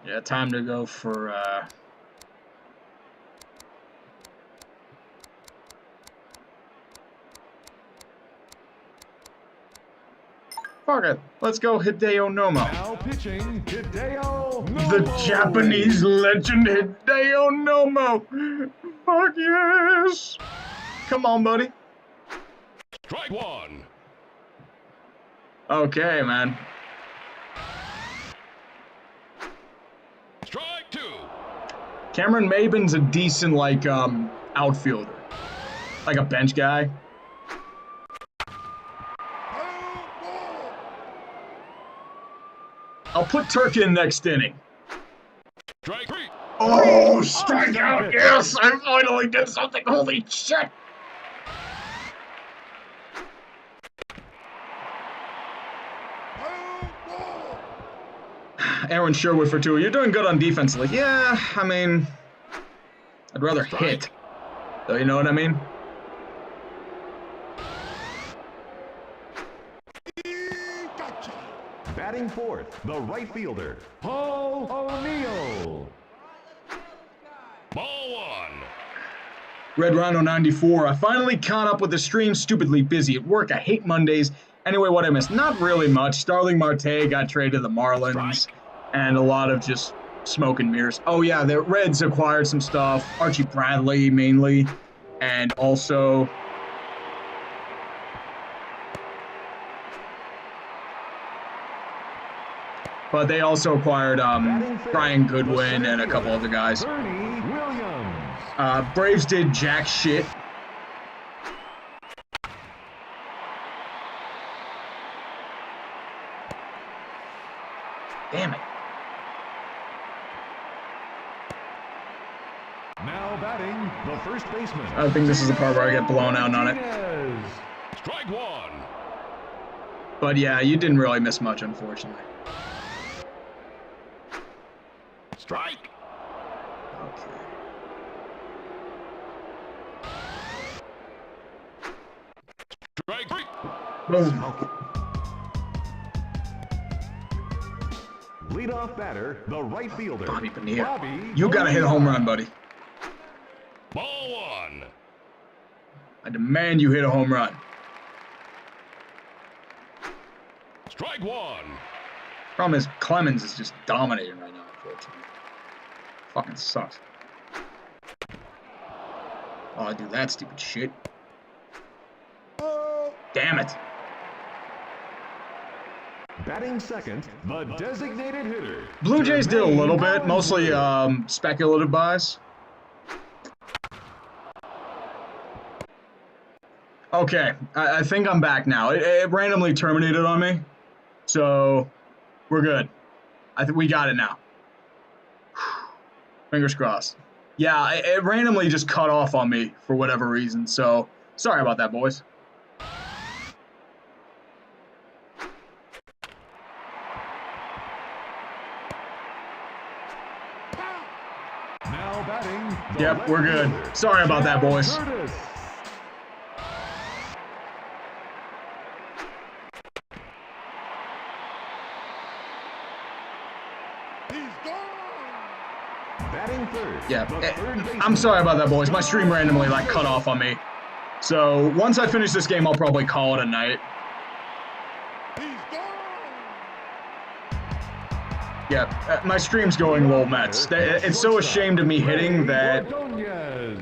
Yeah, time to go for, fuck it. Let's go Hideo Nomo. Now pitching, Hideo Nomo. The Japanese legend Hideo Nomo. Fuck yes. Come on, buddy. Strike 1. Okay, man. Strike 2. Cameron Maybin's a decent, like, outfielder. Like a bench guy. I'll put Turk in next inning. Strike 3. Oh, strikeout! Yes, I finally did something. Holy shit! Aaron Sherwood for 2. You're doing good on defensively. Yeah, I mean, I'd rather hit. So you know what I mean? Batting fourth, the right fielder, Paul O'Neill. Ball 1. Red Rhino 94. I finally caught up with the stream. Stupidly busy at work. I hate Mondays. Anyway, what I missed? Not really much. Starling Marte got traded to the Marlins. And a lot of just smoke and mirrors. Oh, yeah, the Reds acquired some stuff. Archie Bradley, mainly. And also... But they also acquired Brian Goodwin and a couple other guys. Braves did jack shit. Damn it. Now batting, the first baseman. I think this is the part where I get blown out on it. Strike 1. But yeah, you didn't really miss much, unfortunately. Strike. Okay. Strike 3. Boom. Leadoff batter, the right fielder, Bobby Bonilla. Bobby You gotta hit a home Bonilla. run, buddy. Ball 1. I demand you hit a home run. Strike 1. Problem is, Clemens is just dominating right now, unfortunately. Fucking sucks. Oh, I do that stupid shit. Damn it. Batting second, the designated hitter. Blue Jays did a little bit, Jermaine mostly Collins. speculative buys. Okay, I think I'm back now. It randomly terminated on me, so we're good. I think we got it now. Fingers crossed. Yeah, it randomly just cut off on me for whatever reason, so sorry about that, boys. Now batting, the Yep, left we're good. fielder, Sorry about that, boys. Curtis. Batting third, Yeah, the third baseman. I'm sorry about that, boys. My stream randomly cut off on me. So once I finish this game, I'll probably call it a night. Yeah, my stream's going low, Mets. It's so ashamed of me hitting that. Ordonez.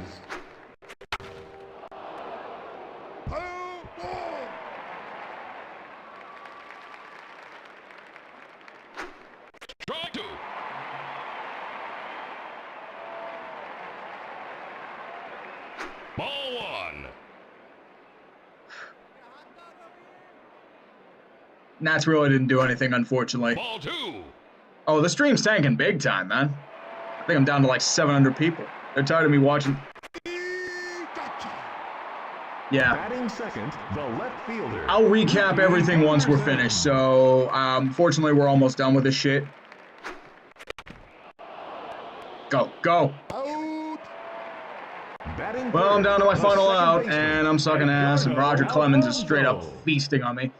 Strike 2. Ball 1. Nats really didn't do anything, unfortunately. Ball 2. Oh, the stream's tanking big time, man. I think I'm down to like 700 people. They're tired of me watching. Yeah. Batting second, the left fielder. I'll recap everything once we're finished. So, fortunately, we're almost done with this shit. Go, go. Batting Well, I'm down to my third, final the second out, baseman, and I'm sucking ass, and Roger Clemens is straight up Alonso. feasting on me.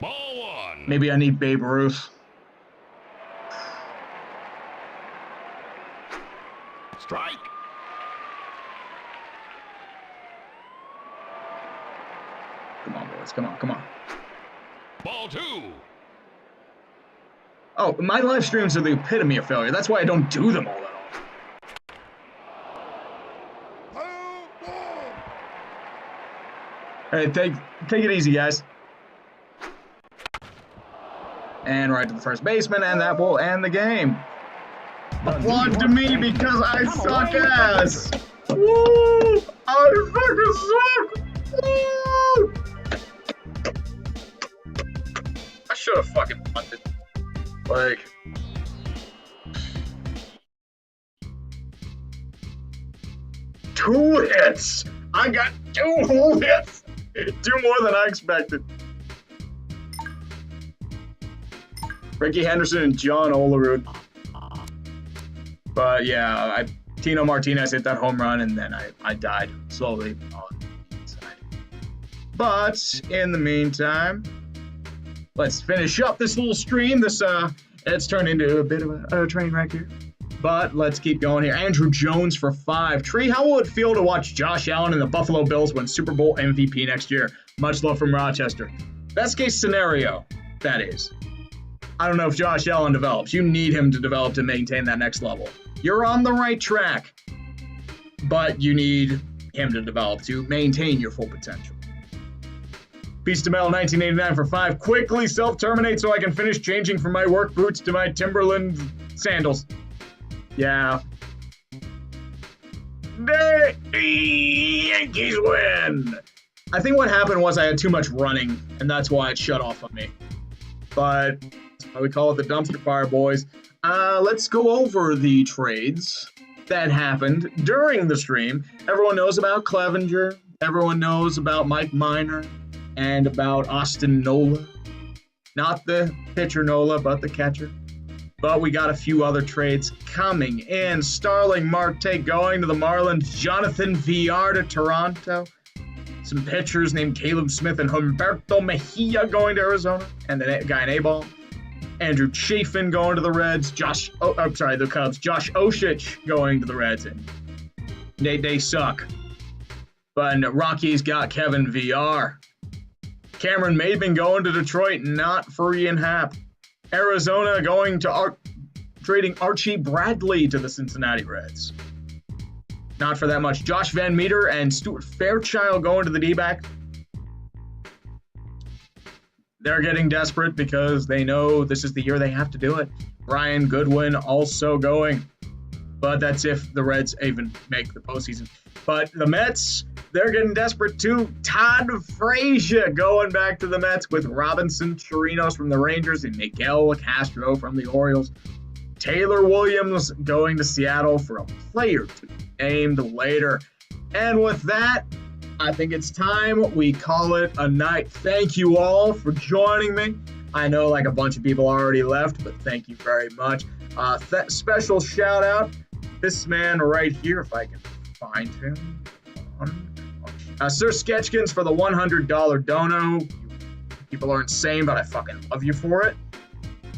Ball 1. Maybe I need Babe Ruth. Strike. Come on, boys. Come on, come on. Ball 2. Oh, my live streams are the epitome of failure. That's why I don't do them all that often. Hey, take it easy, guys. And right to the first baseman, and that will end the game. Applaud to me because I suck ass. Woo! I fucking suck. Woo! I should have fucking punted. Like, 2 hits. I got 2 whole hits. 2 more than I expected. Ricky Henderson and John Olerud. But yeah, Tino Martinez hit that home run, and then I died slowly on the inside. But in the meantime, let's finish up this little stream. It's turned into a bit of a train wreck here. But let's keep going here. Andrew Jones for 5. Tree, how will it feel to watch Josh Allen and the Buffalo Bills win Super Bowl MVP next year? Much love from Rochester. Best case scenario, that is. I don't know if Josh Allen develops. You need him to develop to maintain that next level. You're on the right track, but you need him to develop to maintain your full potential. Beast of Metal 1989 for 5. Quickly self-terminate so I can finish changing from my work boots to my Timberland sandals. Yeah. The Yankees win! I think what happened was I had too much running, and that's why it shut off on me. But we call it the dumpster fire, boys. Let's go over the trades that happened during the stream. Everyone knows about Clevenger. Everyone knows about Mike Minor and about Austin Nola. Not the pitcher Nola, but the catcher. But we got a few other trades coming in. Starling Marte going to the Marlins. Jonathan Villar to Toronto. Some pitchers named Caleb Smith and Humberto Mejia going to Arizona. And the guy in A-ball. Andrew Chafin going to the Reds. The Cubs. Josh Osich going to the Reds. And they suck. But Rockies got Kevin Villar. Cameron Maben going to Detroit, not for Ian Happ. Arizona going to trading Archie Bradley to the Cincinnati Reds. Not for that much. Josh Van Meter and Stuart Fairchild going to the D-back. They're getting desperate because they know this is the year they have to do it. Brian Goodwin also going. But that's if the Reds even make the postseason. But the Mets, they're getting desperate too. Todd Frazier going back to the Mets with Robinson Chirinos from the Rangers and Miguel Castro from the Orioles. Taylor Williams going to Seattle for a player to be named later. And with that, I think it's time we call it a night. Thank you all for joining me. I know like a bunch of people already left, but thank you very much. Special shout out, this man right here, if I can find him. Sir Sketchkins for the $100 dono. People are insane, but I fucking love you for it.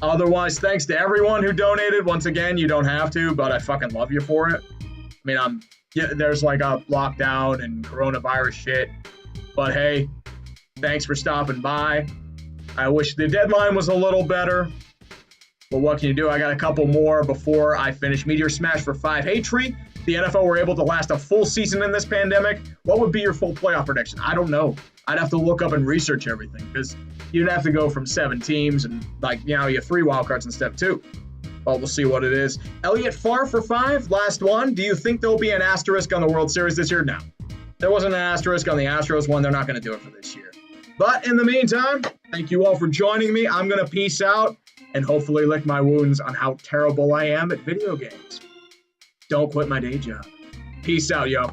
Otherwise, thanks to everyone who donated. Once again, you don't have to, but I fucking love you for it. I mean, there's like a lockdown and coronavirus shit. But hey, thanks for stopping by. I wish the deadline was a little better. But what can you do? I got a couple more before I finish. Meteor Smash for 5. Hey, Tree, the NFL were able to last a full season in this pandemic. What would be your full playoff prediction? I don't know. I'd have to look up and research everything because you'd have to go from 7 teams and you have 3 wild cards instead of 2. Well, we'll see what it is. Elliot Farr for 5. Last one. Do you think there'll be an asterisk on the World Series this year? No. There wasn't an asterisk on the Astros one. They're not going to do it for this year. But in the meantime, thank you all for joining me. I'm going to peace out and hopefully lick my wounds on how terrible I am at video games. Don't quit my day job. Peace out, yo.